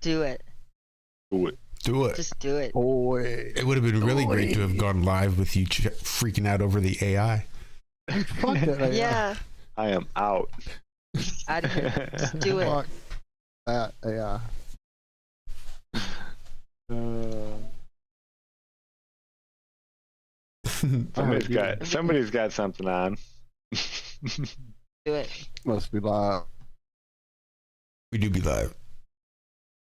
Do it. Do it. Do it. Just do it. Boy. It would have been really great to have gone live with you freaking out over the AI. Fuck that AI. Yeah. I am out. Out of here. Just do it. Fuck that AI. Somebody's got something on. Do it. Must be live. We do be live.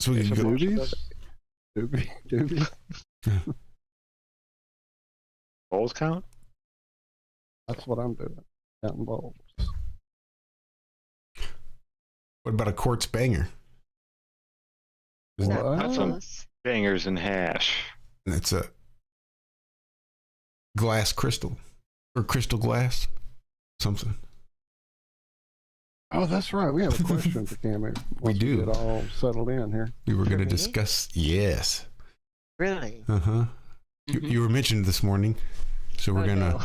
So we can go. Doobies? Doobie? Bowls count? That's what I'm doing. Counting bowls. What about a quartz banger? Not What? That's some close. bangers and hash. That's a glass crystal or crystal glass, something. Oh, that's right. We have a question for Cami. We do. Get all settled in here. We were going to Really? discuss. Yes. Really? Uh-huh. You were mentioned this morning, so we're Oh, gonna no.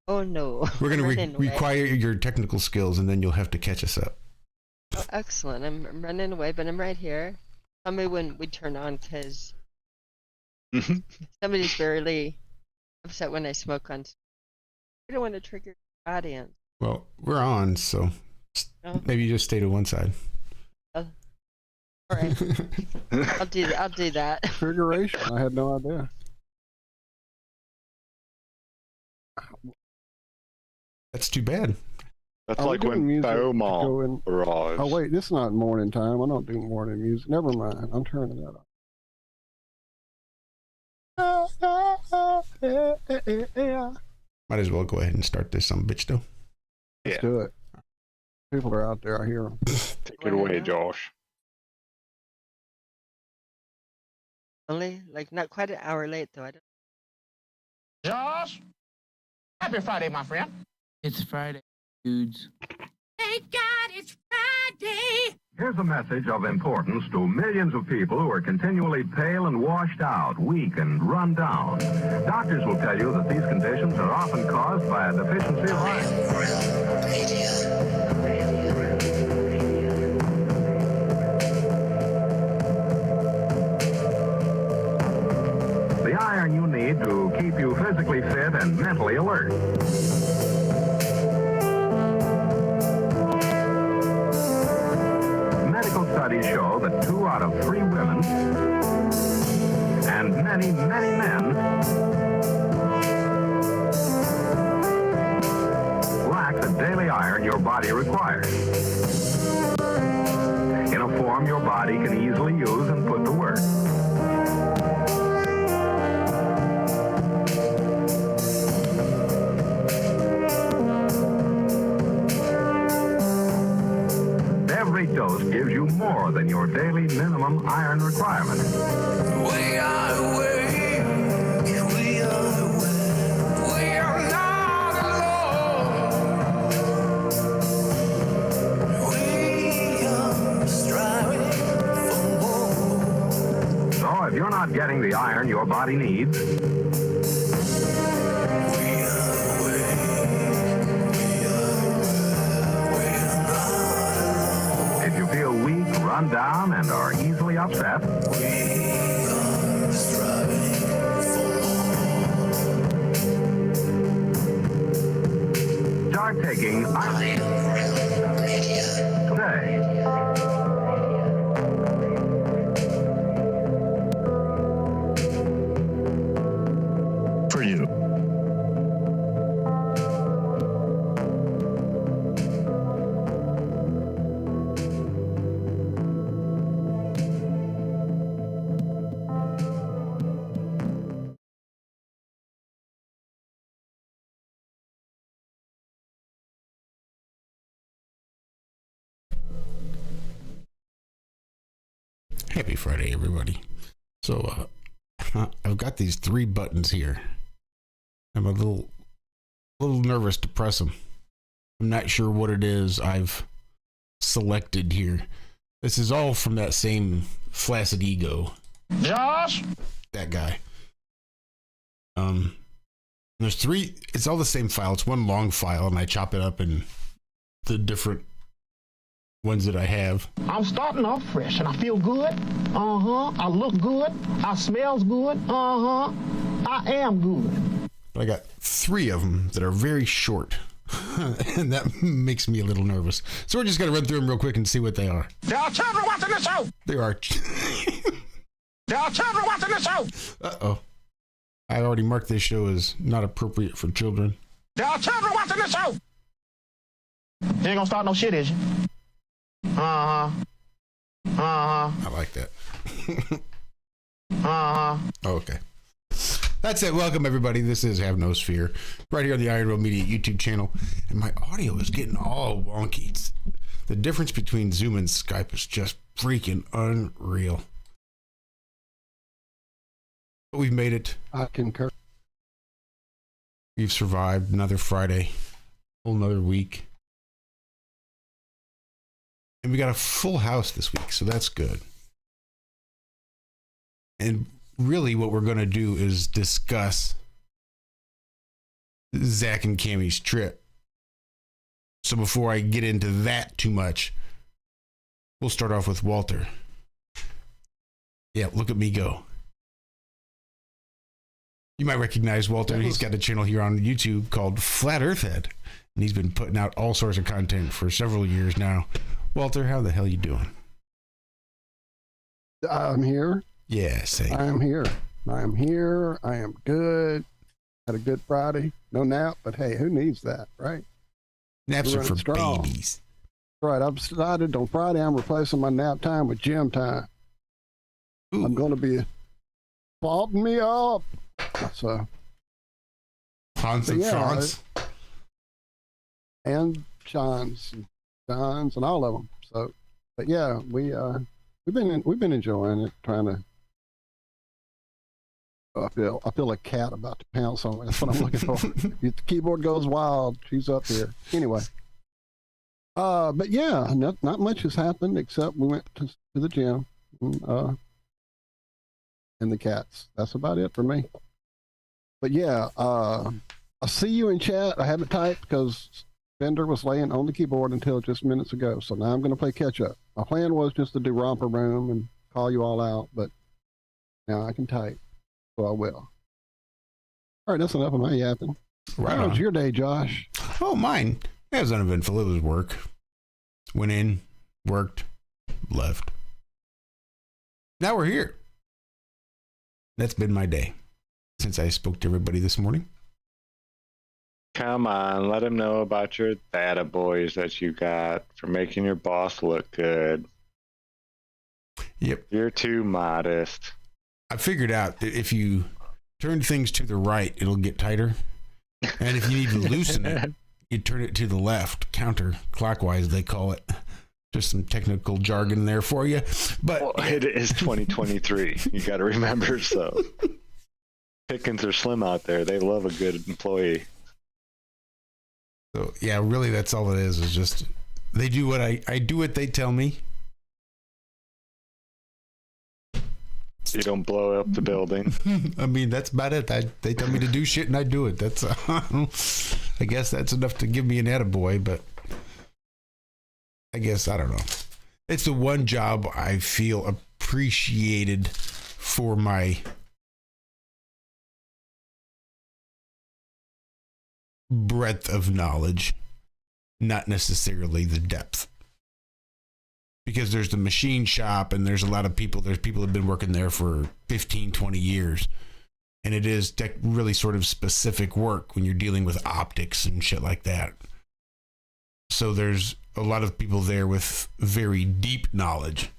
Oh no. we're gonna Running away. require your technical skills, and then you'll have to catch us up. Oh, excellent. I'm running away, but I'm right here. Tell me when we turn on, because somebody's barely upset when I smoke on. I don't want to trigger the audience. Well, we're on, so Oh. maybe you just stay to one side. All right. I'll do that. Configuration. I had no idea. That's too bad. That's Are we like doing when music to Beaumont go in? arrives. Oh, wait. This is not morning time. I don't do morning music. Never mind. I'm turning that off. Might as well go ahead and start this some bitch though. Let's Yeah. do it. People are out there. I hear them. Take it away, Josh. Only like not quite an hour late though. I don't. Josh, happy Friday, my friend. It's Friday, dudes. Thank God it's Friday. Here's a message of importance to millions of people who are continually pale and washed out, weak and run down. Doctors will tell you that these conditions are often caused by a deficiency of iron. The iron you need to keep you physically fit and mentally alert. Medical studies show that 2 out of 3 women and many, many men lack the daily iron your body requires. In a form your body can easily use and put to work. Every dose gives you more than your daily minimum iron requirement. We are awake, we are awake, we are not alone. We are striving for more. So if you're not getting the iron your body needs, We are awake, we are not if you feel weak, run down, and are easily upset, we are striving for start taking iron today. For you. Happy Friday, everybody. So, I've got these 3 buttons here. I'm a little nervous to press them. I'm not sure what it is I've selected here. This is all from that same flaccid ego, Josh, that guy. There's 3. It's all the same file. It's one long file, and I chop it up in the different ones that I have. I'm starting off fresh and I feel good. I look good. I smells good. I am good. But I got 3 of them that are very short. And that makes me a little nervous. So we're just going to run through them real quick and see what they are. There are children watching the show. There are. There are children watching the show. Uh-oh. I already marked this show as not appropriate for children. There are children watching the show. You ain't gonna start no shit, is you? I like that. Okay. That's it. Welcome, everybody. This is Have No Sphere, right here on the Iron Road Media YouTube channel. And my audio is getting all wonky. The difference between Zoom and Skype is just freaking unreal. But we've made it. I concur. We've survived another Friday, whole another week. And we got a full house this week, so that's good. And really what we're going to do is discuss Zack and Cami's trip. So before I get into that too much, we'll start off with Walter. Yeah, look at me go. You might recognize Walter. He's got a channel here on YouTube called Flat Earth Head, and he's been putting out all sorts of content for several years now. Walter, how the hell you doing? I'm here. Yeah, same. I am here. I am here. I am good. Had a good Friday. No nap, but hey, who needs that, right? Naps are Running for strong. babies. Right. I've decided on Friday I'm replacing my nap time with gym time. Ooh. I'm going to be faulting me up. So, Hans and yeah, Franz. and John's and all of them. So, but yeah, we've been enjoying it. Trying to. I feel a cat about to pounce on me. That's what I'm looking for. If the keyboard goes wild, she's up here. Anyway. But yeah, not much has happened except we went to the gym and the cats. That's about it for me. But yeah, I see you in chat. I haven't typed because Bender was laying on the keyboard until just minutes ago. So now I'm going to play catch up. My plan was just to do Romper Room and call you all out, but now I can type, so I will. All right, that's enough of my yapping. Right How was on. your day, Josh? Oh, mine. It was uneventful. It was work. Went in, worked, left. Now we're here. That's been my day since I spoke to everybody this morning. Come on, let him know about your data boys that you got for making your boss look good. Yep. You're too modest. I figured out that if you turn things to the right, it'll get tighter. And if you need to loosen it, you turn it to the left, counterclockwise, they call it. Just some technical jargon there for you. But Well, it is 2023. You got to remember, so. Pickings are slim out there. They love a good employee. so, yeah, really, that's all it is just they do what I do what they tell me. You don't blow up the building. I mean, that's about it. They tell me to do shit and I do it. That's I guess that's enough to give me an attaboy, but I guess, I don't know. It's the one job I feel appreciated for my breadth of knowledge, not necessarily the depth. Because there's the machine shop and there's a lot of people, there's people that have been working there for 15, 20 years. And it is really sort of specific work when you're dealing with optics and shit like that. So there's a lot of people there with very deep knowledge.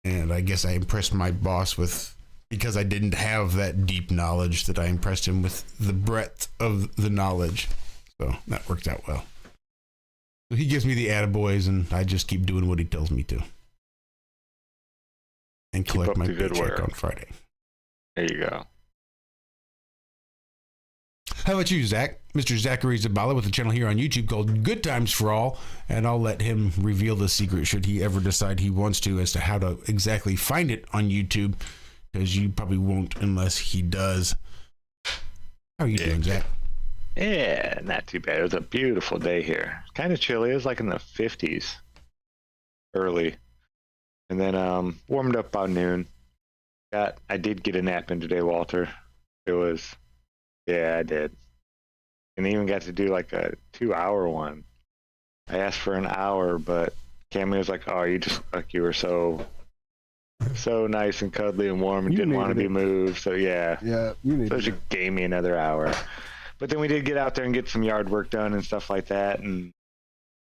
And I guess I impressed my boss with, because I didn't have that deep knowledge, that I impressed him with the breadth of the knowledge. So that worked out well. So he gives me the attaboys and I just keep doing what he tells me to. And Keep collect up my the good paycheck work. on Friday. There you go. How about you, Zack? Mr. Zachary Zabala with a channel here on YouTube called Good Times for All, and I'll let him reveal the secret should he ever decide he wants to as to how to exactly find it on YouTube, because you probably won't unless he does. How are you doing, Zack? Yeah, not too bad. It was a beautiful day here. Kind of chilly. It was like in the 50s early. And then warmed up about noon. I did get a nap in today, Walter. Yeah, I did. And even got to do like a 2-hour one. I asked for an hour, but Cami was like, "Oh, you were so nice and cuddly and warm and didn't want to be moved." So yeah, you need. So she gave me another hour. But then we did get out there and get some yard work done and stuff like that, and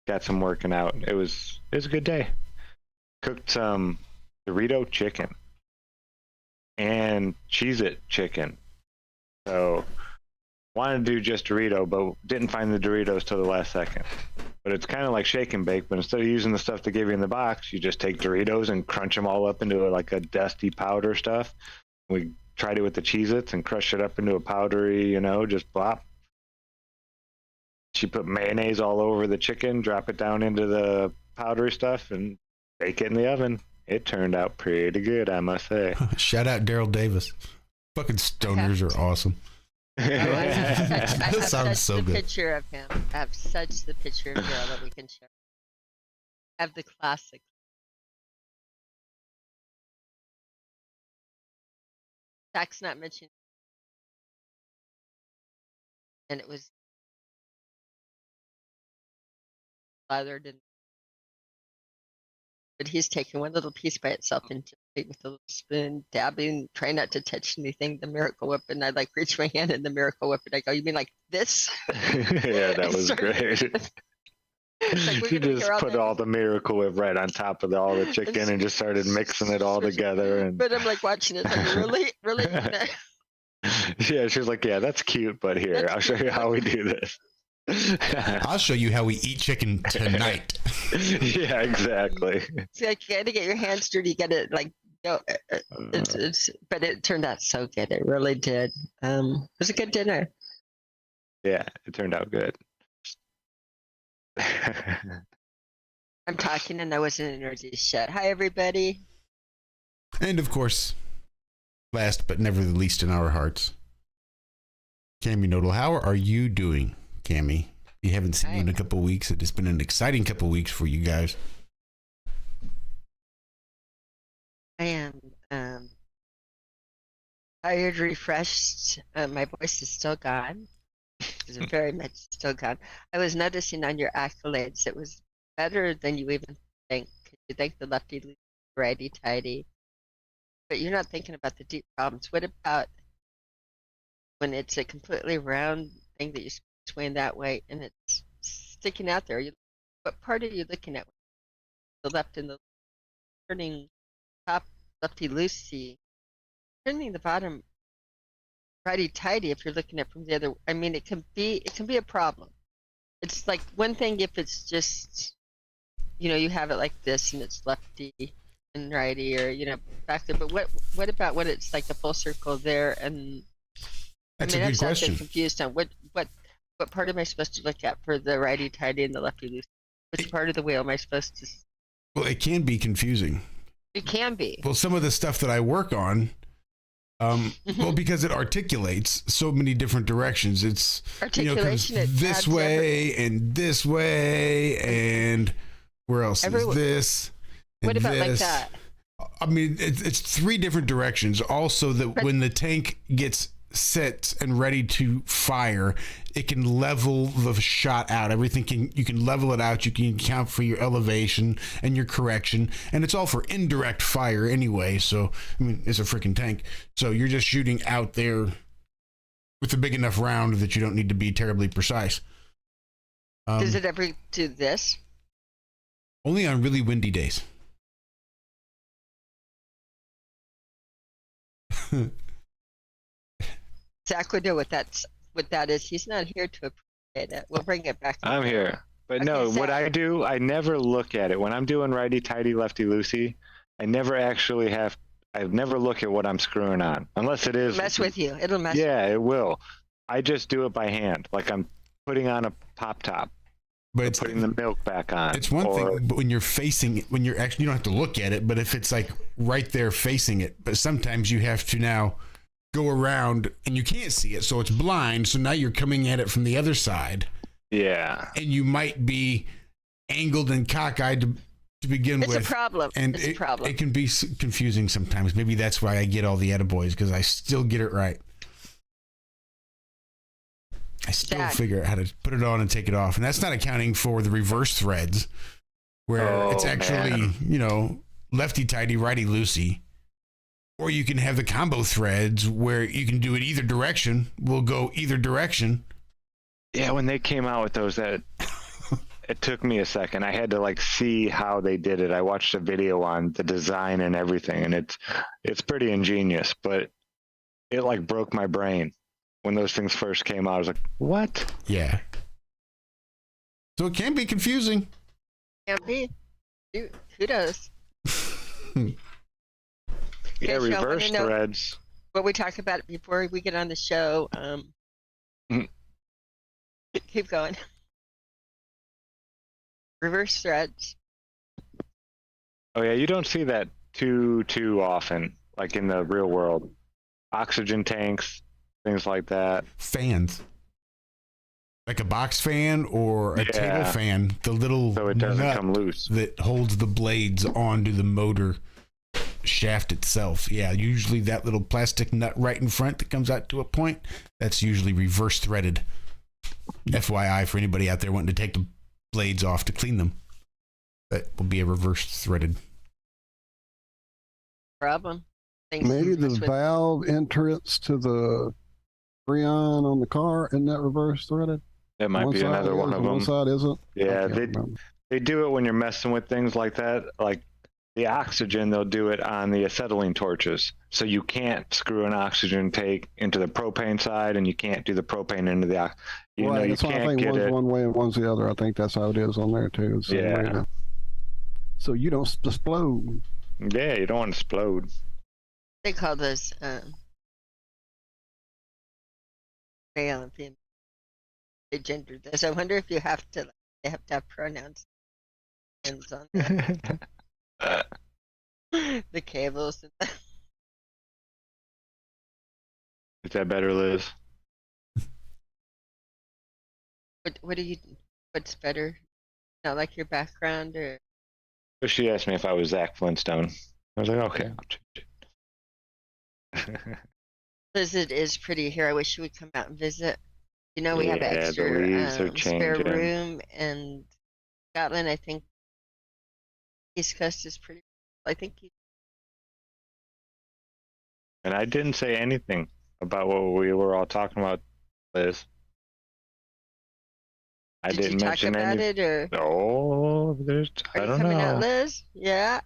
got some working out. It was a good day. Cooked some Dorito chicken and Cheez-It chicken. So wanted to do just Dorito, but didn't find the Doritos till the last second. But it's kind of like shake and bake, but instead of using the stuff they give you in the box, you just take Doritos and crunch them all up into like a dusty powder stuff. We tried it with the Cheez-Its and crushed it up into a powdery, just blop. She put mayonnaise all over the chicken, drop it down into the powdery stuff, and bake it in the oven. It turned out pretty good, I must say. Shout out Daryl Davis. Fucking stoners are awesome. That sounds so good. Picture of him. I have such the picture of Daryl that we can share. I have the classic. Zack's not mentioned. And it was lathered in. But he's taking one little piece by itself and just ate with a little spoon, dabbing, trying not to touch anything. The Miracle Whip, and I like reach my hand in the Miracle Whip, and I go, "You mean like this?" Yeah, that was great. Like, she just put all the Miracle Whip right on top of all the chicken and just started mixing it all together. And but I'm like watching it, like, really. Yeah, she was like, "Yeah, that's cute, but here, I'll show you how we do this." I'll show you how we eat chicken tonight. Yeah, exactly. See, like, you gotta get your hands dirty. You gotta go. But it turned out so good. It really did. It was a good dinner. Yeah, it turned out good. I'm talking and I wasn't introduced yet. Hi, everybody. And of course, last but never the least in our hearts, Cami Knodel. How are you doing, Cami? We haven't seen you in a couple weeks. It has been an exciting couple weeks for you guys. I am tired, refreshed. My voice is still gone. It's very much still gone. I was noticing on your accolades, it was better than you even think. You think the lefty, righty, tighty, but you're not thinking about the deep problems. What about when it's a completely round thing that you're swaying that way and it's sticking out there? What part are you looking at? The left and the turning top lefty loosey, turning the bottom righty tighty. If you're looking at from the other, I mean, it can be a problem. It's like one thing if it's just, you have it like this and it's lefty and righty, or back there. But what about when it's like a full circle there? And That's a good question. I'm confused on what part am I supposed to look at for the righty tighty and the lefty loose? Which part of the wheel am I supposed to? Well, it can be confusing. It can be. Well, some of the stuff that I work on, well, because it articulates so many different directions. It's articulation. This way and this way, and where else is this? What about this. like that? I mean, it's 3 different directions. Also, that when the tank gets set and ready to fire, it can level the shot out. You can level it out. You can account for your elevation and your correction, and it's all for indirect fire anyway. So, I mean, it's a freaking tank. So you're just shooting out there with a big enough round that you don't need to be terribly precise. Does it ever do this? Only on really windy days. Zack would know what that is. He's not here to appreciate it. We'll bring it back. I'm here. But no, Zack. what I do, I never look at it. When I'm doing righty tighty, lefty loosey, I never look at what I'm screwing on. Unless it is. It'll mess with you. It'll mess Yeah, it will. I just do it by hand. Like I'm putting on a pop top. But it's putting the milk back on. It's one thing, but when you're actually, you don't have to look at it, but if it's like right there facing it, but sometimes you have to now go around and you can't see it, so it's blind. So now you're coming at it from the other side. Yeah. And you might be angled and cockeyed to begin It's with. a problem. And it's a problem. It can be confusing sometimes. Maybe that's why I get all the attaboys, because I still get it right. I still Zack. figure out how to put it on and take it off. And that's not accounting for the reverse threads, where it's actually, lefty-tighty, righty-loosey. Or you can have the combo threads where you can do it either direction. We'll go either direction. Yeah, when they came out with those, it took me a second. I had to see how they did it. I watched a video on the design and everything, and it's pretty ingenious, but it broke my brain when those things first came out. I was like, what? Yeah. So it can be confusing. Can't be. Kudos. Yeah, Okay, Sean, reverse wanna know threads. what we talk about before we get on the show. Keep going. Reverse threads. Oh yeah, you don't see that too often, like in the real world. Oxygen tanks, things like that. Fans. Like a box fan or a table fan, the little So it doesn't nut come loose. that holds the blades onto the motor shaft itself. Yeah, usually that little plastic nut right in front that comes out to a point, that's usually reverse threaded. FYI for anybody out there wanting to take the blades off to clean them. That will be a reverse threaded. Problem. Maybe the valve entrance to the Freon on the car, isn't that reverse threaded? That might be another one of them. One side isn't. Yeah, they do it when you're messing with things like that. Like the oxygen, they'll do it on the acetylene torches. So you can't screw an oxygen tank into the propane side, and you can't do the propane into the you right, know, you that's why I can't think get one's it. one way and one's the other. I think that's how it is on there too. So Yeah. So you don't explode. Yeah, you don't want to explode. They call those male and female. They gendered this. I wonder if they have to have pronouns ends on the cables. Is that better, Liz? What do you? What's better? Not like your background or? But she asked me if I was Zack Flintstone. I was like, okay, I'll change it. Visit is pretty here. I wish you would come out and visit. We have Yeah, the extra leaves are spare changing. room, and Scotland, I think East Coast is pretty. I think And I didn't say anything about what we were all talking about, Liz. I did you didn't talk mention about any. it or? Oh, there's. Are I you don't coming out, know. Liz? Yeah.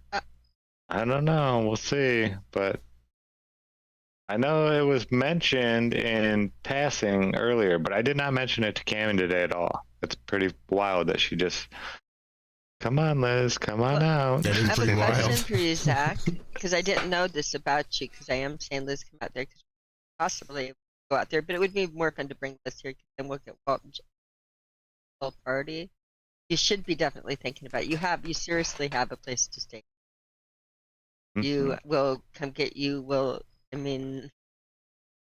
I don't know. We'll see. But I know it was mentioned in passing earlier, but I did not mention it to Cami today at all. It's pretty wild that she just. Come on, Liz. Come on out. That I is have a pretty question wild. for you, Zach, because I didn't know this about you. Because I am saying Liz come out there, because possibly go out there, but it would be more fun to bring Liz here, because then we'll get Walt party. You should be definitely thinking about it. You seriously have a place to stay. You will come get you. I mean,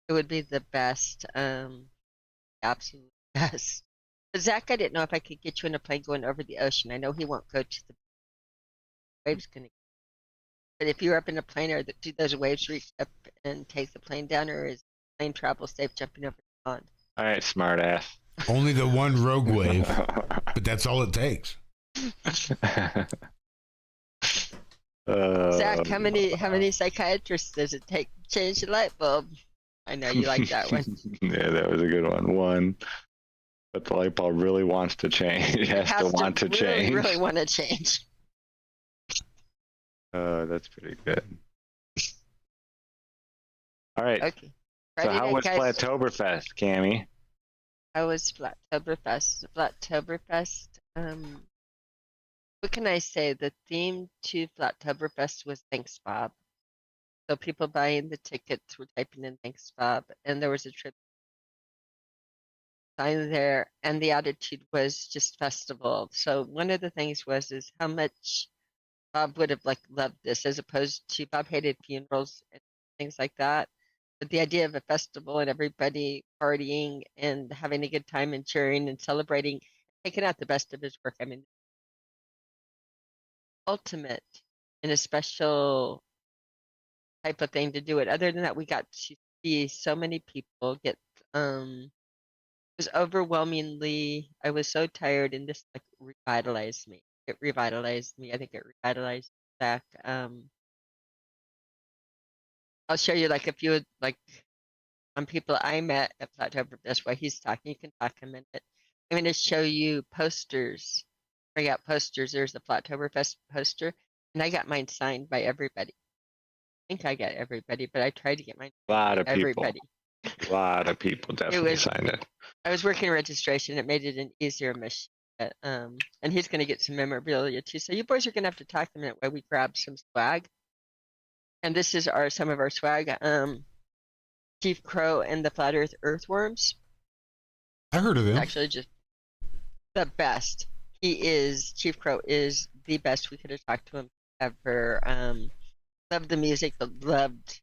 it would be the best, absolute best. But Zach, I didn't know if I could get you in a plane going over the ocean. I know he won't go to the waves gonna. But if you're up in a plane, do those waves reach up and take the plane down, or is plane travel safe jumping over the pond? All right, smart ass. Only the one rogue wave, but that's all it takes. Zach, how many psychiatrists does it take to change the light bulb? I know you like that one. Yeah, that was a good one. One, but the light bulb really wants to change. It has to want to change. Really want to change. That's pretty good. All right. Okay. So Friday how night, was guys. Flattoberfest, Cami? How was Flattoberfest? Flattoberfest. What can I say? The theme to Flattoberfest was Thanks Bob. So people buying the tickets were typing in Thanks Bob, and there was a trip sign there, and the attitude was just festival. So one of the things is how much Bob would have loved this, as opposed to Bob hated funerals and things like that. But the idea of a festival and everybody partying and having a good time and cheering and celebrating, taking out the best of his work. I mean, ultimate and a special type of thing to do it. Other than that, we got to see so many people get it was overwhelmingly, I was so tired, and this like revitalized me. It revitalized me. I think it revitalized Zack. I'll show you like a few like on people I met at Plateau. That's why he's talking. You can talk a minute. I'm going to show you posters. Bring out posters. There's the Plateau Fest poster, and I got mine signed by everybody. I think I got everybody, but I tried to get mine A lot of people. everybody. A lot of people definitely was- signed it. I was working registration. It made it an easier mission. And he's going to get some memorabilia too. So you boys are going to have to talk a minute while we grab some swag. And this is some of our swag. Chief Crow and the Flat Earth Earthworms. I heard of them. Actually, just the best. Chief Crow is the best. We could have talked to him ever. Loved the music, but loved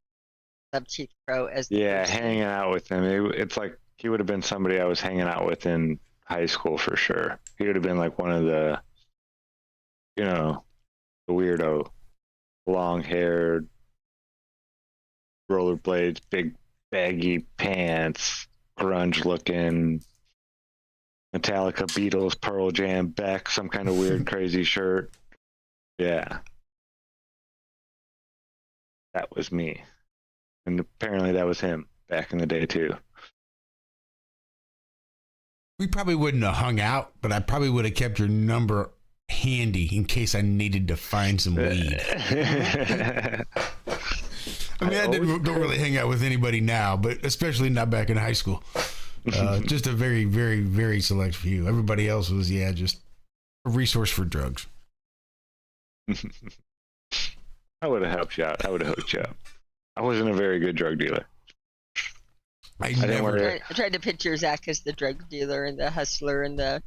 Chief Crow as the person. Hanging out with him. It's like he would have been somebody I was hanging out with in high school for sure. He would have been like one of the, the weirdo, long-haired, rollerblades, big baggy pants, grunge-looking, Metallica, Beatles, Pearl Jam, Beck, some kind of weird, crazy shirt. Yeah. That was me. And apparently that was him back in the day, too. We probably wouldn't have hung out, but I probably would have kept your number handy in case I needed to find some weed. I mean, I don't really hang out with anybody now, but especially not back in high school. Just a very, very, very select few. Everybody else was, just a resource for drugs. I would have helped you out. I would have hooked you up. I wasn't a very good drug dealer. I tried to picture Zack as the drug dealer and the hustler and the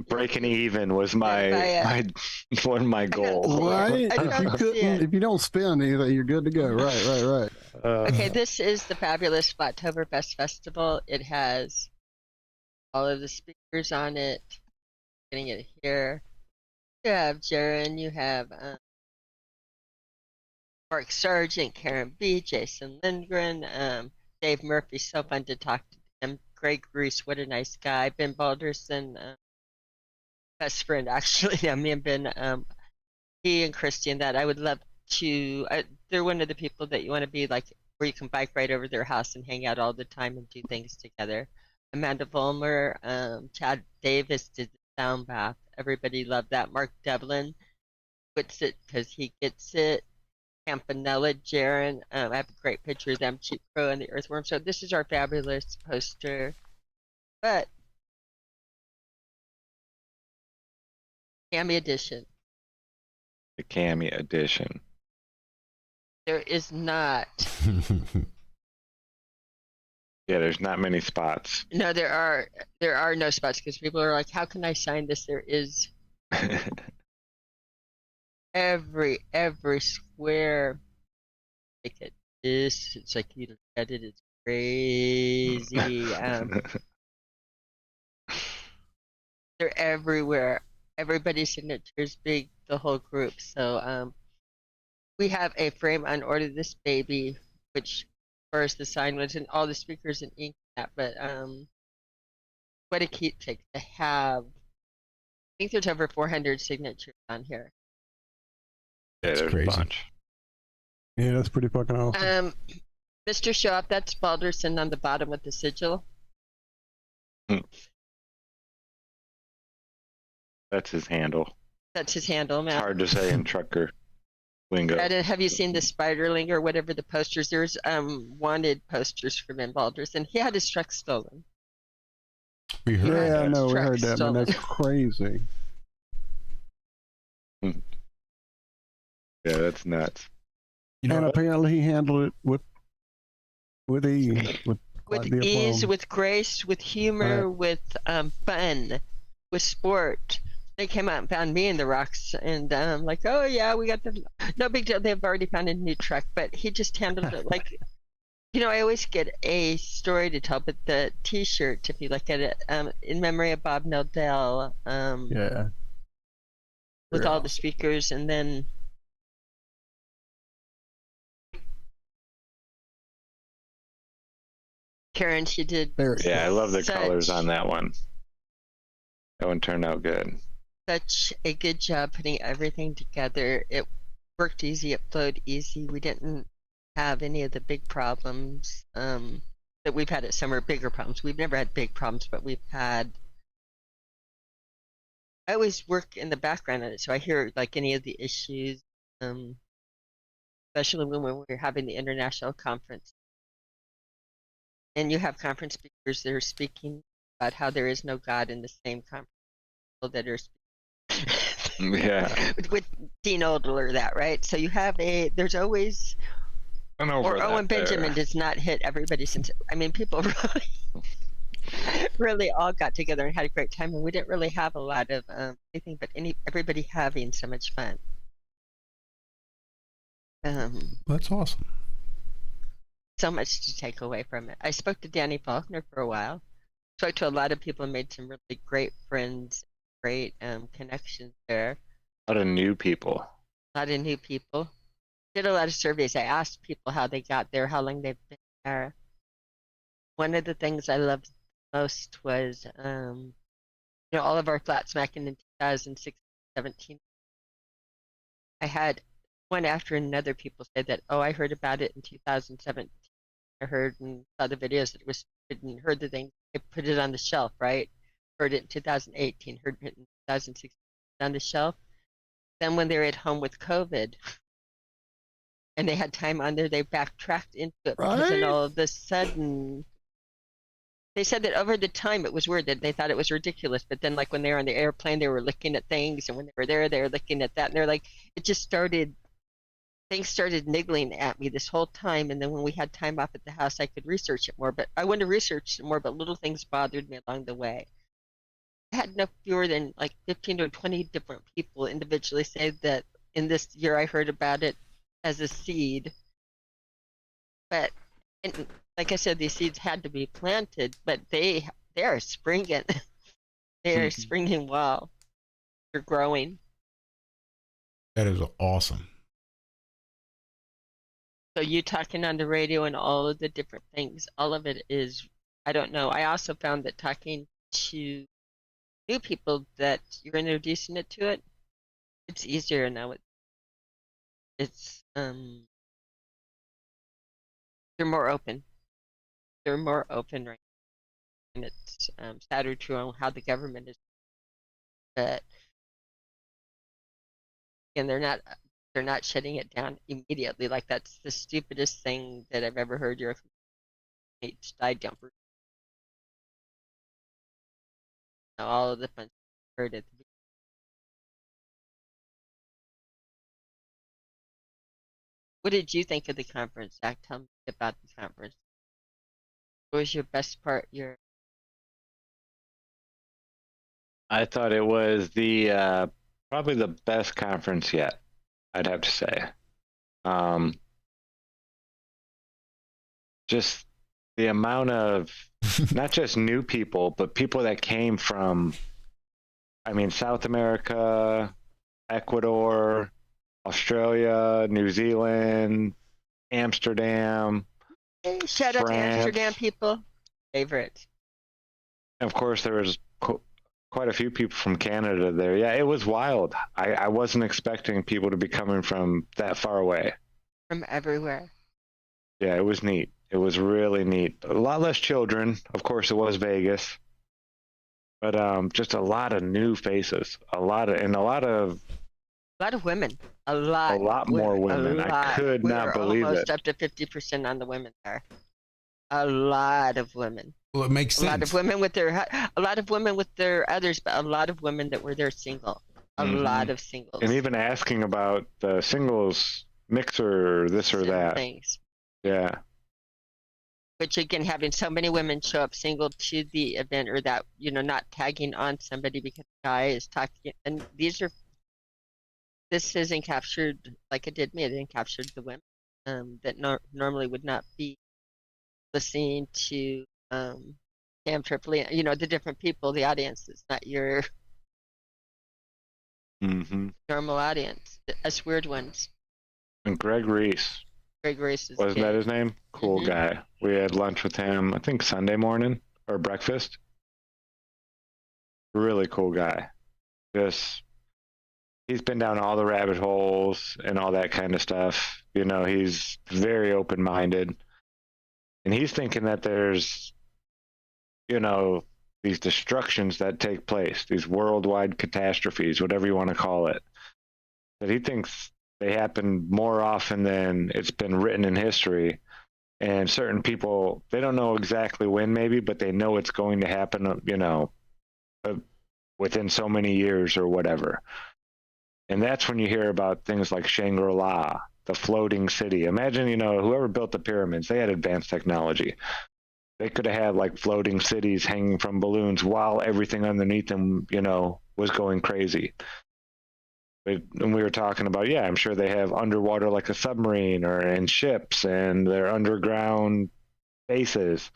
breaking even was my one of my goals. Right? I If you don't spend anything, you're good to go. Right. Okay, this is the fabulous Toober Fest Festival. It has all of the speakers on it. Getting it here. You have Jaron, you have Mark Sargent, Karen B, Jason Lindgren, Dave Murphy, so fun to talk to him. Greg Reese, what a nice guy. Ben Balderson, best friend actually. Me and Ben, he and Christian. That I would love to. They're one of the people that you want to be like, where you can bike right over their house and hang out all the time and do things together. Amanda Vollmer, Chad Davis did the sound bath. Everybody loved that. Mark Devlin puts it because he gets it. Campanella, Jaron. I have a great picture of them, Cheap Crow and the Earthworm. So this is our fabulous poster. But Cami edition. The Cami edition. There is not. There's not many spots. No, there are no spots because people are like, how can I sign this? There is every square. Look at this. It's like you look at it. It's crazy. They're everywhere. Everybody's signature is big. The whole group. So we have a frame on Order This Baby, which first the sign was in all the speakers in ink. But what a keepsake to have. I think there's over 400 signatures on here. There's crazy. a bunch. Yeah, that's pretty fucking awesome. Mr. Show Up, that's Balderson on the bottom with the sigil. That's his handle. That's his handle, man. It's hard to say in trucker lingo. Have you seen the Spiderling or whatever the posters? There's wanted posters from Ben Balderson. He had his truck stolen. We heard Yeah, I know. We Truck heard that, man. stolen. That's crazy. Yeah, that's nuts. You know And what? apparently he handled it with ease, with With the ease, aplomb. with grace, with humor, Right. with fun, with sport. They came out and found me in the rocks, and like, oh yeah, we got the no big deal. They've already found a new truck, but he just handled it like I always get a story to tell, but the T-shirt, if you look at it, in memory of Bob Knodel, Yeah. with Very all the awesome. speakers, and then Karen, she did Very Yeah, I love the Such- colors on that one. That one turned out good. such a good job putting everything together. It worked easy, it flowed easy. We didn't have any of the big problems that we've had at summer, bigger problems. We've never had big problems, but we've had. I always work in the background on it, so I hear like any of the issues, especially when we're having the international conference. And you have conference speakers that are speaking about how there is no God in the same conference that are Yeah. with Dean Odler, that right. So you have there's always, And over or Owen that there. Benjamin does not hit everybody since people really all got together and had a great time, and we didn't really have a lot of anything but everybody having so much fun. That's awesome. So much to take away from it. I spoke to Danny Faulkner for a while. Spoke to a lot of people and made some really great friends, great connections there. A lot of new people. A lot of new people. Did a lot of surveys. I asked people how they got there, how long they've been there. One of the things I loved most was, all of our flat smacking in 2016, 17. I had one after another people say that, oh, I heard about it in 2017. I heard and saw the videos that it was and heard the thing. I put it on the shelf, right? Heard it in 2018, heard it in 2016 on the shelf. Then when they were at home with COVID and they had time on there, they backtracked into it because then Right. all of a sudden they said that over the time it was weird that they thought it was ridiculous, but then like when they were on the airplane, they were looking at things, and when they were there, they were looking at that, and they're like, it just started. Things started niggling at me this whole time, and then when we had time off at the house, I could research it more. But I wouldn't have researched it more, but little things bothered me along the way. I had no fewer than like 15 or 20 different people individually say that in this year I heard about it as a seed. But and like I said, these seeds had to be planted, but they are springing. They are springing well. They're growing. That is awesome. So you talking on the radio and all of the different things, all of it is, I don't know. I also found that talking to new people that you're introducing it to it, it's easier now. It's they're more open. They're more open right now. And it's sad or true on how the government is, but and they're not shutting it down immediately. Like that's the stupidest thing that I've ever heard. Your mates died down for all of the fun heard at the beginning. What did you think of the conference, Zach? Tell me about the conference. What was your best part? I thought it was the probably the best conference yet, I'd have to say. Just the amount of not just new people, but people that came from, South America, Ecuador, Australia, New Zealand, Amsterdam. Hey, shout out to France. Amsterdam people. Favorite. Of course, there was quite a few people from Canada there. Yeah, it was wild. I wasn't expecting people to be coming from that far away. From everywhere. Yeah, it was neat. It was really neat. A lot less children. Of course, it was Vegas. But just a lot of new faces. A lot of women. A lot more women. I could not believe We're almost it. up to 50% on the women there. A lot of women. Well, it makes A lot sense. of women with their others, but a lot of women that were there single. A Mhm. lot of singles. And even asking about the singles mixer, this or Certain that. things. Yeah. Which again, having so many women show up single to the event, or that not tagging on somebody because the guy is talking, and this isn't captured like it did me. It didn't capture the women that normally would not be listening to Cam Tripoli, you know, the different people, the audience. It's not your Mm-hmm. normal audience. Us weird ones. And Greg Reese, Greg Race is wasn't that good. his name? Cool Mhm. guy. We had lunch with him, I think Sunday morning or breakfast. Really cool guy. Just he's been down all the rabbit holes and all that kind of stuff. You know, he's very open minded. And he's thinking that there's, you know, these destructions that take place, these worldwide catastrophes, whatever you want to call it, that he thinks they happen more often than it's been written in history. And certain people, they don't know exactly when, maybe, but they know it's going to happen, you know, within so many years or whatever. And that's when you hear about things like Shangri-La, the floating city. Imagine, you know, whoever built the pyramids, they had advanced technology. They could have had like floating cities hanging from balloons while everything underneath them, you know, was going crazy. And we were talking about, yeah, I'm sure they have underwater like a submarine or in ships and their underground bases.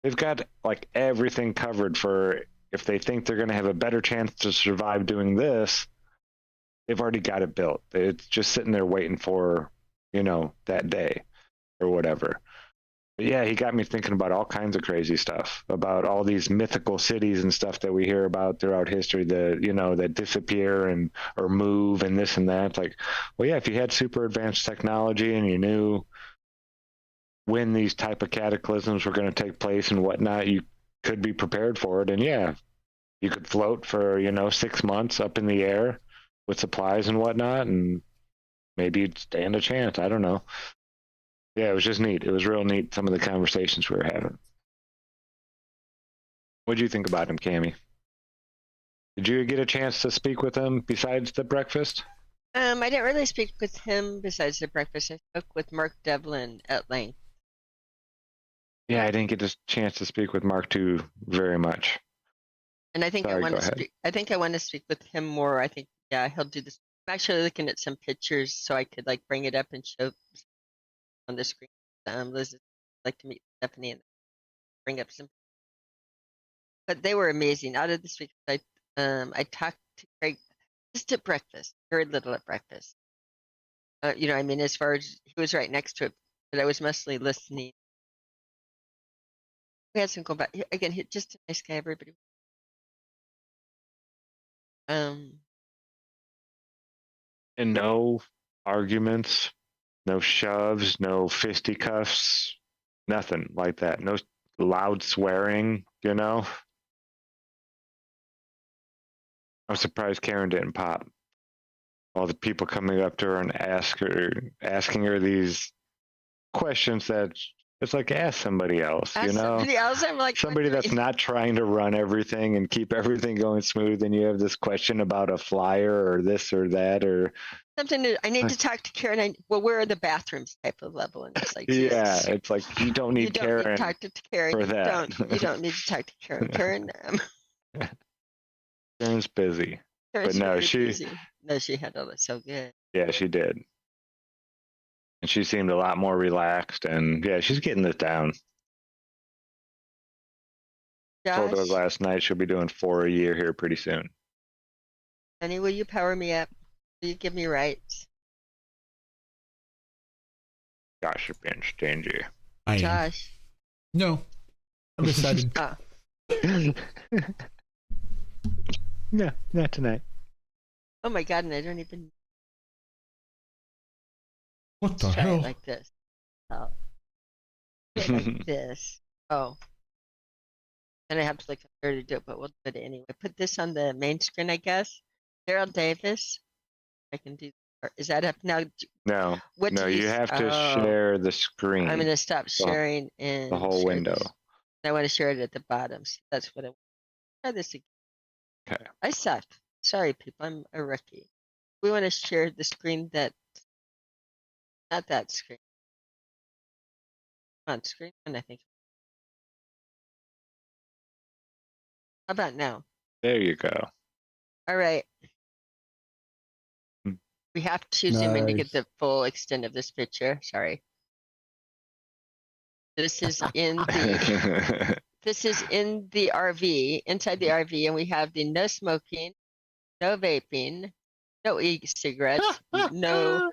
They've got like everything covered for if they think they're going to have a better chance to survive doing this, they've already got it built. It's just sitting there waiting for, you know, that day or whatever. But yeah, he got me thinking about all kinds of crazy stuff, about all these mythical cities and stuff that we hear about throughout history that, you know, that disappear and or move and this and that. It's like, well, yeah, if you had super advanced technology and you knew when these type of cataclysms were going to take place and whatnot, you could be prepared for it. And yeah, you could float for, you know, 6 months up in the air with supplies and whatnot, and maybe you'd stand a chance. I don't know. Yeah, it was just neat. It was real neat, some of the conversations we were having. What do you think about him, Cami? Did you get a chance to speak with him besides the breakfast? I didn't really speak with him besides the breakfast. I spoke with Mark Devlin at length. Yeah, I didn't get a chance to speak with Mark too very much. And I think I Sorry, want go to ahead. speak. I think I want to speak with him more. I think, yeah, he'll do this. I'm actually looking at some pictures so I could like bring it up and show on the screen. Liz would like to meet Stephanie and bring up some. But they were amazing. Out of the speakers, I talked to Greg just at breakfast. Very little at breakfast. You know, I mean, as far as he was right next to it, but I was mostly listening. We had some go back again. Just a nice guy. Everybody. And no arguments, no shoves, no fisticuffs, nothing like that. No loud swearing, you know? I'm surprised Karen didn't pop. All the people coming up to her and asking her these questions that it's like ask somebody else, you Ask know? somebody else. I'm like Somebody that's not trying to run everything and keep everything going smooth, and you have this question about a flyer or this or that or something new. I need to talk to Karen. Well, where are the bathrooms type of level? And it's like, yeah, Jesus. it's like you don't need You don't Karen need to talk to Karen. for that. You don't need to talk to Karen. Karen, Karen's busy. Karen's But no, very she- busy. No, she handled it so good. Yeah, she did. And she seemed a lot more relaxed, and yeah, she's getting this down. Told her Josh, last night she'll be doing 4 a year here pretty soon. honey, will you power me up? Will you give me rights? Gosh, you're being stingy. I am. Josh. No, I'm decided. Oh, No, not tonight. oh my God, and I don't even What the try it hell? like this. Oh. Do it like this. Oh. And I have to look up there to do it, but we'll do it anyway. Put this on the main screen, I guess. Daryl Davis. I can do. Is that up now? No, What no, do you have to share the screen, I'm going to stop sharing and the whole share window. this. I want to share it at the bottom. So that's what I want. Try this again. Okay. I suck. Sorry, people. I'm a rookie. We want to share the screen that, not that screen. On screen one, I think. How about now? There you go. All right. Hmm. We have to zoom in to get Nice. the full extent of this picture. Sorry. This is in the this is in the RV, inside the RV, and we have the no smoking, no vaping, no e-cigarettes, no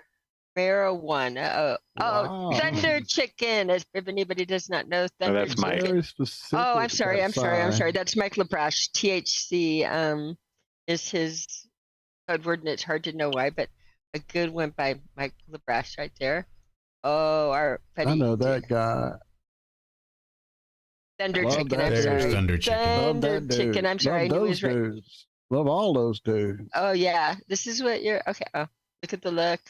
marijuana. Wow. Thunder Chicken. As if anybody does not know, Thunder that's Mike. Chicken. Very specific. Oh, I'm sorry. that I'm sorry. I'm sign. sorry. That's Mike LaBrache. THC is his code word, and it's hard to know why, but a good one by Mike LaBrache right there. Oh, our buddy. I know that guy. Thunder Love Chicken. that I'm dude. sorry. There's Thunder Chicken. Love Thunder that dude. Chicken. I'm sorry. I Love knew he those was right. dudes. Love all those dudes. Oh yeah. This is what you're okay. Oh, look at the look.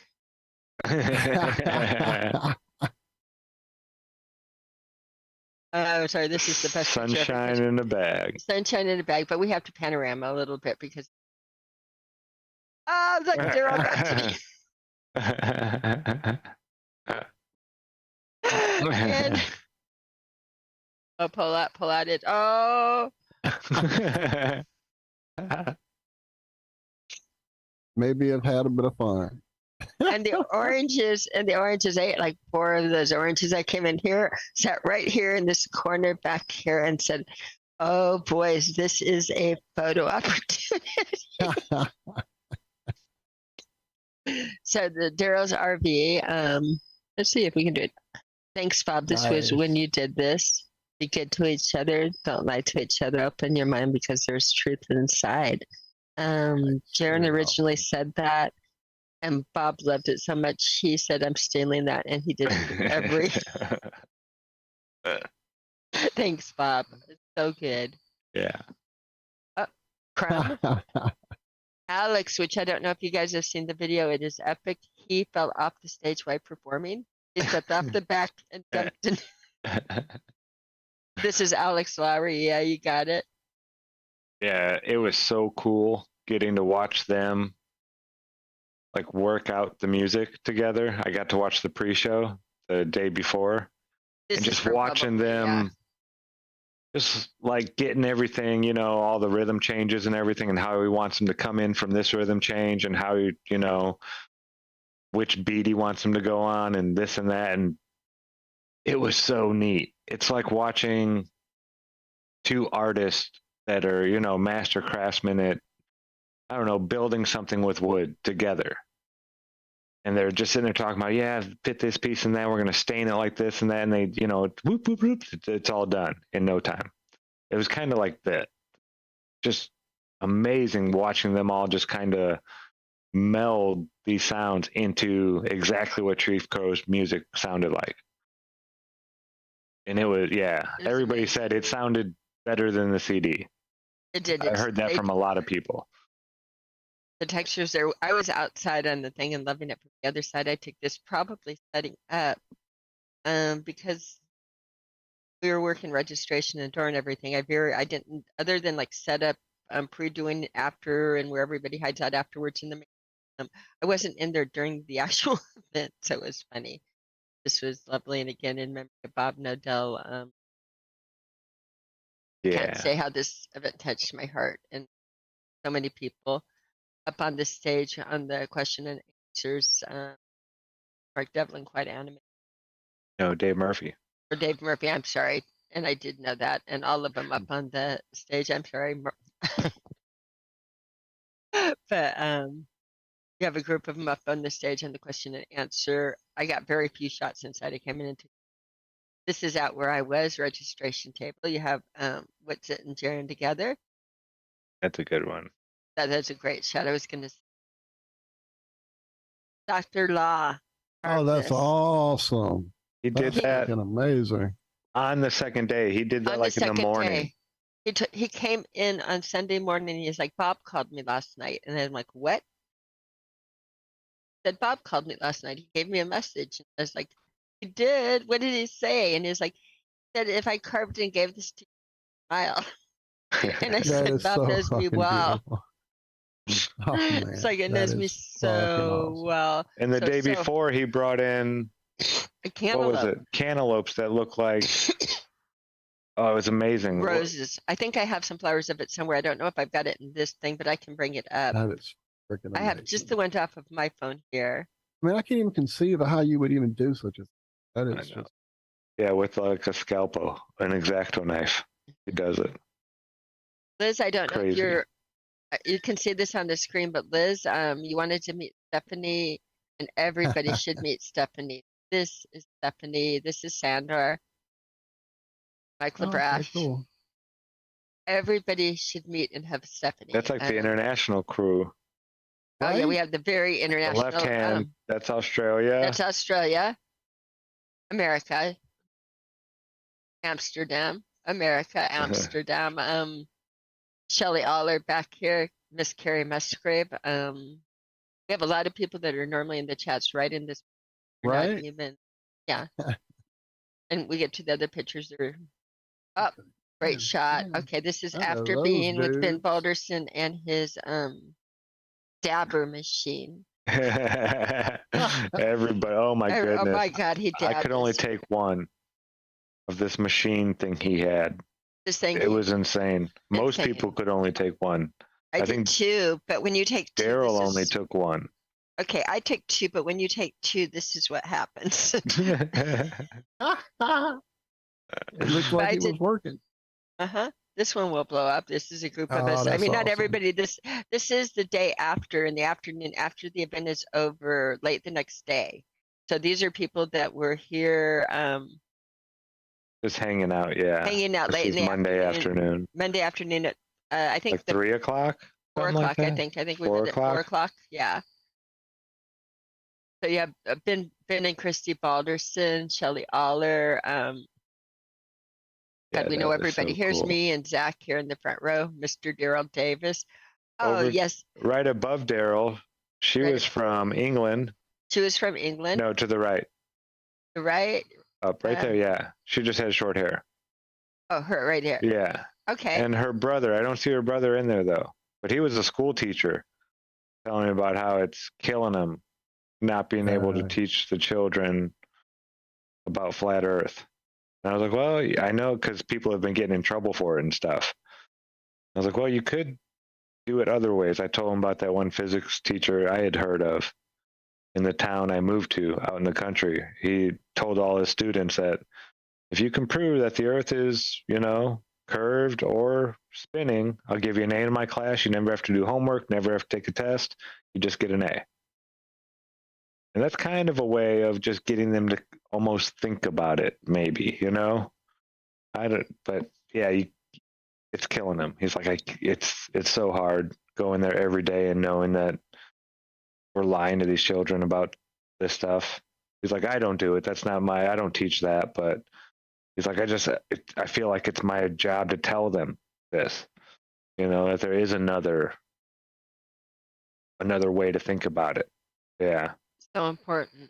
I'm sorry. This is the best picture ever. Sunshine in a bag. Sunshine in a bag, but we have to panorama a little bit because. Oh, look, they're all got and oh, pull out it. Oh, Maybe I've had a bit of fun. and the oranges, I ate like 4 of those oranges. I came in here, sat right here in this corner back here, and said, "Oh boys, this is a photo opportunity." So the Daryl's RV. Let's see if we can do it. Thanks, Bob. This was Nice. when you did this. Be good to each other. Don't lie to each other. Open your mind because there's truth inside. Jaron very originally said that, and Bob loved it so much he said, "I'm stealing that," and he did it every. Thanks, Bob. It's so good. Yeah. Crumb. Alex, which I don't know if you guys have seen the video, it is epic. He fell off the stage while performing. He stepped off the back and jumped in. This is Alex Lowry. Yeah, you got it. Yeah, it was so cool getting to watch them like work out the music together. I got to watch the pre-show the day before, This and is just for watching public, them yeah. just like getting everything, you know, all the rhythm changes and everything, and how he wants them to come in from this rhythm change, and how he, you know, which beat he wants them to go on, and this and that. And it was so neat. It's like watching 2 artists that are, you know, master craftsmen at, I don't know, building something with wood together. And they're just sitting there talking about, yeah, fit this piece and that, we're going to stain it like this and that. And they, you know, whoop, whoop, whoop, it's all done in no time. It was kind of like that. Just amazing watching them all just kind of meld these sounds into exactly what Treef Crow's music sounded like. And it was, yeah, It's everybody amazing. said it sounded better than the CD. It did. I heard that from a lot of people. The textures there. I was outside on the thing and loving it from the other side. I took this probably setting up because we were working registration and door and everything. I didn't, other than like set up pre-doing after and where everybody hides out afterwards in the I wasn't in there during the actual event, so it was funny. This was lovely, and again in memory of Bob Knodel. Yeah. Can't say how this event touched my heart, and so many people up on the stage on the question and answers. Mark Devlin quite animated. No, Dave Murphy. Or Dave Murphy, I'm sorry. And I did know that. And all of them up on the stage. I'm sorry. But you have a group of them up on the stage on the question and answer. I got very few shots inside. I came in and took. This is out where I was, registration table. You have What's It and Jaren together. That's a good one. That's a great shot. I was going to say. Dr. Law. Oh, that's Harvest. awesome. He did That's that fucking amazing. on the second day. He did that On like in the second morning. day. He came in on Sunday morning. He's like, Bob called me last night. And I'm like, what? Said Bob called me last night. He gave me a message. And I was like, he did? What did he say? And he's like, he said, if I carved and gave this to you, smile. And I That said, is Bob so knows me fucking well. beautiful. Oh, man, It's like it that knows me is so fucking awesome. well. And the So- day so- before, he brought in, A what was cantaloupe. it? Cantaloupes that looked like, oh, it was amazing. Roses. I think I have some flowers of it somewhere. I don't know if I've got it in this thing, but I can bring it up. That is freaking I have amazing. just the ones off of my phone here. I mean, I can't even conceive of how you would even do such a. That I is know. just Yeah, with like a scalpel, an X-Acto knife. He does it. Liz, I don't know if Crazy. you can see this on the screen, but Liz, you wanted to meet Stephanie, and everybody should meet Stephanie. This is Stephanie. This is Sandor, Mike Oh, okay, LaBrash. cool. Everybody should meet and have Stephanie. That's like the international crew. Oh yeah, we Right? have the very The international. left hand, that's Australia. That's Australia, America, Amsterdam, America, Amsterdam. Shelley Aller back here, Miss Carrie Musgrave. We have a lot of people that are normally in the chats right in this. We're not Right? even, yeah. And we get to the other pictures that are up. Great Yeah, shot. yeah. Okay, this is I know after those being with Ben dudes. Balderson and his dabber machine. Everybody, oh my goodness. Oh my God, he I dabbed could only us. take one of this machine thing he had. This thing. It was insane. Most Insane. people could only take one. I I did think two, but when you take two, Daryl this only is- took one. Okay, I took two, but when you take two, this is what happens. It looks like I it was did- working. Uh-huh. This one will blow up. This is a group of Oh, us. I that's mean, not awesome. everybody. This is the day after, in the afternoon, after the event is over, late the next day. So these are people that were here Just hanging out, yeah. hanging out This late in is the Monday afternoon. Monday afternoon at I think Like the 3 o'clock? 4 Something like o'clock. I that? think we 4 met at 4 o'clock? o'clock. Yeah. So you have Ben and Christy Balderson, Shelley Aller. God, we know that was everybody. so Here's cool. me and Zack here in the front row. Mr. Daryl Davis. Oh Over- yes, Right above Daryl, she Right. was from England. she was from England, No, to the right. right? Up right there, yeah. She just had short hair. Oh, her right here. Yeah. Okay. And her brother, I don't see her brother in there though. But he was a school teacher telling me about how it's killing him not being able to teach the children about flat earth. And I was like, well, I know because people have been getting in trouble for it and stuff. I was like, well, you could do it other ways. I told him about that one physics teacher I had heard of in the town I moved to out in the country. He told all his students that if you can prove that the earth is, curved or spinning, I'll give you an A in my class. You never have to do homework, never have to take a test. You just get an A. And that's kind of a way of just getting them to almost think about it, maybe, I don't, but yeah, it's killing him. He's like, it's so hard going there every day and knowing that we're lying to these children about this stuff. He's like, I don't do it. I don't teach that, but he's like, I feel like it's my job to tell them this, that there is another way to think about it. Yeah. So important.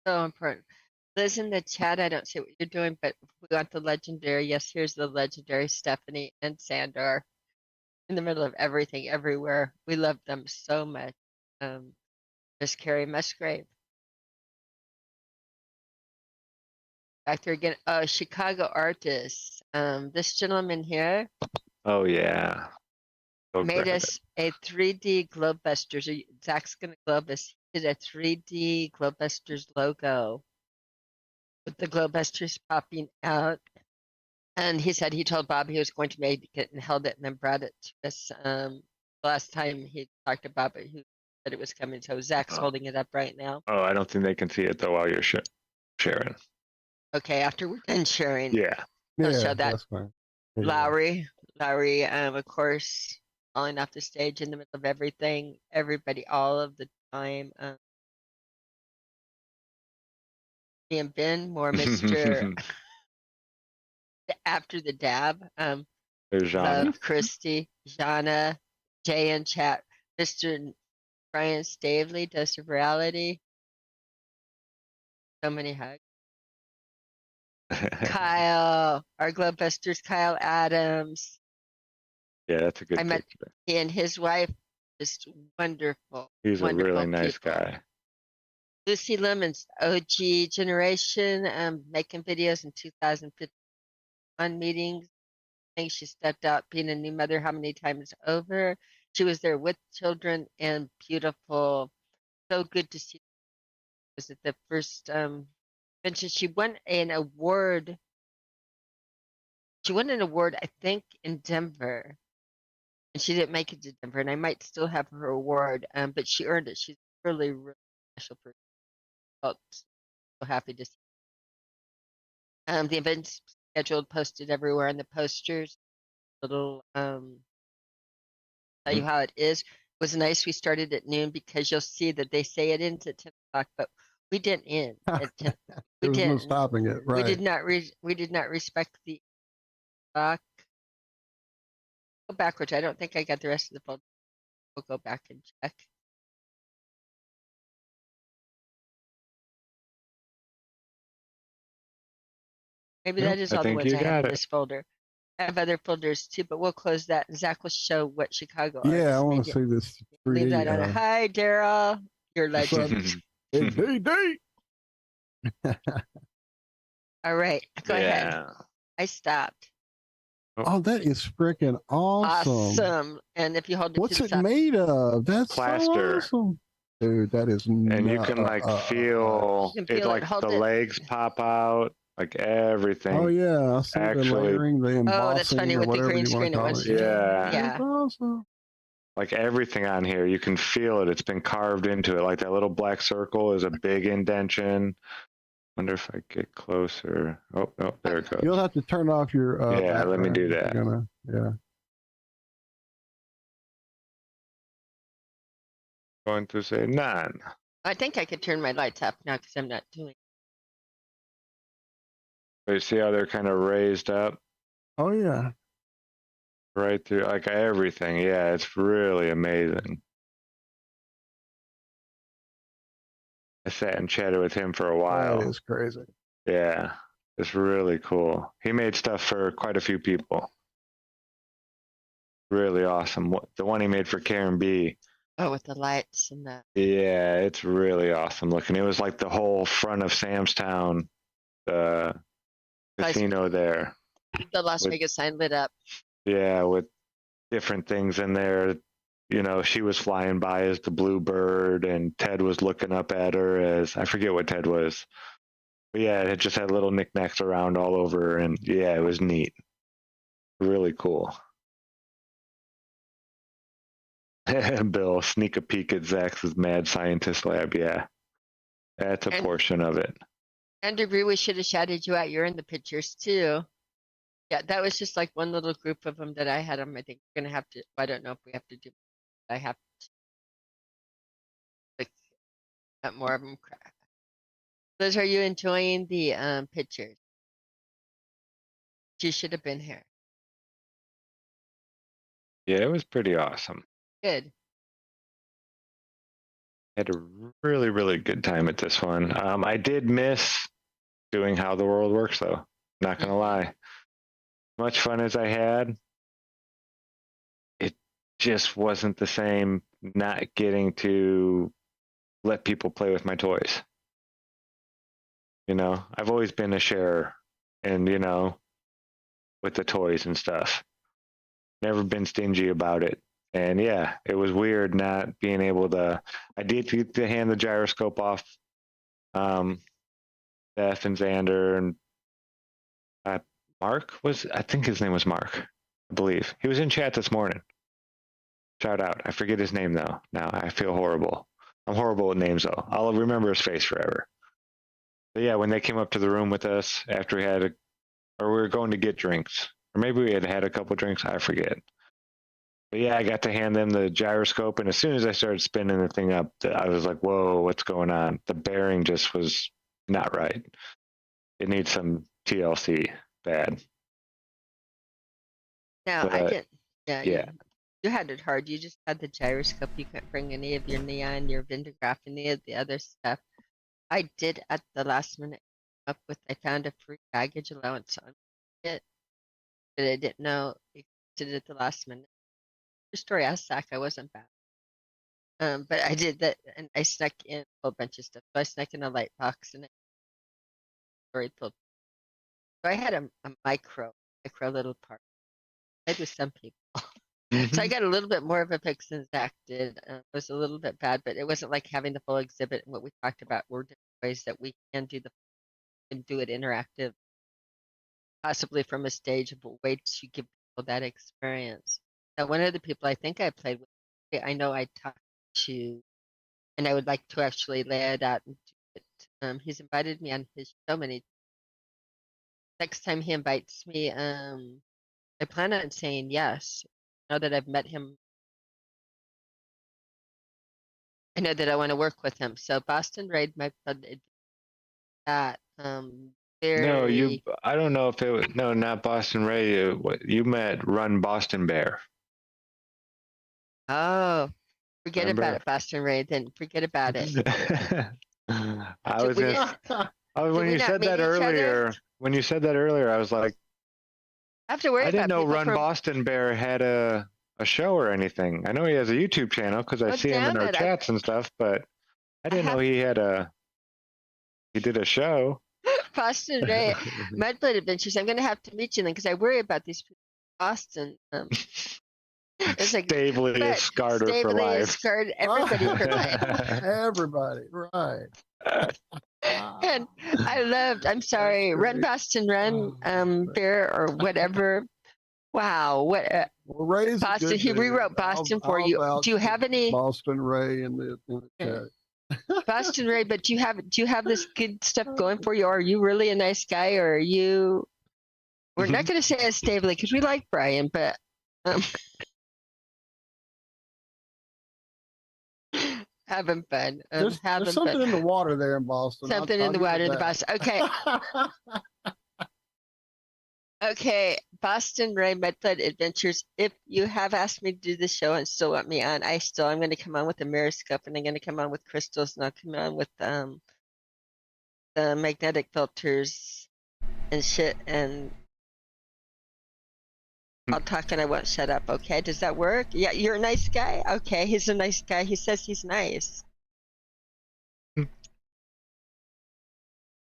So important. Liz in the chat, I don't see what you're doing, but we want the legendary. Yes, here's the legendary Stephanie and Sandor in the middle of everything, everywhere. We love them so much. Miss Carrie Musgrave. Back there again. Oh, Chicago artists. This gentleman here Oh yeah. So made great. us a 3D Globebusters. Zach's gonna globe us. He did a 3D Globebusters logo with the Globebusters popping out. And he said he told Bob he was going to make it and held it and then brought it to us. Last time he talked about it, he said it was coming. So Zach's holding it up right now. Oh, I don't think they can see it though while you're sharing. Okay, after we're done sharing. Yeah. I'll Yeah, show that. that's fine. Lowry, of course, falling off the stage in the middle of everything, everybody, all of the time. Me and Ben, more Mr. After the dab. There's Jean. Love Christy, Jana, Jay in chat, Mr. Brian Stavely, Dose of Reality. So many hugs. Kyle, our Globebusters, Kyle Adams. Yeah, that's a good I met picture. he and his wife, just wonderful. He's a wonderful really nice people. guy. Lucy Lemons, OG generation, making videos in 2051 meetings. I think she stepped out being a new mother how many times over. She was there with children and beautiful. So good to see. Was it the first mentioned she won an award. She won an award, I think, in Denver, and she didn't make it to Denver. And I might still have her award, but she earned it. She's really, really special person. Felt so happy to see. The event's scheduled, posted everywhere on the posters. Little tell you how it is. It was nice. We started at noon because you'll see that they say it ends at 10 o'clock, but we didn't end at 10. We There was no didn't. stopping it, right? We did not respect the clock. Go backwards. I don't think I got the rest of the folder. We'll go back and check. Maybe Nope, that is I all the think ones you I have got in it. this folder. I have other folders too, but we'll close that. And Zach will show what Chicago Yeah, I artists want they to did. see this Leave 3D. that on. Hi, Daryl. You're a What's up? legend. It's D. All right, go ahead. Yeah. I stopped. Oh, that is freaking awesome. Awesome. And if you hold it What's to the it side, made of? That's Plaster. so awesome. Dude, that is And you can like feel You can it, feel it, like hold the it. legs pop out, like everything. Oh yeah, I see the Actually- layering, the embossing, Oh, that's funny or with the whatever green you wanna screen it call was. it. Yeah. Yeah. That's awesome. Like everything on here, you can feel it. It's been carved into it. Like that little black circle is a big indentation. Wonder if I get closer. Oh, no, there it goes. You'll have to turn off your. Yeah, let me background do if you're that. gonna- yeah. Going to say none. I think I could turn my lights up now because I'm not doing. But you see how they're kind of raised up Oh yeah. right through, like everything. Yeah, it's really amazing. I sat and chatted with him for a while. That is crazy. Yeah, it's really cool. He made stuff for quite a few people. Really awesome. The one he made for Karen B. Oh, with the lights and the. Yeah, it's really awesome looking. It was like the whole front of Samstown, the Guys- casino there. The Las With- Vegas sign lit up. Yeah, with different things in there. You know, she was flying by as the bluebird, and Ted was looking up at her as, I forget what Ted was. But yeah, it just had little knickknacks around all over, and yeah, it was neat. Really cool. Bill, sneak a peek at Zack's mad scientist lab. Yeah, that's a And- portion of it. And Debris, we should have shouted you out. You're in the pictures too. Yeah, that was just like one little group of them that I had them. I think we're gonna have to. I don't know if we have to do. I have to. Like, got more of them. Liz, are you enjoying the pictures? You should have been here. Yeah, it was pretty awesome. Good. Had a really, really good time at this one. I did miss doing How the World Works, though. Not gonna lie. Much fun as I had, it just wasn't the same not getting to let people play with my toys. You know, I've always been a sharer and, you know, with the toys and stuff. Never been stingy about it. And yeah, it was weird not being able to. I did get to hand the gyroscope off Beth and Xander, and Mark was, I think his name was Mark, I believe. He was in chat this morning. Shout out. I forget his name though. Now I feel horrible. I'm horrible with names though. I'll remember his face forever. But yeah, when they came up to the room with us after we had or we were going to get drinks, or maybe we had a couple drinks, I forget. But yeah, I got to hand them the gyroscope, and as soon as I started spinning the thing up, I was like, whoa, what's going on? The bearing just was not right. It needs some TLC bad. No, I But, didn't. Yeah. yeah. You had it hard. You just had the gyroscope. You couldn't bring any of your neon, your Vindograph, any of the other stuff. I did at the last minute up with. I found a free baggage allowance on it, but I didn't know it did it at the last minute. The story I Zack, I wasn't bad. But I did that, and I snuck in a whole bunch of stuff. So I snuck in a light box and story pulled. So I had a micro little part. I with some people. So I got a little bit more of a fix than Zack did. It was a little bit bad, but it wasn't like having the full exhibit. And what we talked about were different ways that we can do the and do it interactive, possibly from a stage of a way to give people that experience. Now, one of the people I think I played with, I know I talked to, and I would like to actually lay it out and do it. He's invited me on his show many. Next time he invites me, I plan on saying yes. Now that I've met him, I know that I want to work with him. So Boston Raid, my that No, very I don't know if it was, no, not Boston Ray. You met Run Boston Bear. oh, forget about Remember? it, Boston Raid. Then forget about it. I was we gonna, Did when we you not said meet that each other? earlier, I was like, I have to worry I didn't about know people Run from. Boston Bear had a show or anything. I know he has a YouTube channel because I Oh, see him in damn our it! chats and stuff, but I didn't know have he did a show. Boston Raid, Mudblood Adventures. I'm gonna have to meet you then because I worry about these people in Boston. It's like, Stably but is Scarter for Stably is life. scarred everybody for life. Everybody, right. And I'm sorry, Run Boston Run, Bear or whatever. Wow, what Well, Ray's a Boston? good He dude. rewrote Boston for I'll you. vouch Do you for have any Boston Ray in the chat? Boston Ray? But do you have this good stuff going for you? Are you really a nice guy, or are you? We're not going to say as Stably because we like Brian, but having fun. There's Having something fun. in the water there in Boston. Something I'll in the give water it in the that. Boston. Okay. Okay, Boston Ray Mudblood Adventures. If you have asked me to do the show and still want me on, I'm going to come on with the Miroscope and I'm going to come on with crystals and I'll come on with the magnetic filters and shit and I'll talk and I won't shut up. Okay, does that work? Yeah, you're a nice guy. Okay, he's a nice guy. He says he's nice.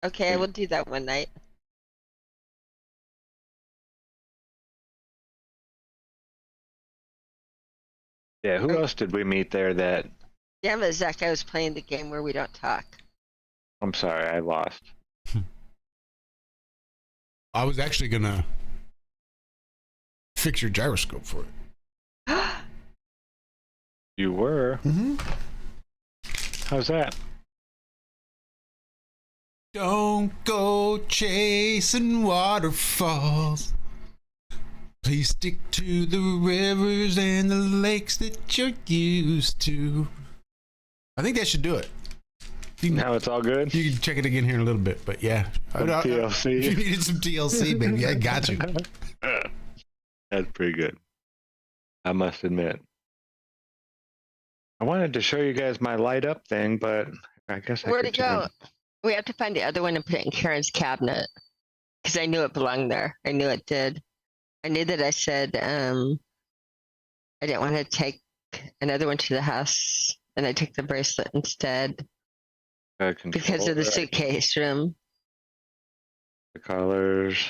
Okay, I will do that one night. Yeah, who else did we meet there that Yeah, but Zach, I was playing the game where we don't talk. I'm sorry, I lost. I was actually gonna fix your gyroscope for it. You were? Mm-hmm. How's that? Don't go chasing waterfalls. Please stick to the rivers and the lakes that you're used to. I think that should do it. Now it's all good? You can check it again here in a little bit, but yeah. Some TLC. If you needed some TLC, baby, I got you. That's pretty good. I must admit. I wanted to show you guys my light up thing, but I guess Where'd could it go? change- We have to find the other one and put it in Karen's cabinet. Because I knew it belonged there. I knew it did. I knew that I said I didn't want to take another one to the house. And I took the bracelet instead because of the controller, suitcase room. the colors.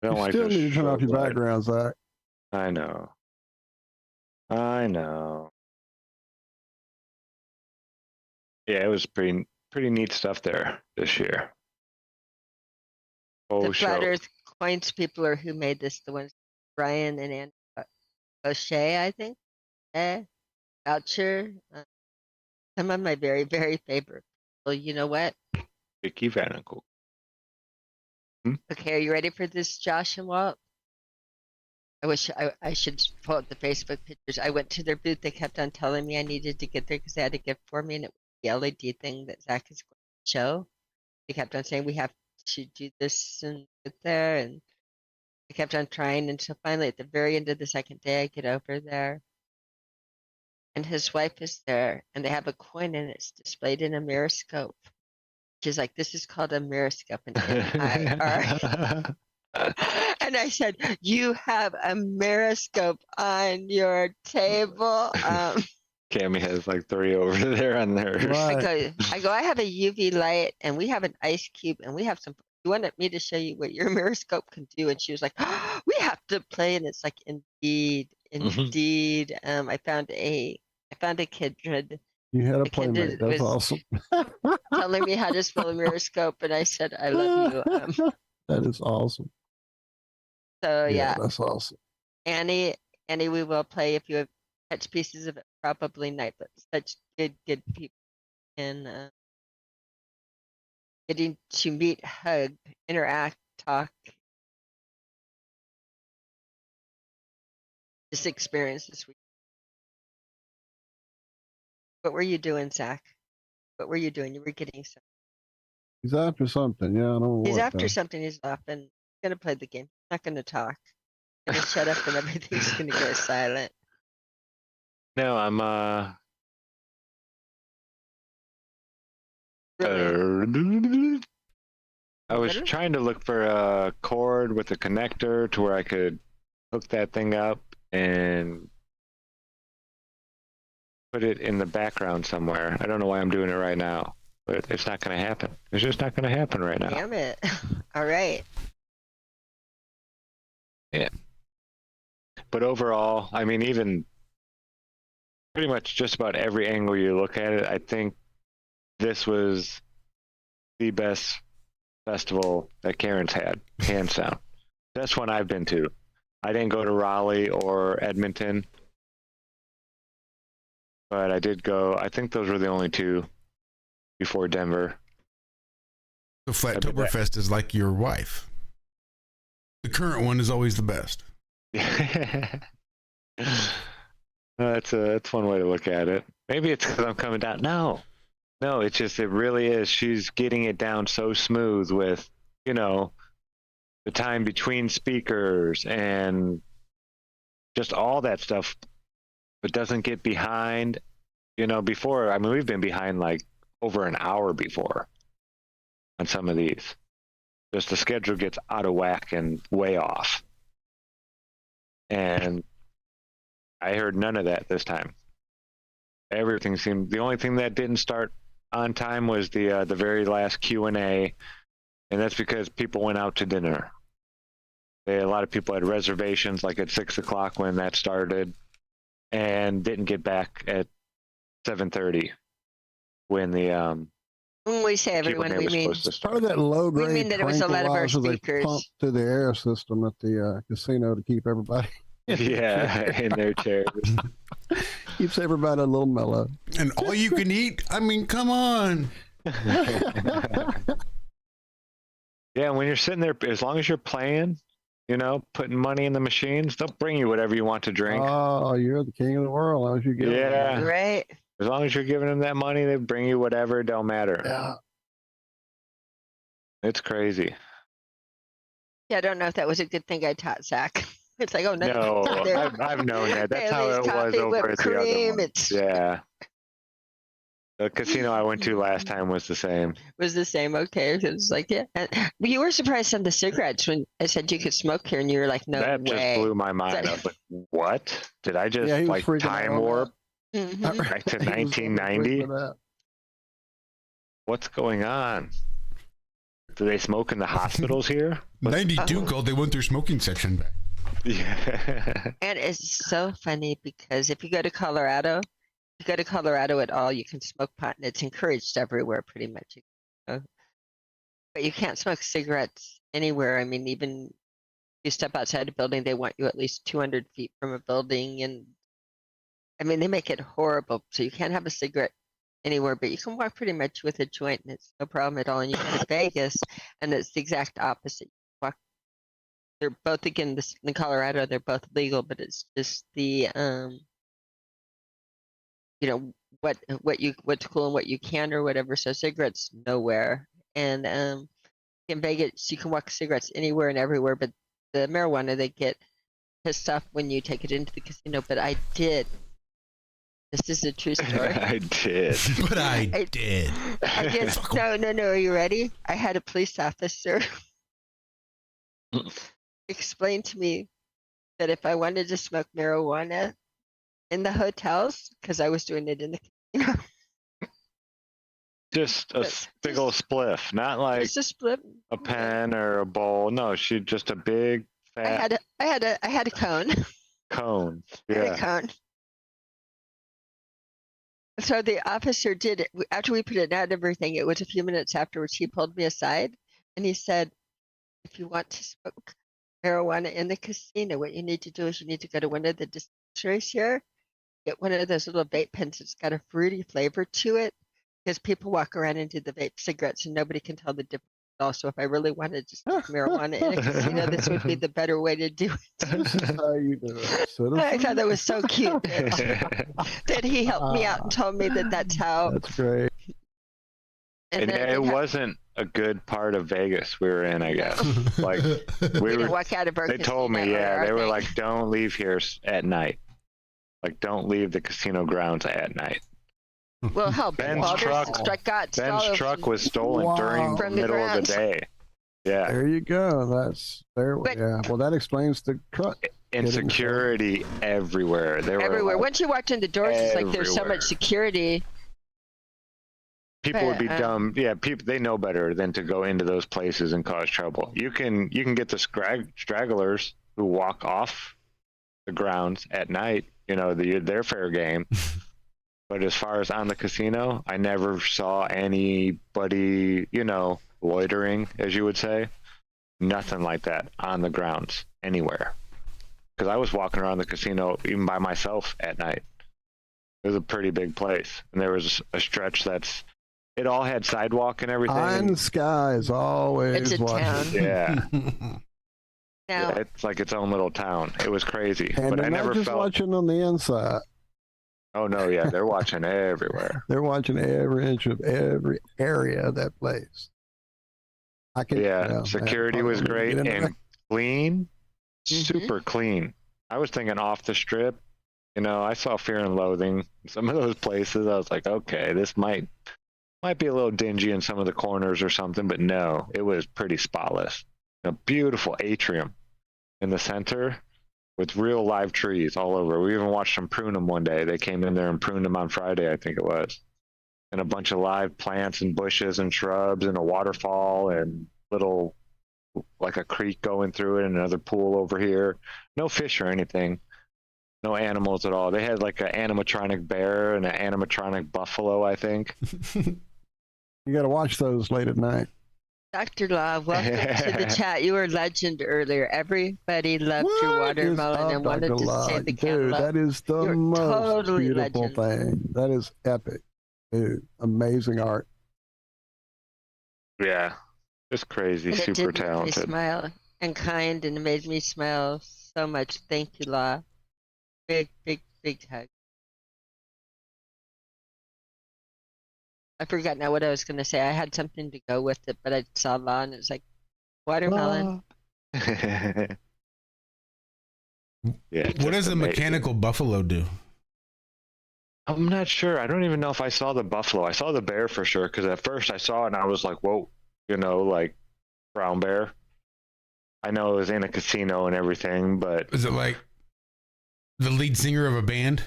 I don't You like still this need to turn off your strobe light. background, Zach. I know. I know. Yeah, it was pretty neat stuff there this year. The Oh, Flat show. Earth Coins people are who made this. The ones Brian and Andy O'Shea, I think. Voucher. Some of my very, very favorite. Well, you know what? Vicky Vanacle. Okay, are you ready for this, Josh and Walt? I wish I should pull up the Facebook pictures. I went to their booth. They kept on telling me I needed to get there because they had a gift for me, and it was the LED thing that Zach is going to show. They kept on saying we have to do this and get there, and I kept on trying until finally, at the very end of the second day, I get over there, and his wife is there, and they have a coin, and it's displayed in a miroscope. She's like, "This is called a miroscope," and MIR. And I said, "You have a miroscope on your table." Cami has like 3 over there on theirs. Right. I go, I have a UV light, and we have an ice cube, and we have some. You wanted me to show you what your miroscope can do, and she was like, "Oh, we have to play," and it's like, indeed. I found a Kindred You had a The kid playmate. That's was awesome. telling me how to spell a miroscope, and I said, "I love you." That is awesome. So yeah, That's awesome. Annie, we will play if you have catch pieces of it. Probably night, but such good people, and getting to meet, hug, interact, talk, just experience this week. What were you doing, Zach? What were you doing? You were getting some. He's after something. Yeah, I don't know He's what, after though. something. He's off and gonna play the game. He's not gonna talk. Gonna shut up and everything's gonna go silent. No, I'm Really? I was Literally? trying to look for a cord with a connector to where I could hook that thing up and put it in the background somewhere. I don't know why I'm doing it right now, but it's not going to happen. It's just not going to happen right now. Damn it. All right. But overall, I mean, even pretty much just about every angle you look at it, I think this was the best festival that Karen's had, hands down. Best one I've been to. I didn't go to Raleigh or Edmonton, but I did go. I think those were the only two before Denver. So Toober Fest is like your wife. The current one is always the best. That's one way to look at it. Maybe it's because I'm coming down. No, it's just, it really is. She's getting it down so smooth with, the time between speakers and just all that stuff, but doesn't get behind. Before, I mean, we've been behind like over an hour before on some of these. Just the schedule gets out of whack and way off. And I heard none of that this time. Everything seemed, the only thing that didn't start on time was the very last Q&A, and that's because people went out to dinner. A lot of people had reservations like at 6 o'clock when that started, and didn't get back at 7:30 when the When we say everyone, Q&A we was mean supposed to Part start. of that low we grade mean that it was a lot of our tranquilizer they speakers. pump through the air system at the casino to keep everybody. Yeah, in their chairs. Keeps everybody a little mellow. And all you can eat? I mean, come on. Yeah, when you're sitting there, as long as you're playing, putting money in the machines, they'll bring you whatever you want to drink. Oh, you're the king of the world. As you get Yeah. Right. As long as you're giving them that money, they bring you whatever, it don't matter. Yeah. It's crazy. Yeah, I don't know if that was a good thing I taught Zach. It's like, oh no, No, there. I've known that. That's how Bailey's it was coffee, over whipped at the other cream, one. it's- Yeah. The casino I went to last time was the same. Was the same. Okay. It was like, yeah. And you were surprised on the cigarettes when I said you could smoke here, and you were like, no That just way. blew my mind. I was like, what? Did I just Yeah, he was like freaking out time on warp Mhm. back to He was freaking 1990? for that. What's going on? Do they smoke in the hospitals here? 92 called, they want their smoking section back. Yeah. And it's so funny because if you go to Colorado at all, you can smoke pot, and it's encouraged everywhere pretty much. But you can't smoke cigarettes anywhere. I mean, even if you step outside a building, they want you at least 200 feet from a building. And I mean, they make it horrible. So you can't have a cigarette anywhere, but you can walk pretty much with a joint, and it's no problem at all. And you go to Vegas, and it's the exact opposite. They're both, again, in Colorado, they're both legal, but it's just the what's cool and what you can or whatever. So cigarettes nowhere, and in Vegas you can walk cigarettes anywhere and everywhere, but the marijuana, they get pissed off when you take it into the casino. But I did. This is a true story. I did. But I did. I did. No. Are you ready? I had a police officer explain to me that if I wanted to smoke marijuana in the hotels, because I was doing it in the casino, Just a big old spliff, not like just a split. a pen or a bowl. No, she just a big fat I had a cone. cone. I had a Yeah. cone. So the officer did it after we put it out and everything. It was a few minutes afterwards. He pulled me aside and he said, "If you want to smoke marijuana in the casino, what you need to do is you need to go to one of the dispensaries here, get one of those little vape pens that's got a fruity flavor to it, because people walk around and do the vape cigarettes and nobody can tell the difference. Also, if I really wanted to smoke marijuana in a casino, this would be the better way to do it." This is how you do it. I thought that was so cute that he helped me out and told me that that's how. That's great. And then it we had- wasn't a good part of Vegas we were in, I guess. Like we we didn't were, walk out of our they told me, casino or yeah, our they were thing. like, don't leave here at night. Like, don't leave the casino grounds at night. Well, hell, Ben's Baldur's truck- got Ben's stolen truck was stolen Wow. during the From the middle of grounds. the day. Yeah. There you go. That's there. But- Yeah. Well, that explains the truck. And Getting security everywhere. There everywhere. were like, Once you walked in the doors, it's like there's so everywhere. much security. people would be but, dumb. Yeah, people they know better than to go into those places and cause trouble. You can get the stragglers who walk off the grounds at night. You know, their fair game. But as far as on the casino, I never saw anybody, loitering, as you would say. Nothing like that on the grounds anywhere. Because I was walking around the casino even by myself at night. It was a pretty big place. And there was a stretch it all had sidewalk and everything. Eye in the sky is always It's a watching. town. Yeah. Now, Yeah, it's like its own little town. It was crazy. And But they're I not never just felt. watching on the inside. Oh, no, yeah. They're watching everywhere. They're watching every inch of every area of that place. I can. Yeah. Security was great and clean. Mhm. Super clean. I was thinking off the strip. I saw Fear and Loathing. Some of those places, I was like, okay, this might be a little dingy in some of the corners or something, but no, it was pretty spotless. A beautiful atrium in the center with real live trees all over. We even watched them prune them one day. They came in there and pruned them on Friday, I think it was. And a bunch of live plants and bushes and shrubs and a waterfall and little, like a creek going through it and another pool over here. No fish or anything. No animals at all. They had like an animatronic bear and an animatronic buffalo, I think. You got to watch those late at night. Dr. Law, welcome to the chat. You were a legend earlier. Everybody loved your What is watermelon up, and wanted Dr. to Locke? say the Dude, cantaloupe. that is the You're most totally beautiful legend. thing. That is epic. Dude, amazing art. Yeah. Just crazy, And it super did make me talented. smile and kind, and it made me smile so much. Thank you, Law. Big, big, big hug. I forgot now what I was going to say. I had something to go with it, but I saw Law and it was like, watermelon. yeah. What just does a amazing. mechanical buffalo do? I'm not sure. I don't even know if I saw the buffalo. I saw the bear for sure, because at first I saw it and I was like, whoa, like brown bear. I know it was in a casino and everything, but Is it like the lead singer of a band?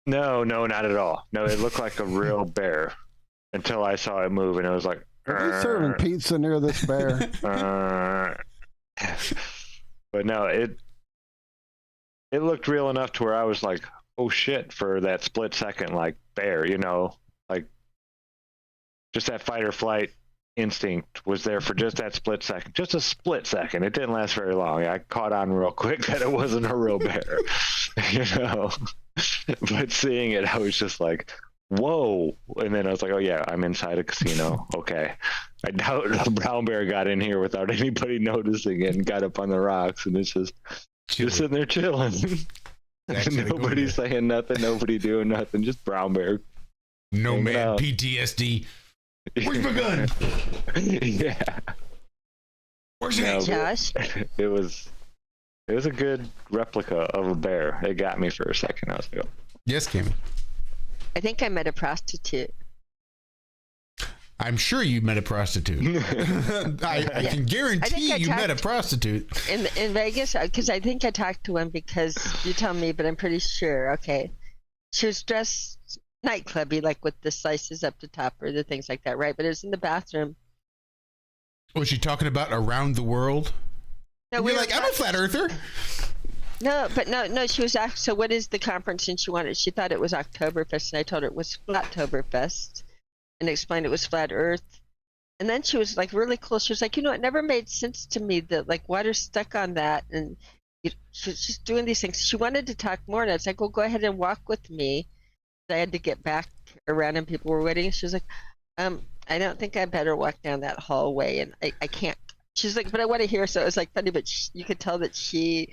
no, not at all. No, it looked like a real bear until I saw it move and it was like, Are they serving pizza near this bear? but no, it looked real enough to where I was like, oh shit, for that split second, like bear, like just that fight or flight instinct was there for just that split second, just a split second. It didn't last very long. I caught on real quick that it wasn't a real bear, but seeing it, I was just like, whoa. And then I was like, oh yeah, I'm inside a casino. Okay. I doubt a brown bear got in here without anybody noticing it and got up on the rocks and it's just sitting there chilling. Actually, Nobody saying nothing, nobody doing nothing, just brown bear. No hanging man, out. PTSD. Where's my gun? Yeah. Where's your No, hands? Josh, It was a good replica of a bear. It got me for a second. I was like, oh. Yes, Cami. I think I met a prostitute. I'm sure you met a prostitute. I Yeah. can guarantee I you met a talked- prostitute. In Vegas, because I think I talked to one because you tell me, but I'm pretty sure. Okay, she was dressed nightclubby, like with the slices up the top or the things like that, right? But it was in the bathroom. Was she talking about around the world? No, You're were like, I'm a flat earther. No, but no. She was asked, so what is the conference? And she wanted. She thought it was Oktoberfest, and I told her it was Flattoberfest, and explained it was flat Earth. And then she was like really cool. She was like, it never made sense to me that like water's stuck on that, and she was just doing these things. She wanted to talk more, and I was like, well, go ahead and walk with me. I had to get back around, and people were waiting. She was like, I don't think I better walk down that hallway, and I can't. She's like, but I want to hear. So it was like funny, but you could tell that she.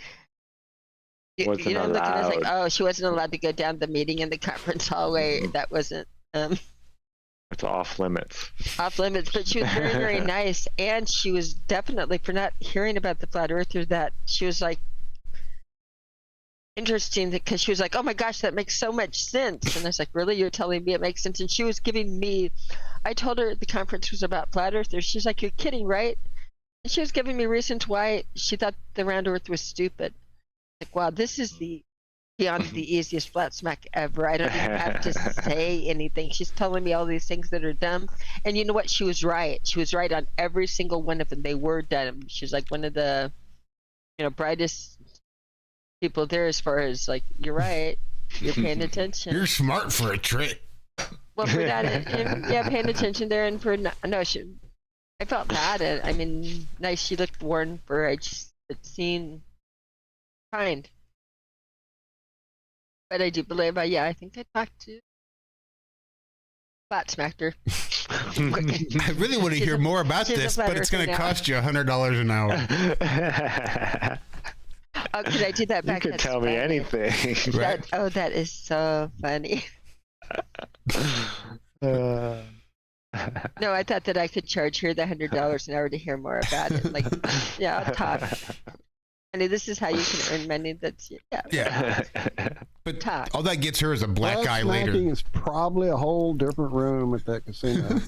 Wasn't looking at us like, allowed. oh, she wasn't allowed to go down the meeting in the conference hallway. That wasn't. It's off limits. Off limits, but she was very, very nice, and she was definitely, for not hearing about the flat earther, that she was like interesting because she was like, oh my gosh, that makes so much sense. And I was like, really, you're telling me it makes sense? And she was giving me, I told her the conference was about flat earthers. She's like, you're kidding, right? And she was giving me reasons why she thought the round earth was stupid. Like, wow, this is beyond the easiest flat smack ever. I don't even have to say anything. She's telling me all these things that are dumb. And you know what? She was right. She was right on every single one of them. They were dumb. She's like one of the, brightest people there as far as like, you're right. You're paying attention. You're smart for a trick. Well, for that, paying attention there. And for, I felt bad. I mean, nice. She looked worn for, it seemed kind. But I do believe, I think I talked to Flat Smacked her. I really want to hear more about this, but it's going to cost you $100 an hour. Oh, could I do that back? You could tell me anything. Right. That is so funny. No, I thought that I could charge her the $100 an hour to hear more about it. Like, I'll talk. Honey, this is how you can earn money. That's Yeah. But talk. all that gets her is a black Flat eye smacking later. is probably a whole different room at that casino.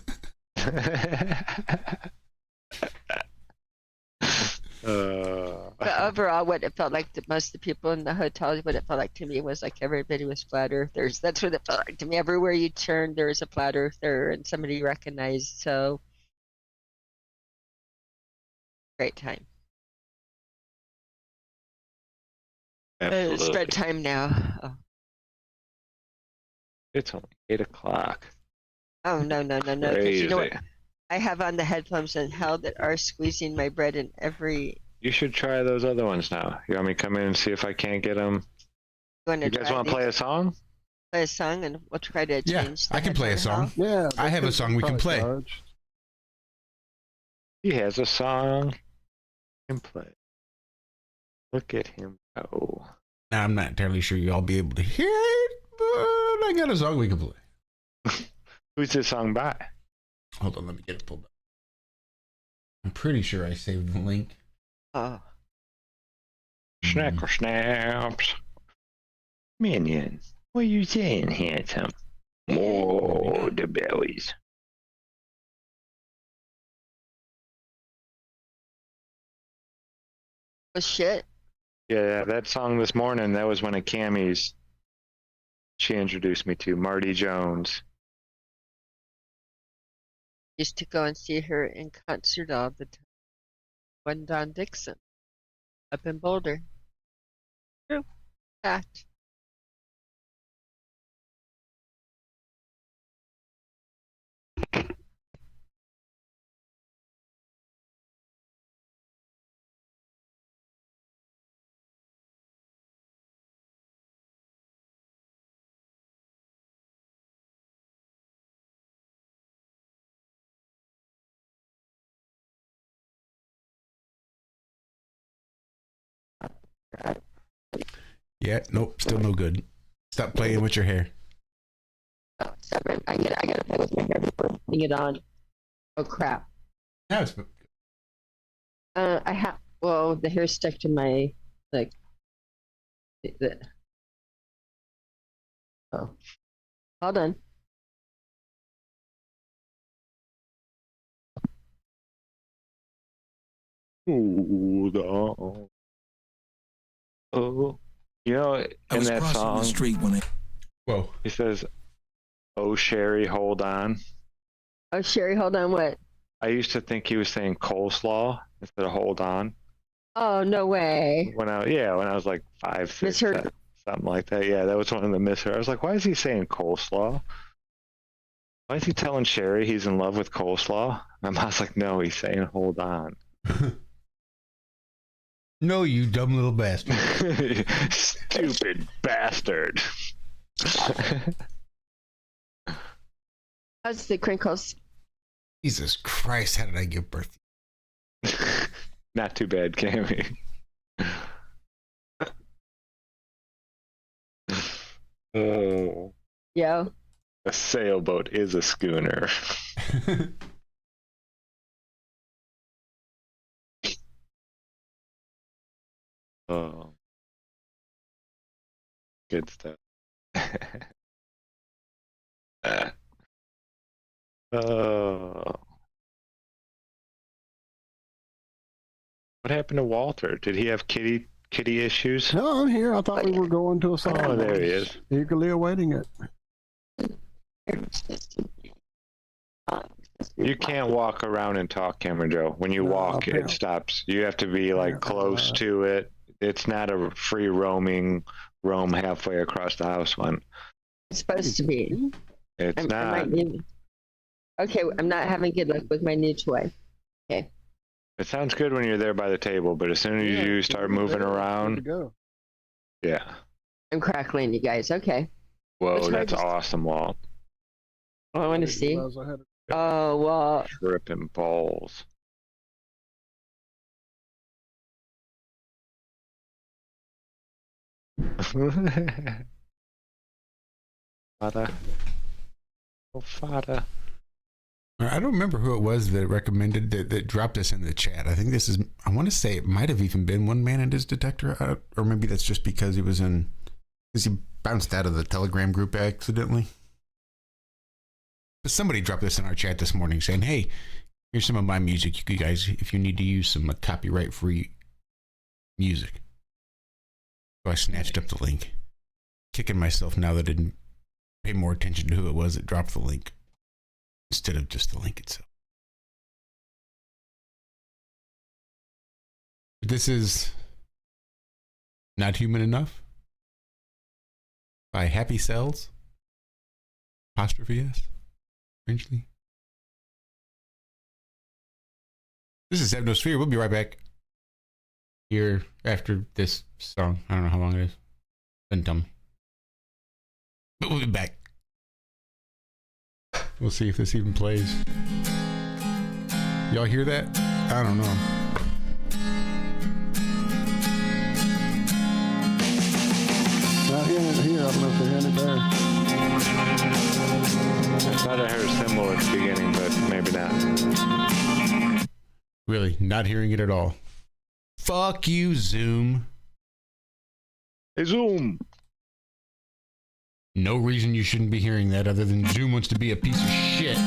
But overall, what it felt like to most of the people in the hotel, what it felt like to me was like everybody was flat earthers. That's what it felt like to me. Everywhere you turned, there was a flat earther and somebody you recognized. So, great time. It's bedtime now. Oh. It's only 8 o'clock. Oh no! Because Crazy. you know what? I have on the headphones and hell that are squeezing my bread in every. You should try those other ones now. You want me to come in and see if I can't get them? You guys want to play a song? Play a song, and we'll try to change. I can play a song. Yeah, I have a song we can play. He has a song. He can play. Look at him go. Now, I'm not entirely sure you'll be able to hear it, but I got a song we can play. Who's this song by? Hold on, let me get it pulled up. I'm pretty sure I saved the link. Oh. Snacker snaps. Minion, what are you saying, handsome? Oh, the bellies. Oh shit. Yeah, that song this morning, that was one of Cami's she introduced me to, Marty Jones. Used to go and see her in concert all the time. One Don Dixon up in Boulder. True. Fact. Yeah, nope, still no good. Stop playing with your hair. Oh, sorry. I gotta play with my hair before putting it on. Oh crap. No, it's I have. Well, the hair stuck to my like. Oh, hold on. Hold on. Oh, you know, I in was that crossing song, the street when whoa. he says, "Oh, Sherry, hold on." Oh, Sherry, hold on. What? I used to think he was saying coleslaw instead of hold on. Oh, no way. When I was like 5, 6, Misheard. something like that. Yeah, that was one of the misheard. I was like, why is he saying coleslaw? Why is he telling Sherry he's in love with coleslaw? And I was like, no, he's saying hold on. No, you dumb little bastard. Stupid bastard. How's the crinkles? Jesus Christ, how did I give birth? Not too bad, Cami. Oh, Yo. a sailboat is a schooner. Oh, good stuff. Oh, what happened to Walter? Did he have kitty issues? No, I'm here. I thought we were going to a song. Oh, there he is. Eagerly awaiting it. You can't walk around and talk, Cameron Joe. When you No, walk, it apparently. stops. You have to be like close to it. It's not a free roam halfway across the house one. It's supposed to be. It's I not. might need... Okay, I'm not having good luck with my new toy. Okay. It sounds good when you're there by the table, but as soon as Yeah, you start moving good to around, go. yeah. I'm crackling, you guys. Okay. Whoa, Which that's hardest- awesome, Walt. Oh, I want to see. Realize I had it. Oh, well, Tripping balls. Fada. Oh, fada. I don't remember who it was that recommended that dropped this in the chat. I think this is, I want to say it might have even been One Man and His Detector, or maybe that's just because because he bounced out of the Telegram group accidentally. But somebody dropped this in our chat this morning saying, hey, here's some of my music. You guys, if you need to use some copyright-free music. So I snatched up the link. Kicking myself now that I didn't pay more attention to who it was that dropped the link instead of just the link itself. This is Not Human Enough by Happy Cells. Apostrophe S. Strangely. This is Hypnosphere. We'll be right back here after this song. I don't know how long it is. Been dumb. But we'll be back. We'll see if this even plays. Y'all hear that? I don't know. Not hearing it here. I don't know if they're hearing it there. I thought I heard a cymbal at the beginning, but maybe not. Really, not hearing it at all. Fuck you, Zoom. Hey, Zoom. No reason you shouldn't be hearing that other than Zoom wants to be a piece of shit.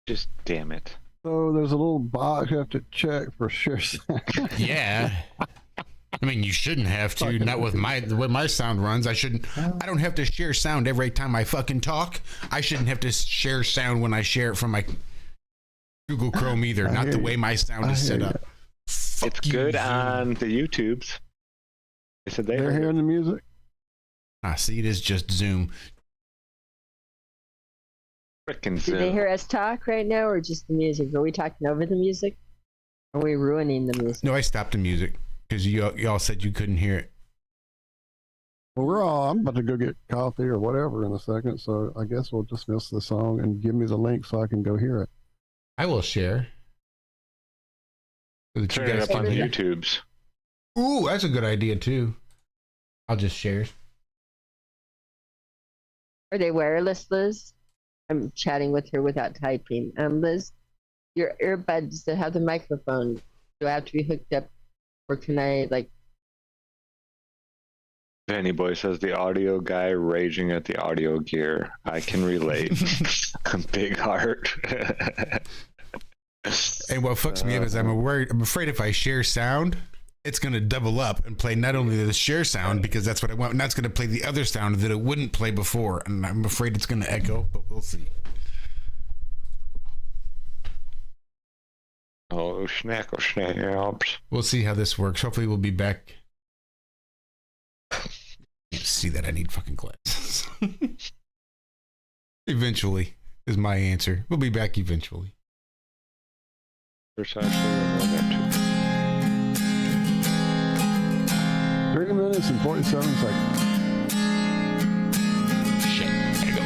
Just damn it. So there's a little box you have to check for sure. Yeah. I mean, you shouldn't have to. Not with the way my sound runs. I don't have to share sound every time I fucking talk. I shouldn't have to share sound when I share it from my Google Chrome either. Not the way my sound is set up. Fuck It's you, good Zoom. on the YouTubes. They said They're hearing the music. Ah, see, it is just Zoom. Frickin' did they Zoom. hear us talk right now or just the music? Are we talking over the music? Are we ruining the music? No, I stopped the music because y'all said you couldn't hear it. Well, I'm about to go get coffee or whatever in a second, so I guess we'll dismiss the song and give me the link so I can go hear it. I will share. So that you Turn it guys up on can the hear. YouTubes. Ooh, that's a good idea too. I'll just share. Are they wireless, Liz? I'm chatting with her without typing. Liz, your earbuds that have the microphone, do I have to be hooked up or can I Danny Boy says the audio guy raging at the audio gear. I can relate. Big heart. And what fucks me up is I'm afraid if I share sound, it's going to double up and play not only the share sound because that's what I want, and that's going to play the other sound that it wouldn't play before. And I'm afraid it's going to echo, but we'll see. Oh, schnackle snaps. We'll see how this works. Hopefully we'll be back. You see that I need fucking glasses. Eventually is my answer. We'll be back eventually. Precisely. 30 minutes and 47 seconds. Shit. There you go.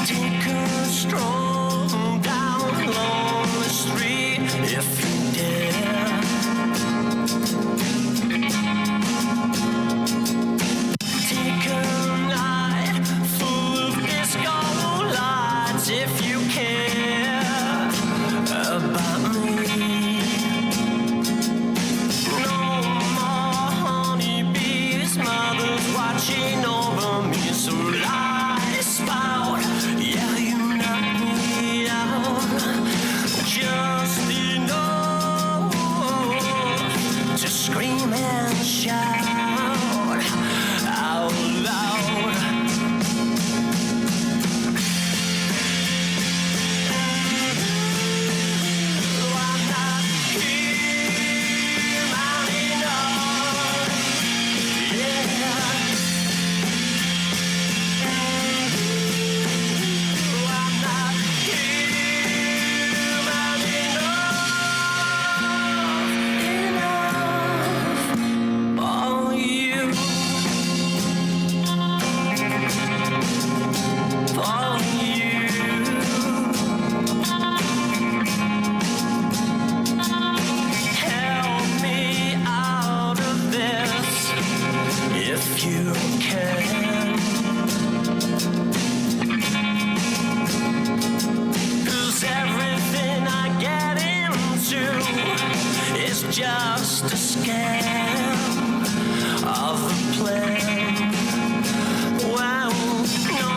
Take a stroll down lonely street if you dare. Take a night full of disco lights if you care about me. No more honeybees, mothers watching over me, so lie spout. Yeah, you knock me out just enough to scream and shout out loud. I'm not here, I'm enough. Yeah. I'm not human enough for you, for you. Help me out of this if you can. 'Cause everything I get into is just a scam of a plan. Well, no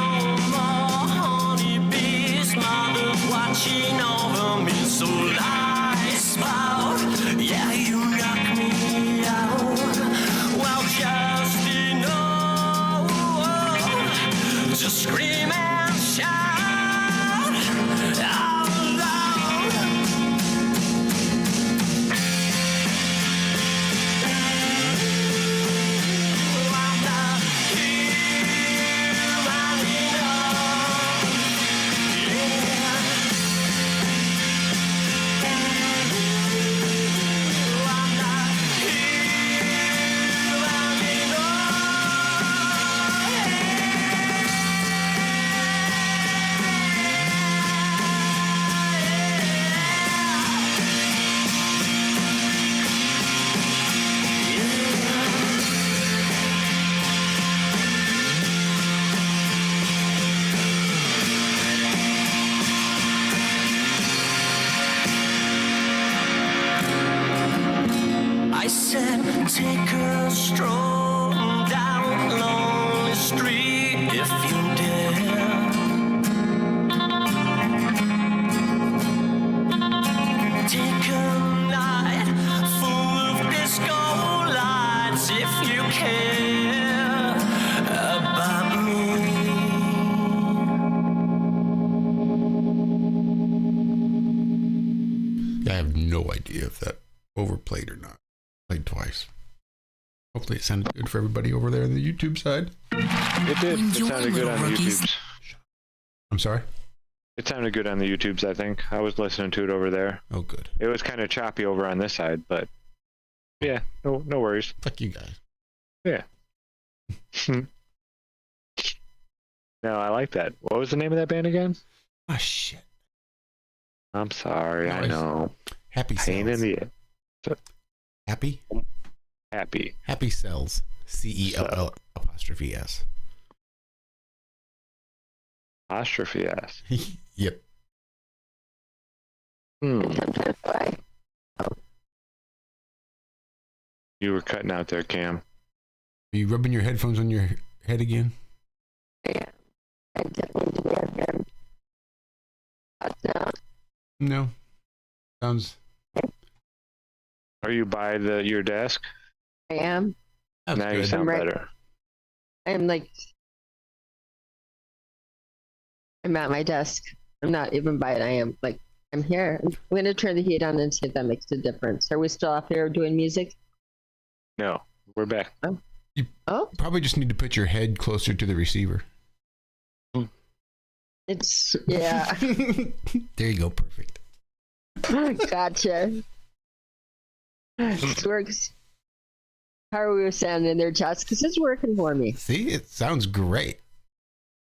more honeybees, mothers watching over me, so lie spout. Yeah, you knock me out. Well, just enough to scream and shout out loud. I'm not human enough. Yeah. I'm not human I said, take a stroll down lonely street if you dare. Take a night full of disco lights if you care about me. I have no idea if that overplayed or not. Played twice. Hopefully it sounded good for everybody over there on the YouTube side. It did. It sounded good on the YouTubes. I'm sorry? It sounded good on the YouTubes, I think. I was listening to it over there. Oh, good. It was kind of choppy over on this side, but yeah, no worries. Fuck you guys. Yeah. No, I like that. What was the name of that band again? Ah, shit. I'm sorry, I Nice. know. Happy Pain in Cells. the Happy? happy. Happy Cells. CELL apostrophe S. Apostrophe S. Yep. You were cutting out there, Cam. Are you rubbing your headphones on your head again? No. Sounds Are you by your desk? I am. That's Now you good. sound I'm right- better. I'm at my desk. I'm not even by it. I'm here. I'm gonna turn the heat on and see if that makes a difference. Are we still up here doing music? No, we're back. Oh, Probably just need to put your head closer to the receiver. it's yeah. There you go. Perfect. Gotcha. This works. How are we sounding there, Josh? Because it's working for me. See, it sounds great.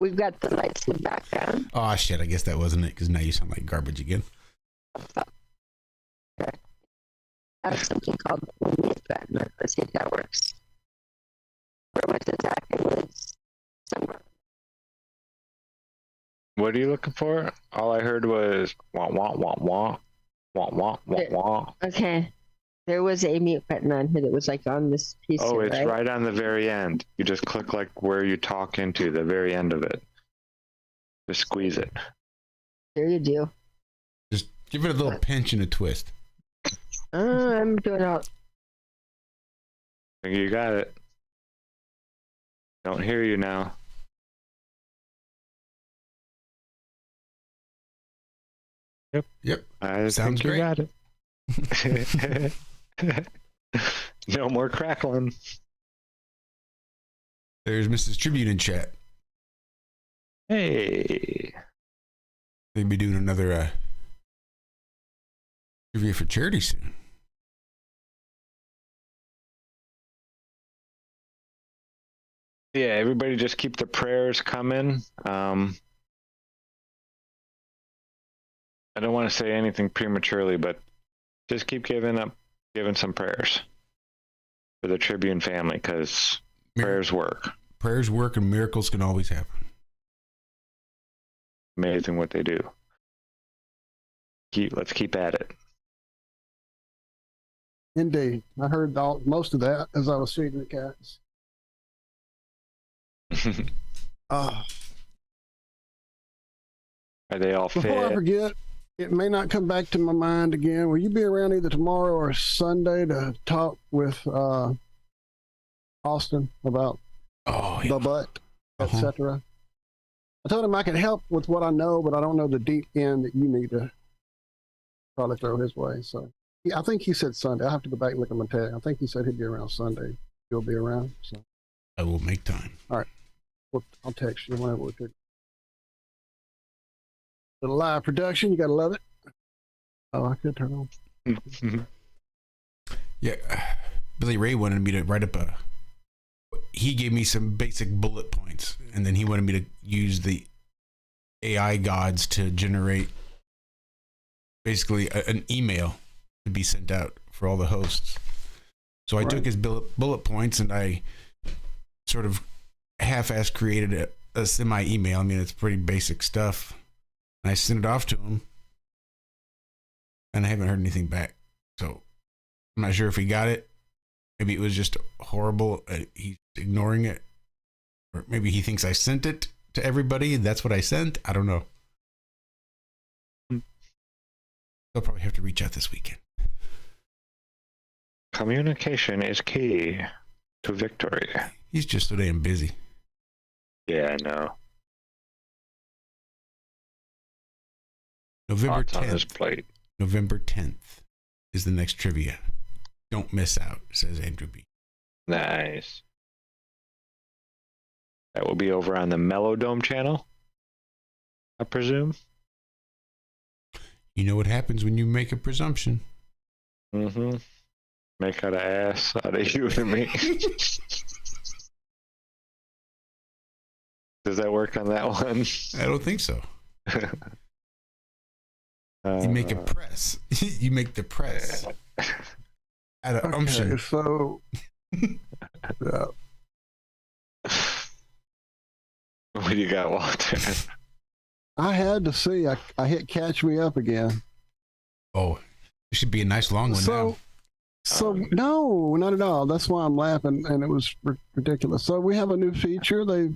We've got the lights in the background. Oh shit! I guess that wasn't it because now you sound like garbage again. I have something called the mute button. Let's see if that works. Where was it, Zack? It was somewhere. What are you looking for? All I heard was wah wah wah wah wah wah wah wah. Okay. There was a mute button on here that was like on this piece. Oh, here, it's right on the very end. You just click like where you talk into the very end of it. Just squeeze it. There you do. Just give it a little pinch and a twist. I'm doing all. I think you got it. Don't hear you now. Yep. I Sounds think you great. got it. No more crackling. There's Mrs. Tribune in chat. Hey. They'll be doing another trivia for charity soon. Yeah, everybody just keep the prayers coming. I don't want to say anything prematurely, but just keep giving some prayers for the Tribune family, because prayers work. Prayers work and miracles can always happen. Amazing what they do. Let's keep at it. Indeed. I heard most of that as I was feeding the cats. Are they all Before I fit? forget, it may not come back to my mind again. Will you be around either tomorrow or Sunday to talk with Austin about Oh, the butt, Uh-huh. etc.? I told him I could help with what I know, but I don't know the deep end that you need to probably throw his way. So yeah, I think he said Sunday. I'll have to go back and look at my tag. I think he said he'd be around Sunday. He'll be around. So I will make time. I'll text you whenever we could. Little live production, you gotta love it. Oh, I could turn on. Yeah, Billy Ray wanted me to write up he gave me some basic bullet points, and then he wanted me to use the AI gods to generate basically an email to be sent out for all the hosts. So I took his bullet points and I sort of half-ass created a semi-email. I mean, it's pretty basic stuff. And I sent it off to him, and I haven't heard anything back. So I'm not sure if he got it. Maybe it was just horrible. He's ignoring it. Or maybe he thinks I sent it to everybody. That's what I sent. I don't know. They'll probably have to reach out this weekend. Communication is key to victory. He's just so damn busy. Yeah, I know. November Lots on his 10th. plate. November 10th is the next trivia. Don't miss out, says Andrew B. Nice. That will be over on the Melodome channel, I presume. You know what happens when you make a presumption. Mm-hmm. Make out an ass out of you and me. Does that work on that one? I don't think so. You make a press. You make the press out of umption. Okay, so yeah. What do you got, Walter? I had to see. I hit catch me up again. Oh, it should be a nice long one now. So no, not at all. That's why I'm laughing, and it was ridiculous. So we have a new feature. They've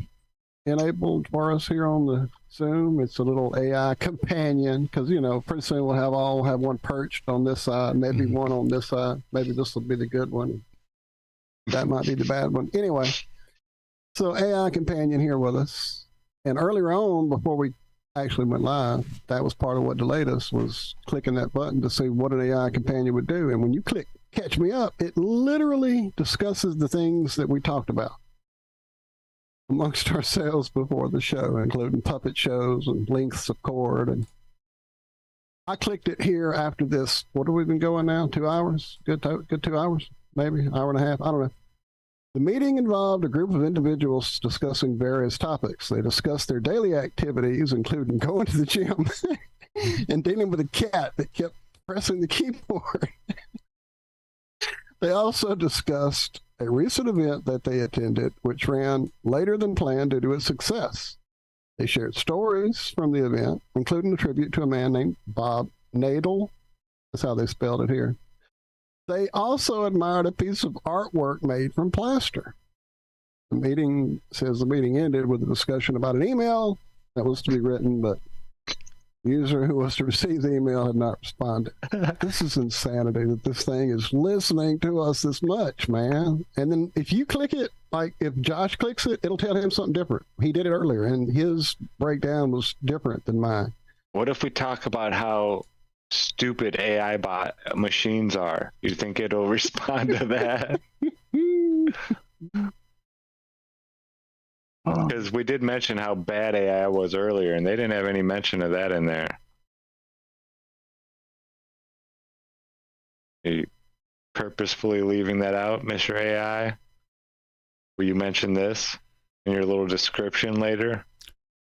enabled for us here on the Zoom. It's a little AI companion because, pretty soon we'll have one perched on this side, maybe one on this side. Maybe this will be the good one. That might be the bad one. Anyway, so AI companion here with us. And earlier on, before we actually went live, that was part of what delayed us, was clicking that button to see what an AI companion would do. And when you click Catch Me Up, it literally discusses the things that we talked about amongst ourselves before the show, including puppet shows and lengths of cord. And I clicked it here after this. What have we been going now? 2 hours? Good 2 hours? Maybe hour and a half? I don't know. The meeting involved a group of individuals discussing various topics. They discussed their daily activities, including going to the gym and dealing with a cat that kept pressing the keyboard. They also discussed a recent event that they attended, which ran later than planned due to its success. They shared stories from the event, including a tribute to a man named Bob Knodel. That's how they spelled it here. They also admired a piece of artwork made from plaster. The meeting ended with a discussion about an email that was to be written, but the user who was to receive the email had not responded. This is insanity that this thing is listening to us this much, man. And then if you click it, like if Josh clicks it, it'll tell him something different. He did it earlier, and his breakdown was different than mine. What if we talk about how stupid AI bot machines are? You think it'll respond to that? Because we did mention how bad AI was earlier, and they didn't have any mention of that in there. Are you purposefully leaving that out, Mr. AI? Will you mention this in your little description later?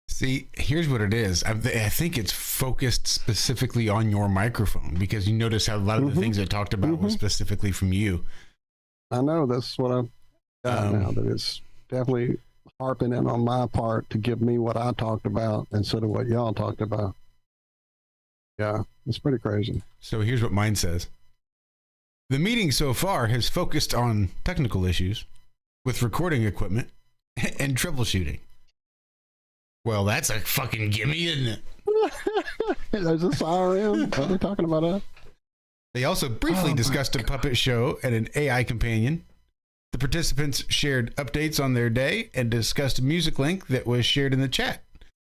See, here's what it is. I think it's focused specifically on your microphone, because you notice how a lot of the things I talked about was specifically from you. I know, that's what I'm now, that it's definitely harping in on my part to give me what I talked about instead of what y'all talked about. Yeah, it's pretty crazy. So here's what mine says. The meeting so far has focused on technical issues with recording equipment and troubleshooting. Well, that's a fucking gimme, isn't it? There's this IRM. Are they talking about us? They also briefly discussed a puppet show and an AI companion. The participants shared updates on their day and discussed a music link that was shared in the chat.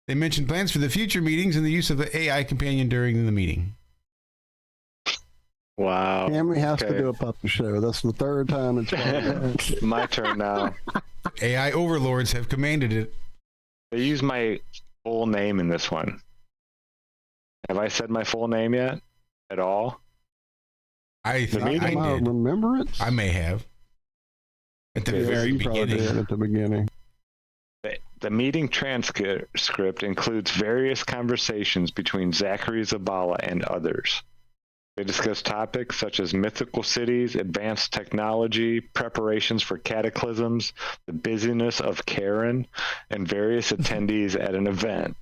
They mentioned plans for the future meetings and the use of the AI companion during the meeting. Wow. Cami has to do a puppet show. That's the third time it's My turn now. AI overlords have commanded it. They use my full name in this one. Have I said my full name yet? At all? I think I did. Remembrance? I may have. At the very beginning. Did at the beginning. The meeting transcript includes various conversations between Zachary Zabala and others. They discuss topics such as mythical cities, advanced technology, preparations for cataclysms, the busyness of Karen, and various attendees at an event.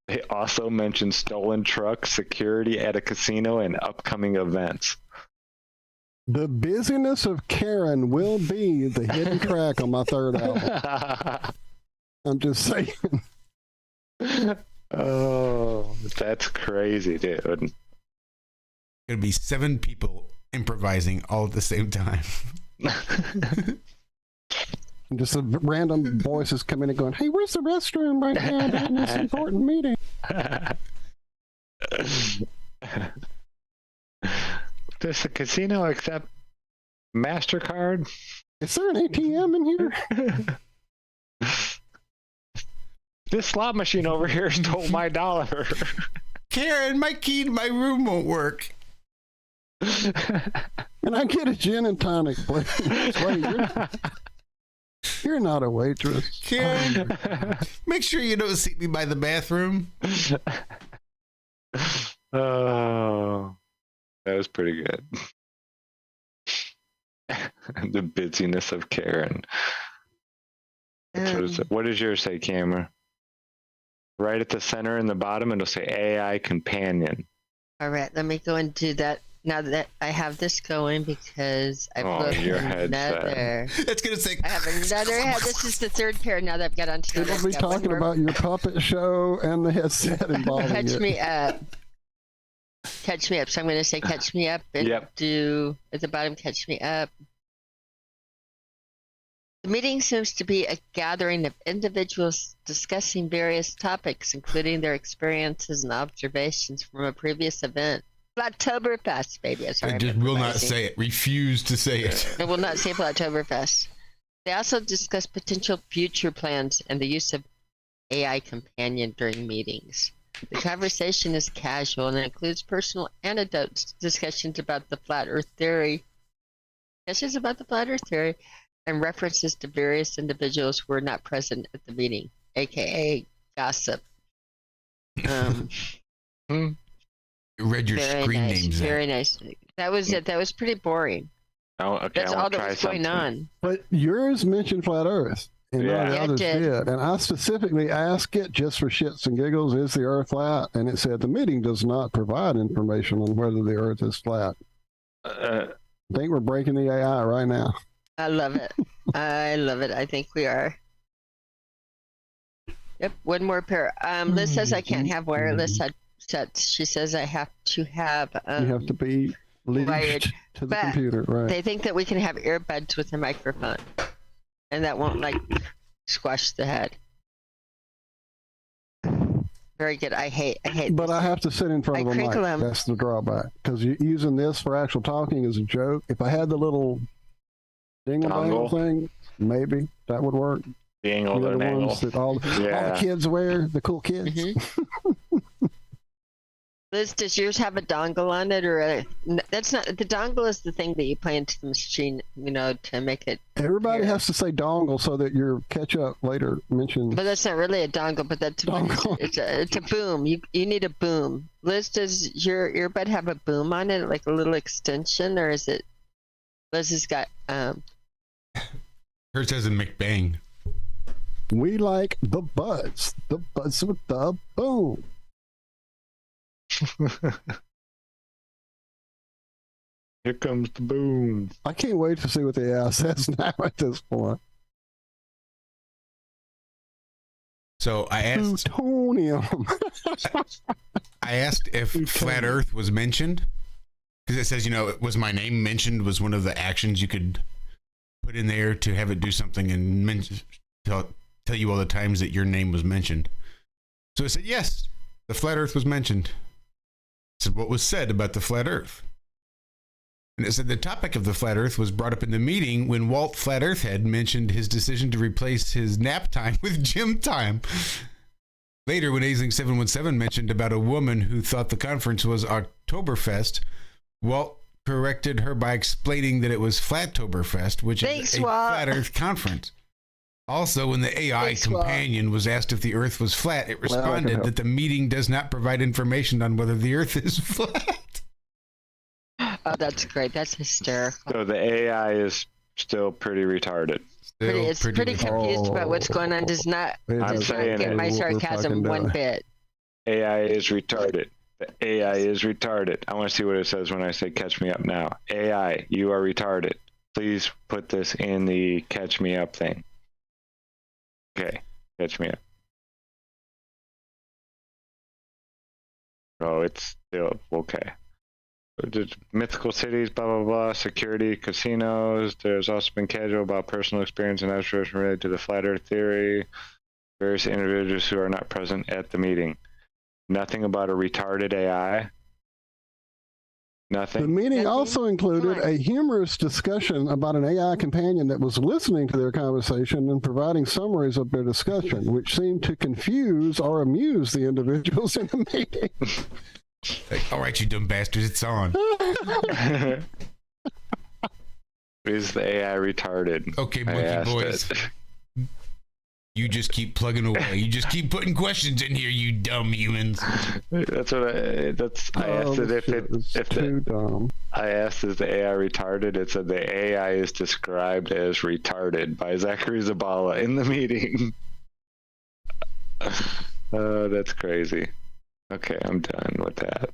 They also mention stolen trucks, security at a casino, and upcoming events. The busyness of Karen will be the hidden track on my third album. I'm just saying. Oh, that's crazy, dude. It'll be 7 people improvising all at the same time. Just a random voices coming in and going, "Hey, where's the restroom right now during this important meeting?" Does the casino accept MasterCard? Is there an ATM in here? This slot machine over here stole my dollar. Karen, my key to my room won't work. Can I get a gin and tonic, please? Wait, you're not a waitress. Karen, make sure you don't see me by the bathroom. Oh, that was pretty good. The busyness of Karen. What does yours say, Cameron? Right at the center in the bottom, it'll say AI companion. All right, let me go into that now that I have this going because I've Oh, looked your headset. another. It's gonna say. I have another head. This is the third pair now that I've got on together. People be I've got one talking more. about your puppet show and the headset involving Catch it. me up. Catch me up. So I'm going to say catch me up and Yep. do at the bottom catch me up. The meeting seems to be a gathering of individuals discussing various topics, including their experiences and observations from a previous event. Flattober Fest, baby. I just will not say it. Refuse to say it. I will not say Flattober Fest. They also discuss potential future plans and the use of AI companion during meetings. The conversation is casual and includes personal anecdotes, discussions about the flat Earth theory, and references to various individuals who were not present at the meeting, aka gossip. You read your Very screen nice, names. very nice. That was it. That was pretty boring. Oh, okay. That's I all want to that try was going something. on. But yours mentioned flat Earth, and Yeah. none of the Yeah, it others did. did. And I specifically asked it just for shits and giggles, is the Earth flat? And it said the meeting does not provide information on whether the Earth is flat. I think we're breaking the AI right now. I love it. I love it. I think we are. Yep, one more pair. Liz says I can't have wireless headsets. She says I have to have. You have to be leashed wired. to the But computer, right? They think that we can have earbuds with a microphone, and that won't like squash the head. Very good. I hate. But this. I have to sit in front I of a mic. crinkle 'em. That's the drawback. Because using this for actual talking is a joke. If I had the little dingle dangle Dongle. thing, maybe that would work. The You angle, know, the the angle. ones that all the Yeah. kids wear, the cool kids. Mhm. Liz, does yours have a dongle on it, or that's not the dongle? Is the thing that you play into the machine, to make it. Everybody Yeah. has to say dongle so that your catch up later mentions. But that's not really a dongle. But that's Dongle. it's a boom. You need a boom. Liz, does your earbud have a boom on it, like a little extension, or is it? Liz has got Hers says in McBang. We like the buds with the boom. Here comes the boom. I can't wait to see what the AI says now at this point. So I asked. Plutonium. I asked if flat Earth was mentioned because it says, was my name mentioned? Was one of the actions you could put in there to have it do something and tell you all the times that your name was mentioned. So it said yes, the flat Earth was mentioned. It said what was said about the flat Earth. And it said the topic of the flat Earth was brought up in the meeting when Walt Flat Earth Head mentioned his decision to replace his nap time with gym time. Later, when Aisling 717 mentioned about a woman who thought the conference was October Fest, Walt corrected her by explaining that it was Flattober Fest, which Thanks, is a Walt. flat Earth conference. Also, when the AI Thanks, Walt. companion was asked if the Earth was flat, it Well, I can responded help. that the meeting does not provide information on whether the Earth is flat. Oh, that's great. That's hysterical. So the AI is still pretty retarded. It's pretty confused about what's going on. Does not I'm saying get it. my We're sarcasm fucking one done. bit. AI is retarded. The AI is retarded. I want to see what it says when I say catch me up now. AI, you are retarded. Please put this in the catch me up thing. Okay, catch me up. Oh, it's still okay. There's mythical cities, blah, blah, blah, security, casinos. There's also been casual about personal experience and observation related to the flat earth theory. Various individuals who are not present at the meeting. Nothing about a retarded AI. The Nothing. meeting Nothing? also included Come on. a humorous discussion about an AI companion that was listening to their conversation and providing summaries of their discussion, which seemed to confuse or amuse the individuals in the meeting. Like, all right, you dumb bastards, it's on. Is the AI retarded? Okay, I monkey asked boys. it. You just keep plugging away. You just keep putting questions in here, you dumb humans. That's what I asked it this shit is too dumb. I asked is the AI retarded? It said the AI is described as retarded by Zachary Zabala in the meeting. Oh, that's crazy. Okay, I'm done with that.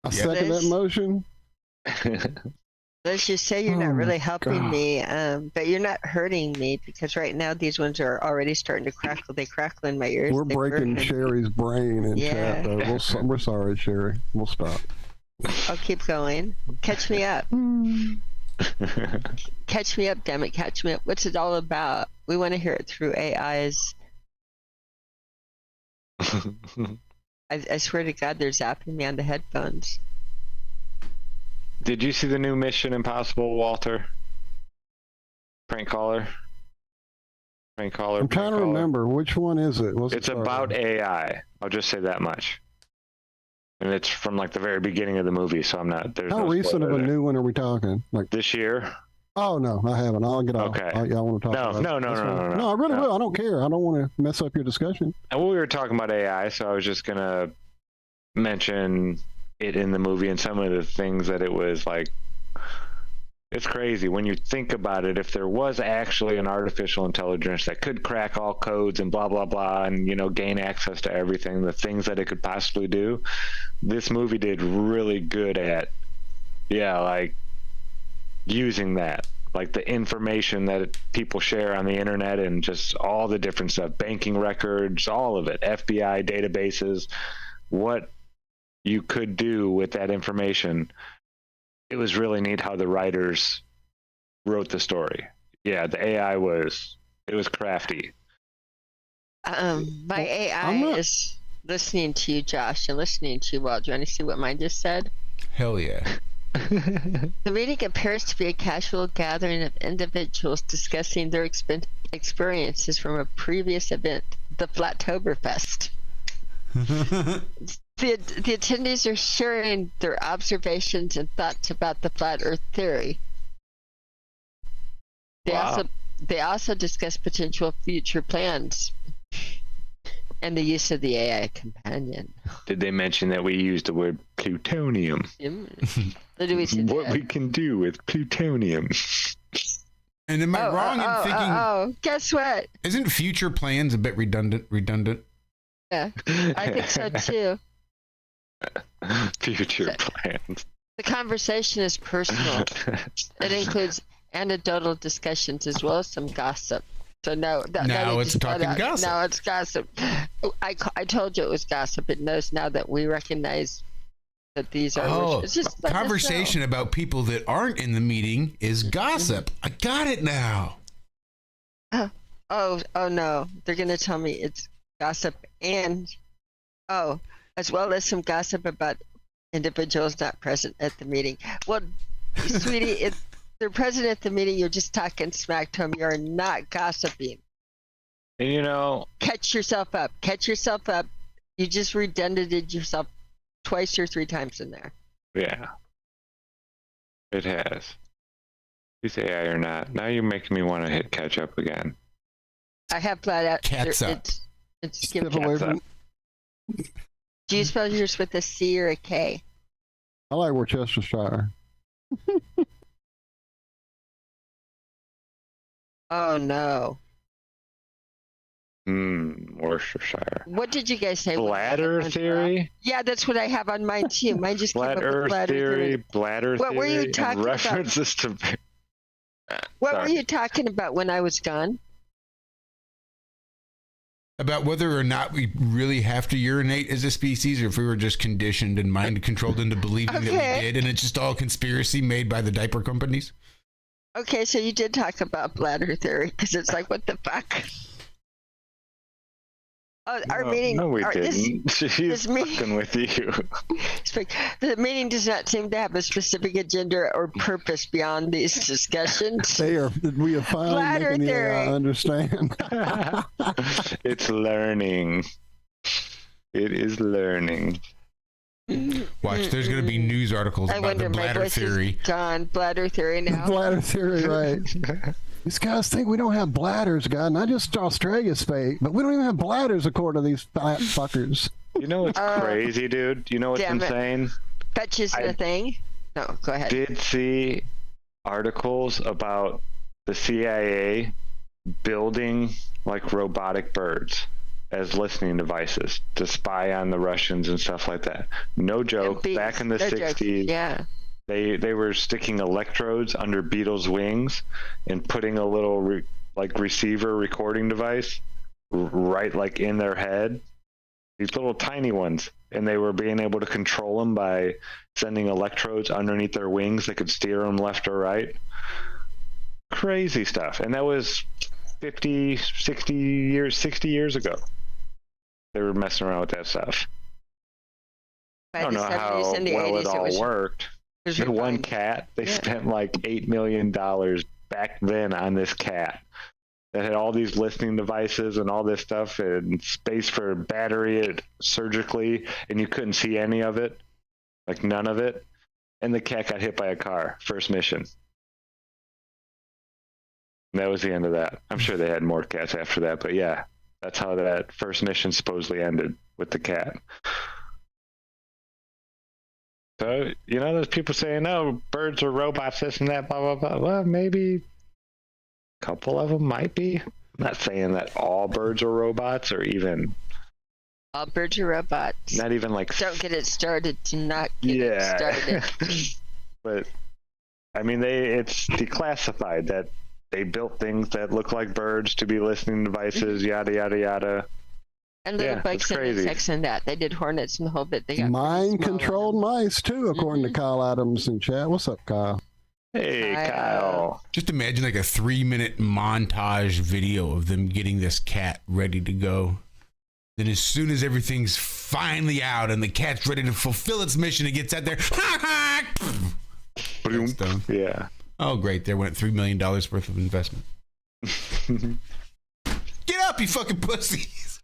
I second that Liz? motion. Let's just say you're Oh not my really helping God. me, but you're not hurting me because right now these ones are already starting to crackle. They crackle in my ears. We're they breaking burn. Sherry's brain in Yeah. chat, though. We're sorry, Sherry. We'll stop. I'll keep going. Catch me up. Catch me up, damn it. Catch me up. What's it all about? We want to hear it through AIs. I swear to God, they're zapping me on the headphones. Did you see the new Mission Impossible, Walter? Prank caller. I'm trying to remember. Which one is it? What's It's it about start AI. I'll just say that much. And it's from like the very beginning of the movie, so I'm not. There's with? How no recent of spoiler a there. new one are we talking? Like, This year? oh, no, I haven't. I'll get off. Okay. I want to talk about it. No, That's fine. no. No, I really No. will. I don't care. I don't want to mess up your discussion. And we were talking about AI, so I was just gonna mention it in the movie and some of the things that it was like. It's crazy when you think about it. If there was actually an artificial intelligence that could crack all codes and blah blah blah, and gain access to everything, the things that it could possibly do, this movie did really good at, like using that, like the information that people share on the internet and just all the different stuff, banking records, all of it, FBI databases, what you could do with that information. It was really neat how the writers wrote the story. Yeah, the AI was crafty. My AI is listening to you, Josh, and listening to you, Walt. Do you want to see what mine just said? Hell yeah. The meeting appears to be a casual gathering of individuals discussing their experiences from a previous event, the Toober Fest. The attendees are sharing their observations and thoughts about the flat Earth theory. They also discuss potential future plans and the use of the AI companion. Did they mention that we used the word plutonium? What do we see What there? we can do with plutonium? And am I wrong in thinking? Guess what? Isn't future plans a bit redundant? Yeah, I think so too. Future plans. The conversation is personal. It includes anecdotal discussions as well as some gossip. So Now it's talking gossip. Now it's gossip. I told you it was gossip. It knows now that we recognize that these are. It's just let us know. Conversation about people that aren't in the meeting is gossip. I got it now. Oh no! They're gonna tell me it's gossip and as well as some gossip about individuals not present at the meeting. Well, sweetie, if they're present at the meeting, you're just talking smack to them. You're not gossiping. And Catch yourself up. You just redundant yourself twice or three times in there. yeah, it has. Use AI or not? Now you're making me want to hit catch up again. I have flat out. Cats up. It's Step away Cats from. up. Do you spell yours with a C or a K? I like Worcestershire. Oh no! Worcestershire. What did you guys say? when you had Bladder one theory? Yeah, that's what I have on mine too. Mine just came Flat up with Earth bladder theory, bladder What theory, were you and talking about? references to. What Sorry. were you talking about when I was gone? About whether or not we really have to urinate as a species, or if we were just conditioned and mind controlled into believing that Okay. we did, and it's just all conspiracy made by the diaper companies. Okay, so you did talk about bladder theory because it's like, what the fuck? Oh, our meeting. No, we this- didn't. She's meeting- fucking with you. The meeting does not seem to have a specific agenda or purpose beyond these discussions. We are finally Bladder making the theory. AI understand. It's learning. It is learning. Watch, there's going to be news articles I about the wonder, my bladder voice theory. is gone. Bladder theory now. Bladder theory, right? These guys think we don't have bladders, God. Not just Australia's fake, but we don't even have bladders according to these fat fuckers. You know what's crazy, dude? You know what's damn it. insane? Fetches I the thing. No, go ahead. Did see articles about the CIA building like robotic birds as listening devices to spy on the Russians and stuff like that. No joke. And bees. Back in the No joke. 60s, Yeah. They were sticking electrodes under beetles' wings and putting a little receiver recording device right like in their head. These little tiny ones, and they were being able to control them by sending electrodes underneath their wings that could steer them left or right. Crazy stuff. And that was 50, 60 years ago. They were messing around with that stuff. I don't know how well it all worked. The one cat, they spent like $8 million back then on this cat that had all these listening devices and all this stuff and space for a battery it surgically, and you couldn't see any of it, like none of it. And the cat got hit by a car, first mission. And that was the end of that. I'm sure they had more cats after that, but yeah, that's how that first mission supposedly ended, with the cat. So, you know, there's people saying, no, birds are robots, this and that, blah, blah, blah. Well, maybe a couple of them might be. I'm not saying that all birds are robots, or even... All birds are robots. Not even like... Don't get it started. Do not get it started. But, I mean, it's declassified that they built things that look like birds to be listening devices, yada, yada, yada. And little bugs and insects and that. They did hornets and the whole bit. They got mind-controlled mice, too, according to Kyle Adams in chat. What's up, Kyle? Hey, Kyle. Just imagine like a 3-minute montage video of them getting this cat ready to go. Then as soon as everything's finally out and the cat's ready to fulfill its mission, it gets out there. It's done. Yeah. Oh, great. There went $3 million worth of investment. Get up, you fucking pussies.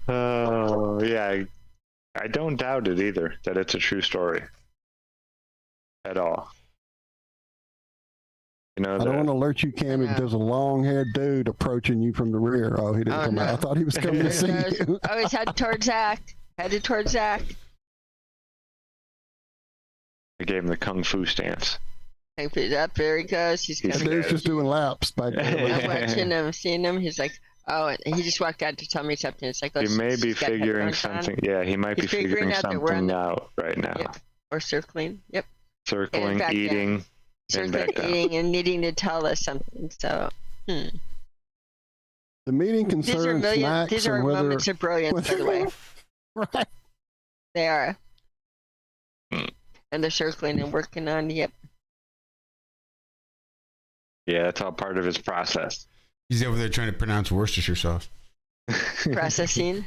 Oh, yeah. I don't doubt it either, that it's a true story. At all. You know, I don't want to alert you, Cami, but there's a long-haired dude approaching you from the rear. Oh, he didn't come out. I thought he was coming to see you. Oh, he's headed towards Zack. Headed towards Zack. I gave him the kung fu stance. Up, there he goes. He's just doing laps back there. I'm watching him, seeing him. He's like, oh, and he just walked out to tell me something. It's like, oh, he may be figuring something. Yeah, he might be figuring something out right now. Yep. Or circling. Yep. Circling, eating. Circling, eating, and needing to tell us something. So, The meeting concerns snacks. These are moments of brilliance, by the way. Right. They are. And they're circling and working on, yep. Yeah, that's all part of his process. He's over there trying to pronounce Worcestershire sauce. Processing.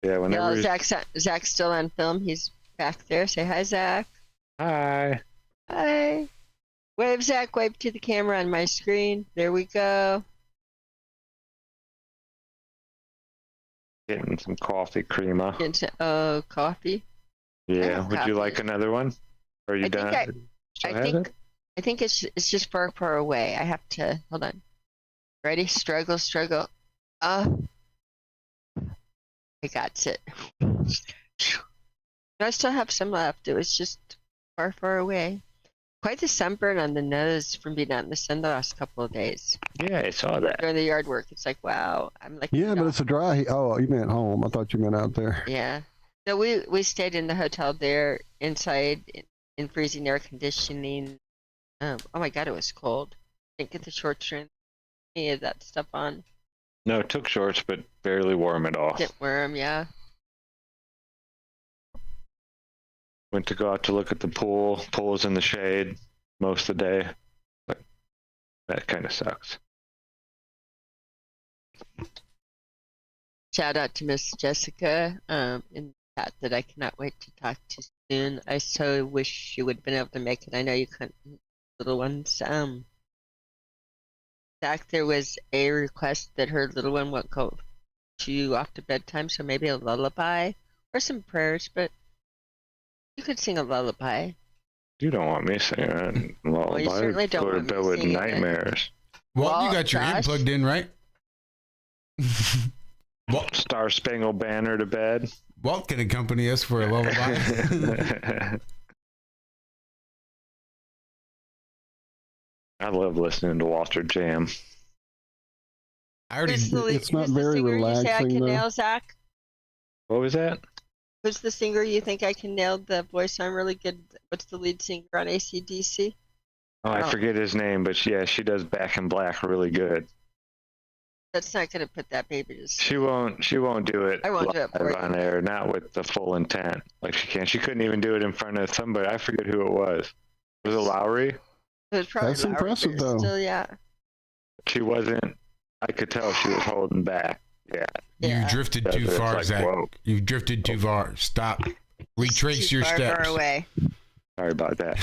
Yeah, whenever Zack's still on film. He's back there. Say hi, Zack. Hi. Hi. Wave, Zack. Wave to the camera on my screen. There we go. Getting some coffee creamer. Coffee? Yeah. Would you like another one? Are you done? I think it's just far away. I have to hold on. Ready? Struggle. I got it. I still have some left. It was just far away. Quite the sunburn on the nose from being out in the sun the last couple of days. Yeah, I saw that. During the yard work, it's like, wow. I'm like, yeah, but it's a dry heat. Oh, you meant home. I thought you meant out there. Yeah. No, we stayed in the hotel there, inside, in freezing air conditioning. Oh my God, it was cold. Didn't get the shorts or any of that stuff on. No, it took shorts, but barely wore them at all. Didn't wear them, yeah. Went to go out to look at the pool. Pool was in the shade most of the day. But that kind of sucks. Shout out to Miss Jessica in the chat that I cannot wait to talk to soon. I so wish you would have been able to make it. I know you couldn't, little ones. Zack, there was a request that her little one won't go to you off to bedtime, so maybe a lullaby or some prayers, but you could sing a lullaby. You don't want me singing a lullaby. Well, you certainly don't want me with singing nightmares. Well, you got your ear plugged in, right? Walt, Star Spangled Banner to bed. Walt can accompany us for a lullaby. I love listening to Walter Jam. I already. It's not very relaxing, though. Zack? What was that? Who's the singer you think I can nail the voice on really good? What's the lead singer on AC/DC? Oh, I forget his name, but yeah, she does Back in Black really good. That's not going to put that baby to sleep. She won't do it. I won't do it for on you. air, not with the full intent. Like she can't. She couldn't even do it in front of somebody. I forget who it was. Was it Lowry? It was probably That's Lowry, impressive, but though. Still, yeah. She wasn't. I could tell she was holding back. Yeah. Yeah. You drifted That's too what it's far, like, Zach. whoa. You drifted too far. Stop. Retrace Too your far, steps. Far away. Sorry about that.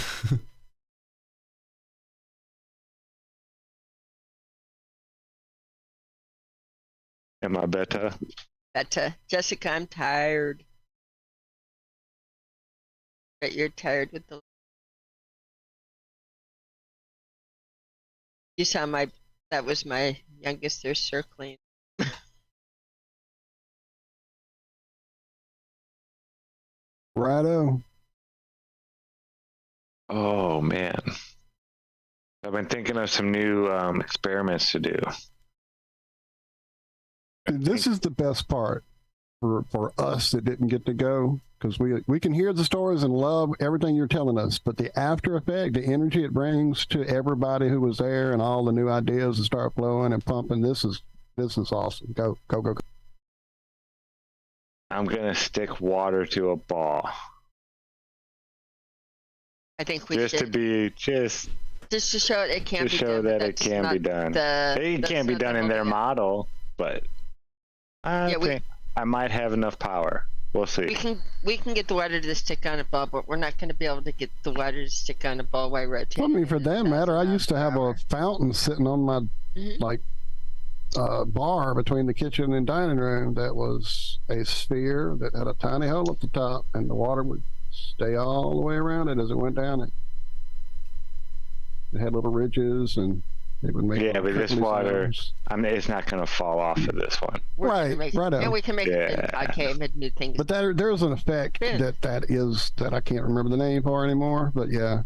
Am I better? But Jessica, I'm tired. But you're tired with the. You saw my. That was my youngest. They're circling. Righto. Oh man, I've been thinking of some new experiments to do. This is the best part for us that didn't get to go, because we can hear the stories and love everything you're telling us, but the after effect, the energy it brings to everybody who was there and all the new ideas that start flowing and pumping, this is awesome. Go. I'm gonna stick water to a ball. I think we Just should. to be Just to show it can to be show done. but that it that's can not be done. It that's can't be not the done in whole their thing. model, but I Yeah, think I might have enough power. We'll see. We can get the water to stick on a ball, but we're not going to be able to get the water to stick on a ball while rotating. I mean, for at that 1,000 matter, I miles used to per have hour. a fountain sitting on my bar between the kitchen and dining room that was a sphere that had a tiny hole at the top, and the water would stay all the way around it as it went down it. It had little ridges, and it would make Yeah, little but this trickly water- sounds. I mean, it's not gonna fall off of this one. We're gonna Right, make- righto. And we can make it Yeah. okay, new things. But there's an effect Yeah. that I can't remember the name for anymore. But yeah,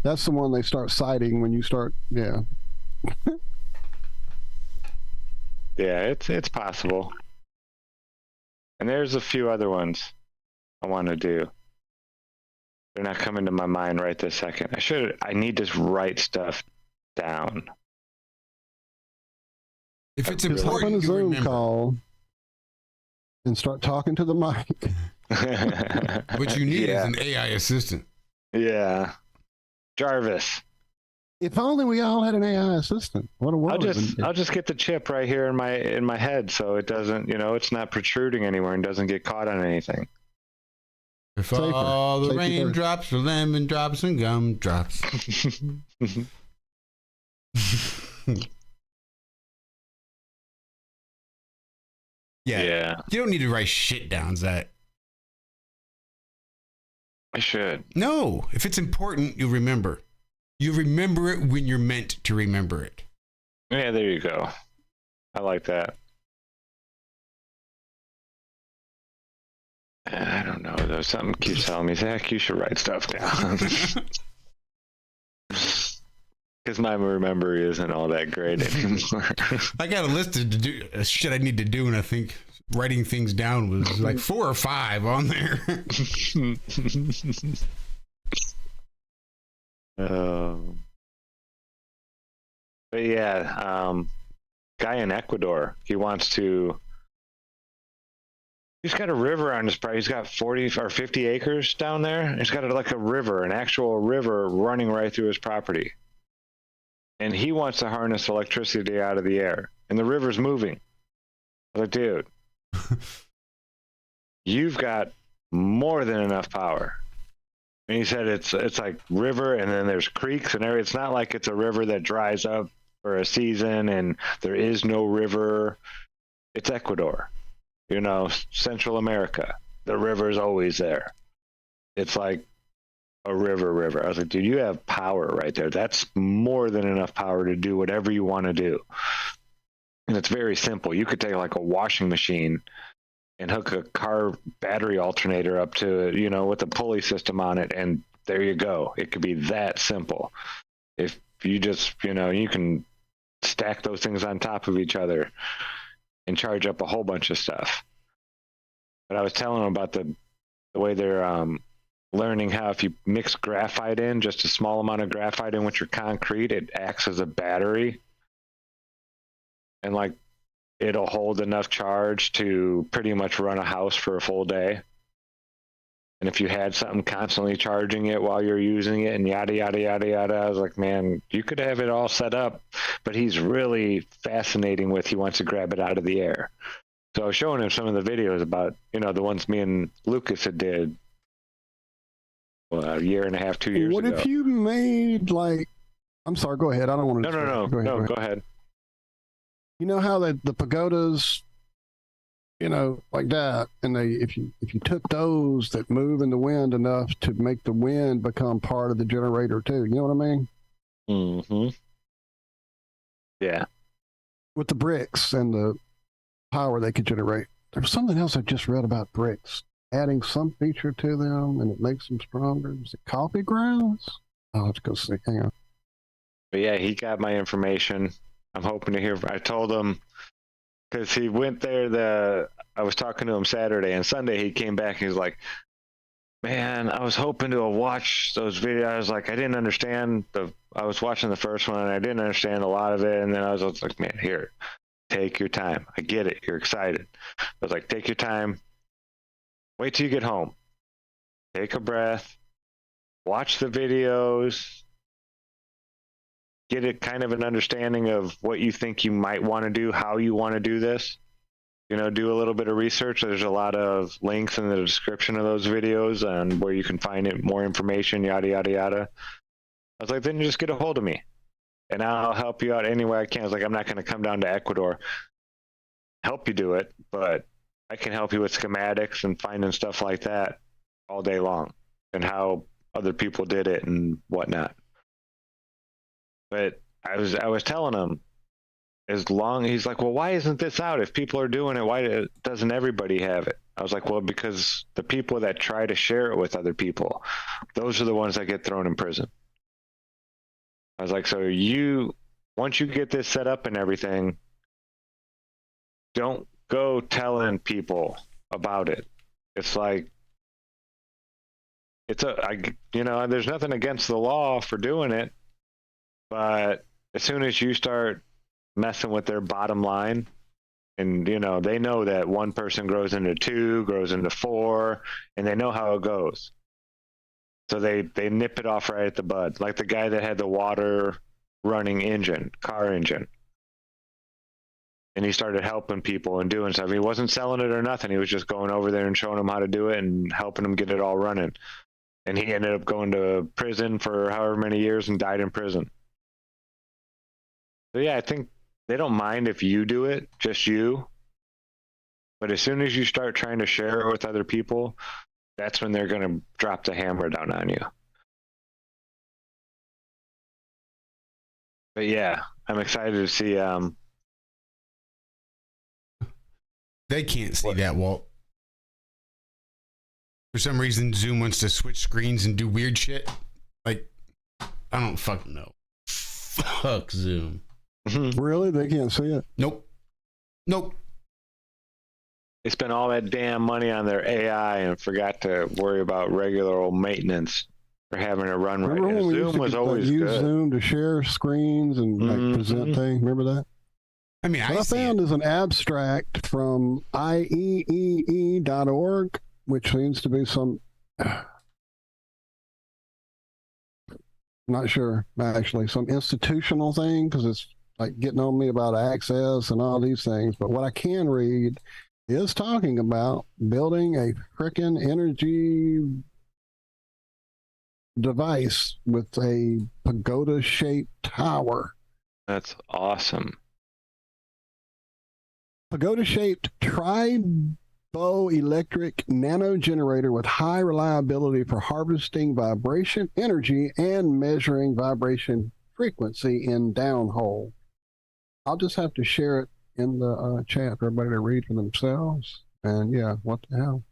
that's the one they start citing when you start. Yeah, Yeah, it's possible. And there's a few other ones I want to do. They're not coming to my mind right this second. I need to write stuff down. If it's just hop on a important, you Zoom remember. call and start talking to the mic. What you need Yeah. is an AI assistant. Yeah. Jarvis. If only we all had an AI assistant. What a world! I'll just get the chip right here in my head so it doesn't, it's not protruding anywhere and doesn't get caught on anything. If Safer. all the Safety rain first. drops are lemon drops and gum drops. Yeah. You don't need to write shit down, Zach. I should. No, if it's important, you'll remember. You remember it when you're meant to remember it. Yeah, there you go. I like that. I don't know though. Something keeps telling me, Zach, you should write stuff down. Because my memory isn't all that great anymore. I got a list of shit I need to do, and I think writing things down was like 4 or 5 on there. But yeah, guy in Ecuador, he's got a river on his property. He's got 40 or 50 acres down there. He's got like a river, an actual river running right through his property. And he wants to harness electricity out of the air. And the river's moving. I was like, dude, you've got more than enough power. And he said it's like river, and then there's creeks and everything. It's not like it's a river that dries up for a season and there is no river. It's Ecuador, Central America. The river's always there. It's like a river. I was like, dude, you have power right there. That's more than enough power to do whatever you want to do. And it's very simple. You could take like a washing machine and hook a car battery alternator up to it, with a pulley system on it, and there you go. It could be that simple. If you just, you can stack those things on top of each other and charge up a whole bunch of stuff. But I was telling them about the way they're learning how if you mix graphite in, just a small amount of graphite in with your concrete, it acts as a battery. And like it'll hold enough charge to pretty much run a house for a full day. And if you had something constantly charging it while you're using it and yada, yada, yada, yada, I was like, man, you could have it all set up. But he's really fascinating with, he wants to grab it out of the air. So I was showing him some of the videos about, the ones me and Lucas had did a year and a half, 2 years What ago. if you made I'm sorry, go ahead. I don't want to. No. Go ahead. You know how the pagodas, like that, and if you took those that move in the wind enough to make the wind become part of the generator too. You know what I mean? Mm-hmm. Yeah. With the bricks and the power they could generate. There was something else I just read about bricks. Adding some feature to them and it makes them stronger. Is it coffee grounds? I'll have to go see. Hang on. But yeah, he got my information. I'm hoping to hear. I told him because he went there. I was talking to him Saturday and Sunday. He came back and he's like, "Man, I was hoping to watch those videos. I was like, I didn't understand I was watching the first one and I didn't understand a lot of it. And then I was like, man, here, take your time. I get it. You're excited. I was like, take your time. Wait till you get home. Take a breath. Watch the videos." Get it kind of an understanding of what you think you might want to do, how you want to do this. Do a little bit of research. There's a lot of links in the description of those videos and where you can find it, more information, yada, yada, yada. I was like, then you just get a hold of me and I'll help you out any way I can. I was like, I'm not going to come down to Ecuador, help you do it, but I can help you with schematics and finding stuff like that all day long and how other people did it and whatnot. But I was telling him, he's like, well, why isn't this out? If people are doing it, why doesn't everybody have it? I was like, well, because the people that try to share it with other people, those are the ones that get thrown in prison. I was like, so once you get this set up and everything, don't go telling people about it. It's like, there's nothing against the law for doing it. But as soon as you start messing with their bottom line, and they know that one person grows into 2, grows into 4, and they know how it goes. So they nip it off right at the bud. Like the guy that had the water running car engine. And he started helping people and doing stuff. He wasn't selling it or nothing. He was just going over there and showing them how to do it and helping them get it all running. And he ended up going to prison for however many years and died in prison. So yeah, I think they don't mind if you do it, just you. But as soon as you start trying to share it with other people, that's when they're going to drop the hammer down on you. But yeah, I'm excited to see. They can't see that, Walt. For some reason, Zoom wants to switch screens and do weird shit. Like, I don't fucking know. Fuck Zoom. Really? They can't see it? Nope. They spent all that damn money on their AI and forgot to worry about regular old maintenance for having it run right. Remember when we Zoom was always use good. Zoom to share screens and present things? Remember that? I mean, What I found is an abstract from IEEE.org, which seems to be some, not sure, actually, some institutional thing, because it's like getting on me about access and all these things. But what I can read is talking about building a frickin' energy device with a pagoda-shaped tower. That's awesome. Pagoda-shaped triboelectric nano generator with high reliability for harvesting vibration energy and measuring vibration frequency in downhole. I'll just have to share it in the chat for everybody to read for themselves. And yeah, what the hell?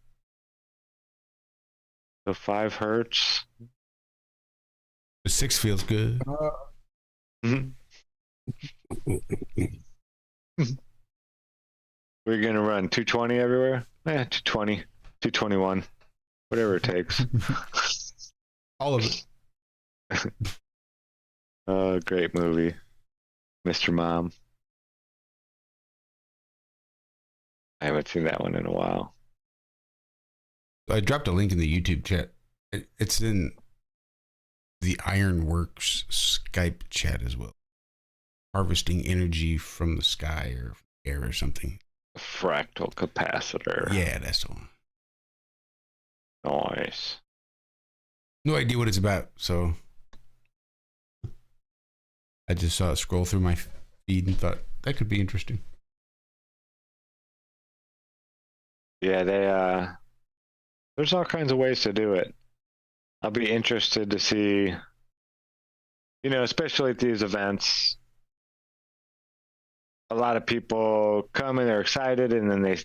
The 5 hertz. The 6 feels good. We We're gonna run 220 everywhere. 220, 221, whatever it takes. All of it. Oh, great movie, Mr. Mom. I haven't seen that one in a while. I dropped a link in the YouTube chat. It's in the Ironworks Skype chat as well. Harvesting energy from the sky or air or something. Fractal capacitor. Yeah, that's the one. Nice. No idea what it's about, so I just saw it scroll through my feed and thought that could be interesting. Yeah, they there's all kinds of ways to do it. I'll be interested to see, especially at these events, a lot of people come and they're excited, and then they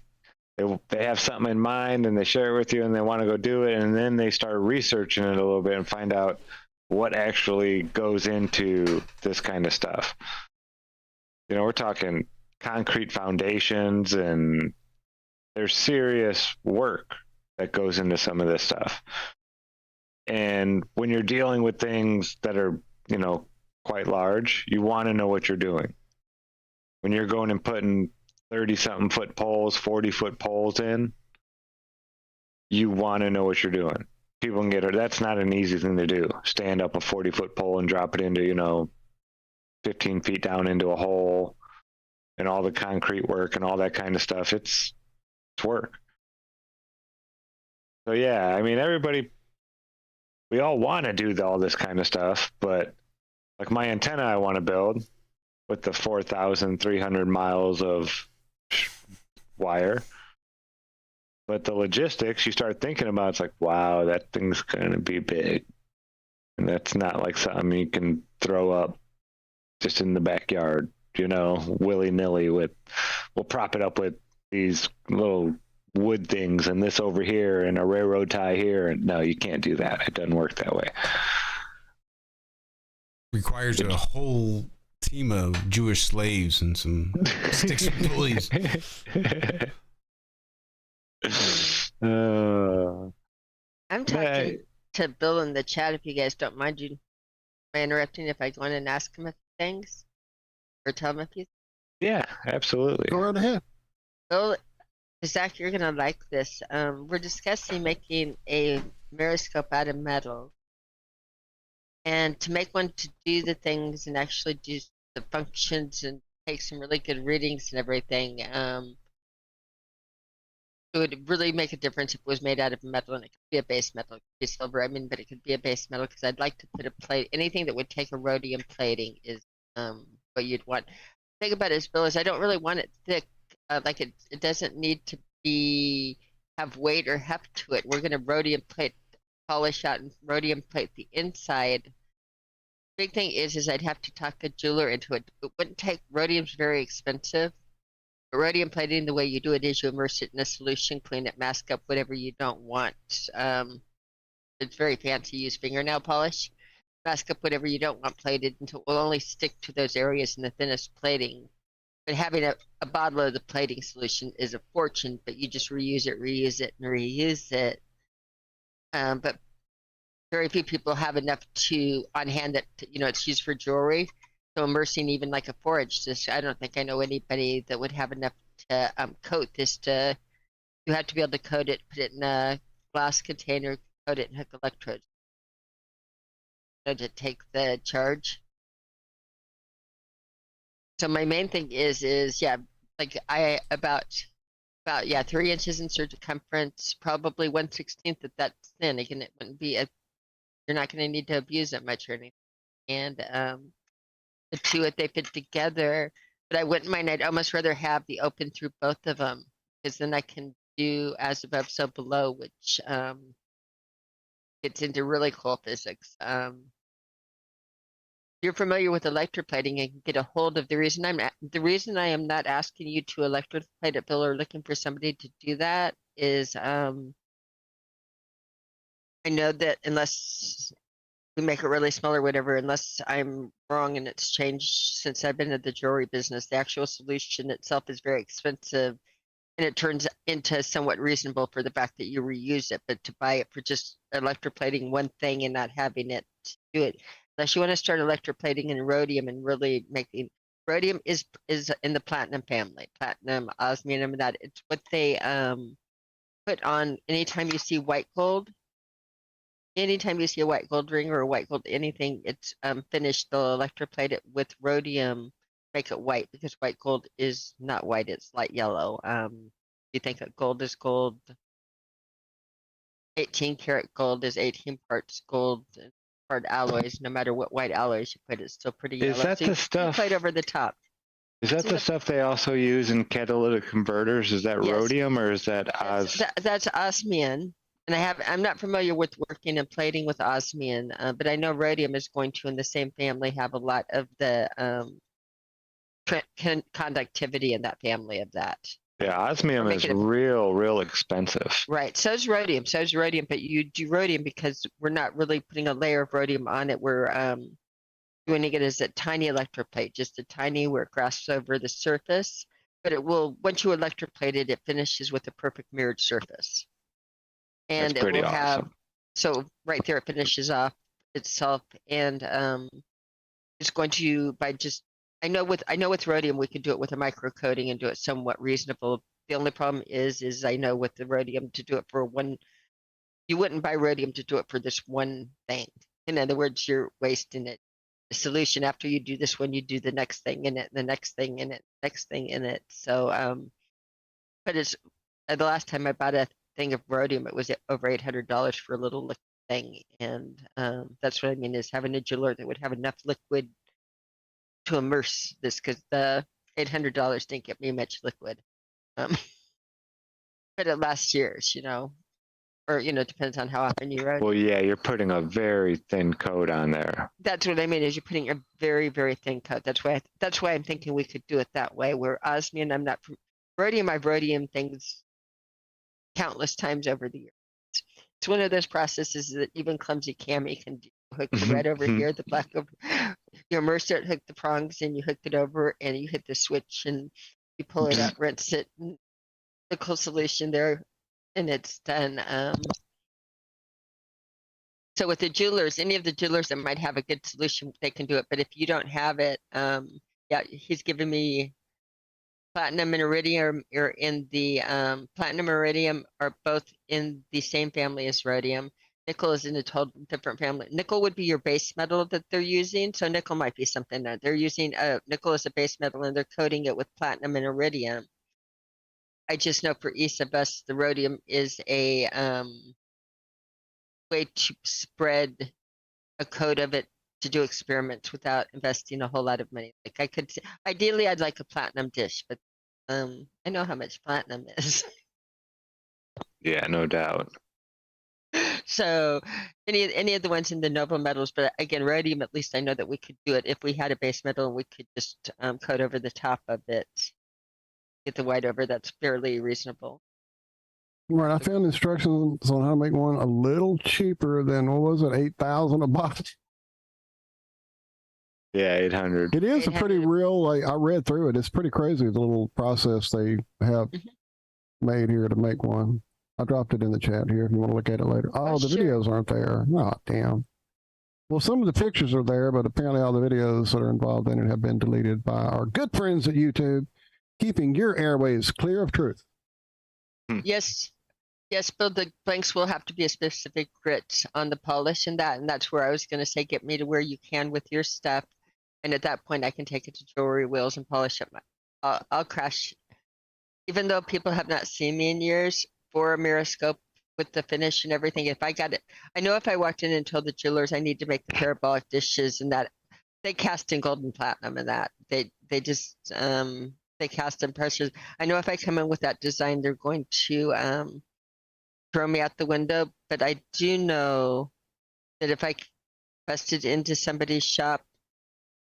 have something in mind and they share it with you and they want to go do it, and then they start researching it a little bit and find out what actually goes into this kind of stuff. We're talking concrete foundations, and there's serious work that goes into some of this stuff. And when you're dealing with things that are, quite large, you want to know what you're doing. When you're going and putting 30-something foot poles, 40-foot poles in, you want to know what you're doing. People can get it. That's not an easy thing to do. Stand up a 40-foot pole and drop it into, 15 feet down into a hole, and all the concrete work and all that kind of stuff. It's work. So yeah, I mean, we all want to do all this kind of stuff, but like my antenna I want to build with the 4,300 miles of wire. But the logistics, you start thinking about, it's like, wow, that thing's going to be big. And that's not like something you can throw up just in the backyard, willy-nilly we'll prop it up with these little wood things and this over here and a railroad tie here. And no, you can't do that. It doesn't work that way. Requires a whole team of Jewish slaves and some sticks and pulleys. I'm talking to Bill in the chat, if you guys don't mind. Am I interrupting if I go in and ask him a few things? Or tell him a few things? Yeah, absolutely. Go right ahead. Bill, Zack, you're going to like this. We're discussing making a meriscope out of metal. And to make one to do the things and actually do the functions and take some really good readings and everything, it would really make a difference if it was made out of metal, and it could be a base metal, it could be silver, but it could be a base metal, because I'd like to put a plate, anything that would take a rhodium plating is what you'd want. The thing about it, Bill, is I don't really want it thick, like it doesn't need to have weight or heft to it. We're going to rhodium plate, polish out and rhodium plate the inside. Big thing is I'd have to talk a jeweler into it. It wouldn't take, rhodium's very expensive. But rhodium plating, the way you do it is you immerse it in a solution, clean it, mask up whatever you don't want. It's very fancy, use fingernail polish. Mask up whatever you don't want plated until it will only stick to those areas in the thinnest plating. But having a bottle of the plating solution is a fortune, but you just reuse it, and reuse it. But very few people have enough on hand that, it's used for jewelry. So immersing even like a 4-inch disc, I don't think I know anybody that would have enough to coat this. You have to be able to coat it, put it in a glass container, coat it, and hook electrodes to take the charge. So my main thing is like about 3 inches in circumference, probably 1/16 of that thin. Again, it wouldn't be you're not going to need to abuse it much or anything. And the two, if they fit together, but I wouldn't mind. I'd almost rather have the open through both of them, because then I can do as above, so below, which gets into really cool physics. You're familiar with electroplating and can get a hold of the reason I am not asking you to electroplate it, Bill, or looking for somebody to do that is I know that unless we make it really small or whatever, unless I'm wrong and it's changed since I've been in the jewelry business, the actual solution itself is very expensive. and it turns into somewhat reasonable for the fact that you reuse it. But to buy it for just electroplating one thing and not having it do it, unless you want to start electroplating in rhodium and really making rhodium is in the platinum family, platinum, osmium, and that it's what they put on anytime you see white gold. Anytime you see a white gold ring or a white gold anything, it's finished. They'll electroplate it with rhodium, make it white because white gold is not white; it's light yellow. You think that gold is gold. 18-karat gold is 18 parts gold, and part alloys. No matter what white alloys you put, it's still pretty yellow. Is that So the you stuff? plate over the top. Is that the stuff they also use in catalytic converters? Is that Yes. rhodium or is that That's osmium. And I'm not familiar with working and plating with osmium, but I know rhodium is going to, in the same family, have a lot of the conductivity in that family of that. Yeah, osmium is real expensive. Right. So is rhodium. But you do rhodium because we're not really putting a layer of rhodium on it. We're doing it as a tiny electroplate, just a tiny where it grasps over the surface. But it will, once you electroplate it, it finishes with a perfect mirrored surface. And That's pretty it will have, awesome. so right there it finishes off itself, and it's going to by just I know with rhodium we can do it with a microcoating and do it somewhat reasonable. The only problem is I know with the rhodium to do it for one, you wouldn't buy rhodium to do it for this one thing. In other words, you're wasting it. The solution after you do this one, you do the next thing in it, the next thing in it, next thing in it. So but it's the last time I bought a thing of rhodium, it was over $800 for a little liquid thing, and that's what I mean is having a jeweler that would have enough liquid to immerse this, because the $800 didn't get me much liquid, but it lasts years, or depends on how often you rode. Well, yeah, you're putting a very thin coat on there. That's what I mean is you're putting a very, very thin coat. That's why I'm thinking we could do it that way. Where osmium, I'm not rhodium. I've rhodium things countless times over the years. It's one of those processes that even clumsy Cami can do. Hook the red over here, the black over. You immerse it, hook the prongs, and you hook it over, and you hit the switch, and you pull it out, rinse it, and the cool solution there, and it's done. So with the jewelers, any of the jewelers that might have a good solution, they can do it. But if you don't have it, yeah, he's giving me platinum and iridium are in the platinum and iridium are both in the same family as rhodium. Nickel is in a total different family. Nickel would be your base metal that they're using. So nickel might be something that they're using. Nickel as a base metal and they're coating it with platinum and iridium. I just know for each of us, the rhodium is a way to spread a coat of it to do experiments without investing a whole lot of money. Like I could, ideally, I'd like a platinum dish, but I know how much platinum is. Yeah, no doubt. So any of the ones in the noble metals, but again, rhodium, at least I know that we could do it if we had a base metal and we could just coat over the top of it, get the white over. That's fairly reasonable. Right, I found instructions on how to make one a little cheaper than, what was it, 8,000 a box? Yeah, 800. It is a pretty real, like, I read through it. It's pretty crazy, the little process they have made here to make one. I dropped it in the chat here if you want to look at it later. Oh, the videos aren't there. Oh, damn. Well, some of the pictures are there, but apparently all the videos that are involved in it have been deleted by our good friends at YouTube, keeping your airways clear of truth. Yes. Yes, Bill, the blanks will have to be a specific grit on the polish and that's where I was going to say, get me to where you can with your stuff. And at that point, I can take it to jewelry wheels and polish it. I'll crash. Even though people have not seen me in years, for a miroscope with the finish and everything, if I got it, I know if I walked in and told the jewelers I need to make the parabolic dishes and that, they cast in gold and platinum and that. They just, they cast in precious. I know if I come in with that design, they're going to throw me out the window, but I do know that if I busted into somebody's shop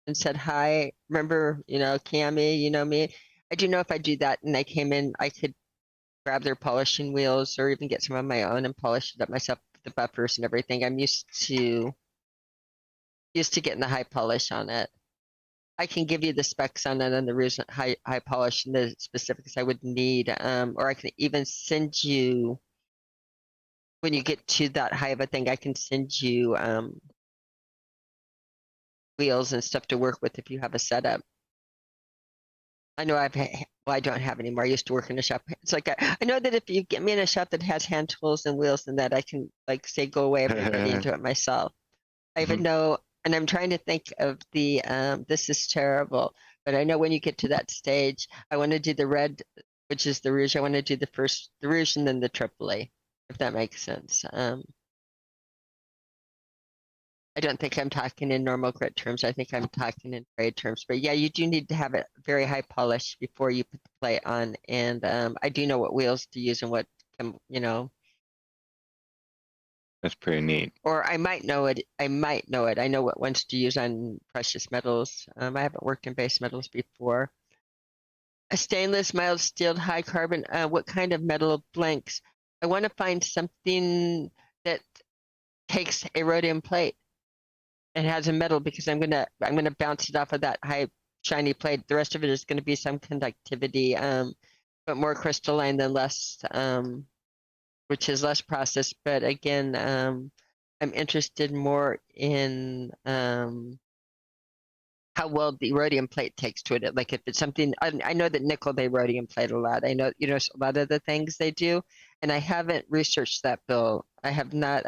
and said, hi, remember, Cami, you know me, I do know if I do that and I came in, I could grab their polishing wheels or even get some of my own and polish it up myself with the buffers and everything. I'm used to getting the high polish on it. I can give you the specs on it and the reason high polish and the specifics I would need. Or I can even send you when you get to that high of a thing. I can send you wheels and stuff to work with if you have a setup. I know I don't have anymore. I used to work in a shop. It's like I know that if you get me in a shop that has hand tools and wheels and that, I can like say go away and do it myself. I even know, and I'm trying to think of the this is terrible, but I know when you get to that stage, I want to do the red, which is the rouge. I want to do the rouge and then the AAA, if that makes sense. I don't think I'm talking in normal grit terms. I think I'm talking in trade terms. But yeah, you do need to have it very high polish before you put the plate on. And I do know what wheels to use and what, That's pretty neat. Or I might know it. I know what ones to use on precious metals. I haven't worked in base metals before. A stainless, mild steel, high carbon. What kind of metal blanks? I want to find something that takes a rhodium plate. It has a metal because I'm gonna bounce it off of that high shiny plate. The rest of it is gonna be some conductivity, but more crystalline than less, which is less processed. But again, I'm interested more in how well the rhodium plate takes to it. Like if it's something, I know that nickel they rhodium plate a lot. I know a lot of the things they do, and I haven't researched that, Bill. I have not.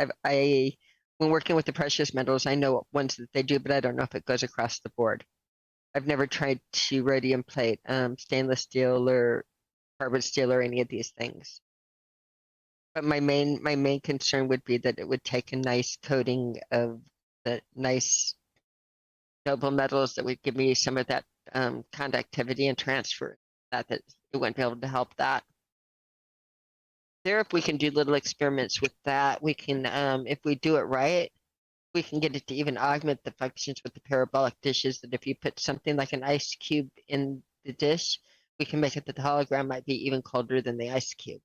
When working with the precious metals, I know what ones that they do, but I don't know if it goes across the board. I've never tried to rhodium plate stainless steel or carbon steel or any of these things. But my main concern would be that it would take a nice coating of the nice noble metals that would give me some of that conductivity and transfer. That it wouldn't be able to help that. There, if we can do little experiments with that, we can, if we do it right, we can get it to even augment the functions with the parabolic dishes. That if you put something like an ice cube in the dish, we can make it that the hologram might be even colder than the ice cube.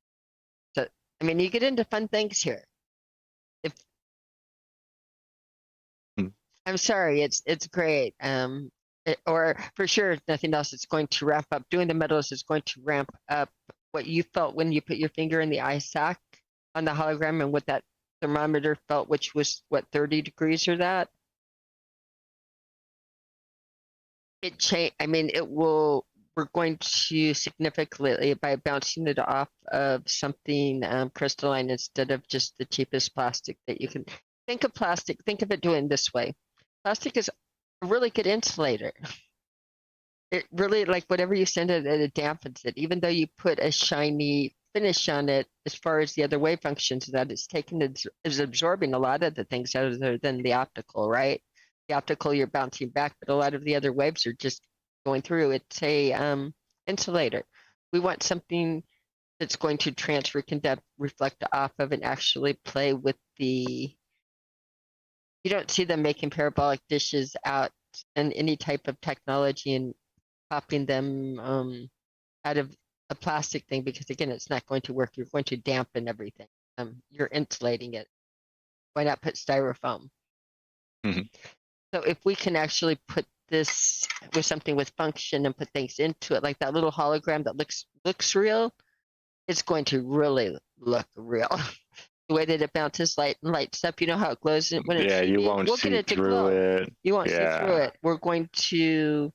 So, I mean, you get into fun things here. I'm sorry, it's great. Or for sure, if nothing else, it's going to ramp up. Doing the metals is going to ramp up what you felt when you put your finger in the ice sack on the hologram and what that thermometer felt, which was what, 30 degrees or that. We're going to significantly, by bouncing it off of something crystalline instead of just the cheapest plastic that you can. Think of plastic, think of it doing this way. Plastic is a really good insulator. It really, like whatever you send it, it dampens it. Even though you put a shiny finish on it, as far as the other wave functions, that is absorbing a lot of the things other than the optical, right? The optical you're bouncing back, but a lot of the other waves are just going through. It's a insulator. We want something that's going to transfer, conduct, reflect off of, and actually play with the. You don't see them making parabolic dishes out in any type of technology and popping them out of a plastic thing, because again, it's not going to work. You're going to dampen everything. You're insulating it. Why not put styrofoam? Mm-hmm. So if we can actually put this with something with function and put things into it, like that little hologram that looks real, it's going to really look real. The way that it bounces light and lights up, you know how it glows when it's you won't see through it. You won't see through it. We're going to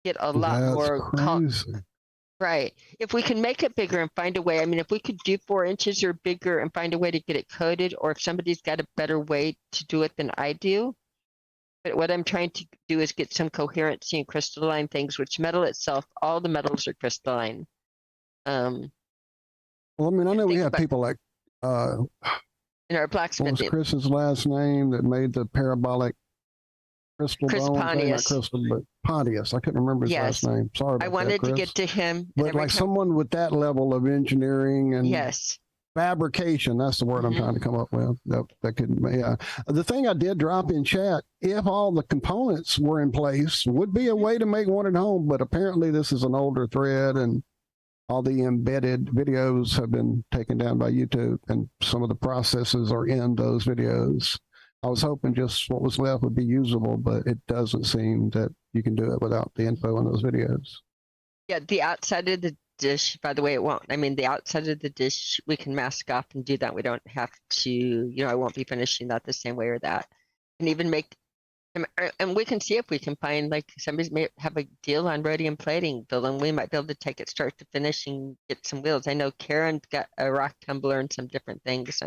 get a lot more right. If we can make it bigger and find a way, I mean, if we could do 4 inches or bigger and find a way to get it coated, or if somebody's got a better way to do it than I do. But what I'm trying to do is get some coherency and crystalline things, which metal itself, all the metals are crystalline. Well, I mean, I know we have people like in our blacksmith. What was Chris's last name that made the parabolic crystal bone? Pontius. Not crystal, but Pontius. I couldn't remember his last name. Sorry about I wanted that, to get to him. But like someone with that level of engineering and fabrication, that's the word I'm trying to come up with. That could, yeah. The thing I did drop in chat, if all the components were in place, would be a way to make one at home, but apparently this is an older thread and all the embedded videos have been taken down by YouTube, and some of the processes are in those videos. I was hoping just what was left would be usable, but it doesn't seem that you can do it without the info in those videos. Yeah, the outside of the dish, by the way, it won't. I mean, the outside of the dish, we can mask off and do that. We don't have to, I won't be finishing that the same way or that. And even make, and we can see if we can find, like, somebody's may have a deal on rhodium plating, Bill, and we might be able to take it start to finish and get some wheels. I know Karen got a rock tumbler and some different things.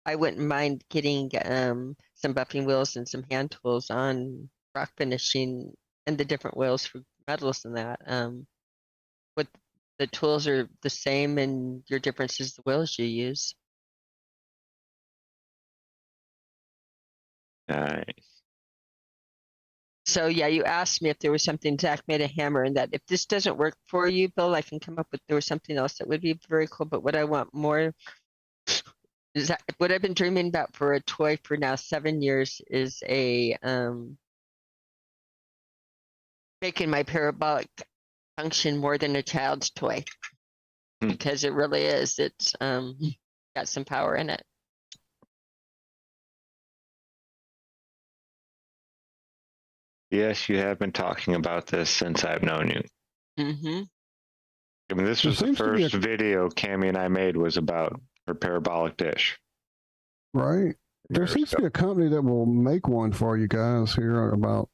I wouldn't mind getting some buffing wheels and some hand tools on rock finishing and the different wheels for metals and that. What the tools are the same, and your difference is the wheels you use. Nice. So yeah, you asked me if there was something. Zach made a hammer, and that if this doesn't work for you, Bill, I can come up with there was something else that would be very cool. But what I want more is that what I've been dreaming about for a toy for now 7 years is a making my parabolic function more than a child's toy, because it really is. It's got some power in it. Yes, you have been talking about this since I've known you. Mm-hmm. I mean, this was the seems to be first video Cami and I made was about her parabolic dish. Right. There Years seems to ago. be a company that will make one for you guys here about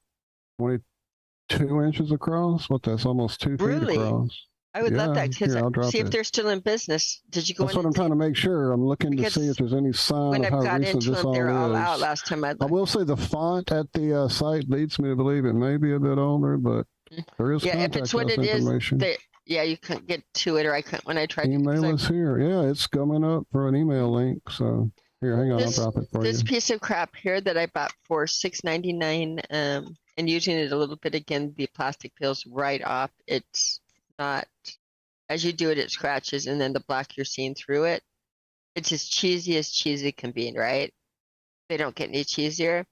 22 inches across. That's almost 2 feet Really? across. I would love that, because I'll drop see if it. they're still in business. Did you go That's in what and I'm trying to see? make sure. I'm looking to Because see if there's any sign When of I've how got recent into this them, all they're all is. out last time I I looked. will say the font at the site leads me to believe it may be a bit older, but there is Yeah, if contact it's what us it is, information. yeah, you couldn't get to it, or I couldn't when I tried to. Email us here. Yeah, it's coming up for an email link. So here, hang on, I'll drop it for This you. piece of crap here that I bought for $6.99, and using it a little bit again, the plastic peels right off. It's not, as you do it, it scratches, and then the black you're seeing through it. It's as cheesy can be, right? They don't get any cheesier.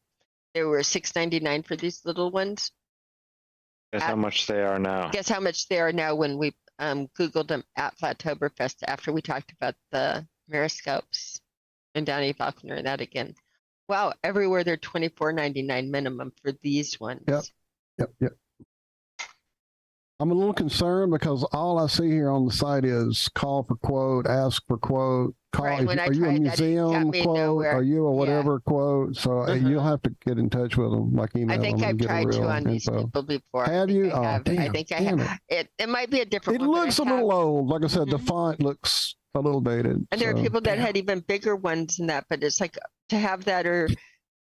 They were $6.99 for these little ones. Guess how much they are now. Guess how much they are now when we Googled them at Toober Fest after we talked about the Meriscopes and Downey Falconer and that again. Wow, everywhere they're $24.99 minimum for these ones. Yep. I'm a little concerned because all I see here on the site is call for quote, ask for quote, call. Right, when I are you a tried that, it got museum me quote? nowhere. Are you a whatever quote? So you'll have to get in touch with them, like email I think them I've and get a tried real to on these info. people before. Have you? I Oh, damn, I think I damn have. It might be a different It one. but looks I a little have. old. Like I said, the Mhm. font looks a little dated. And there are so, people that damn. had even bigger ones than that, but it's like to have that, or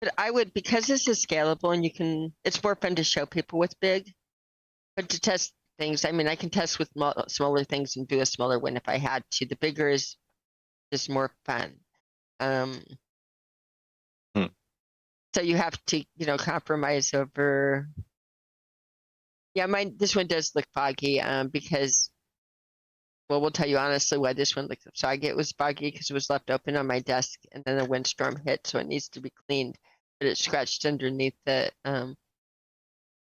but I would, because this is scalable and you can, it's more fun to show people what's big, but to test things, I mean, I can test with smaller things and do a smaller one if I had to. The bigger is just more fun. So you have to, compromise over. Yeah, this one does look foggy, because, well, we'll tell you honestly why this one looks foggy. It was foggy because it was left open on my desk, and then a windstorm hit, so it needs to be cleaned. But it scratched underneath the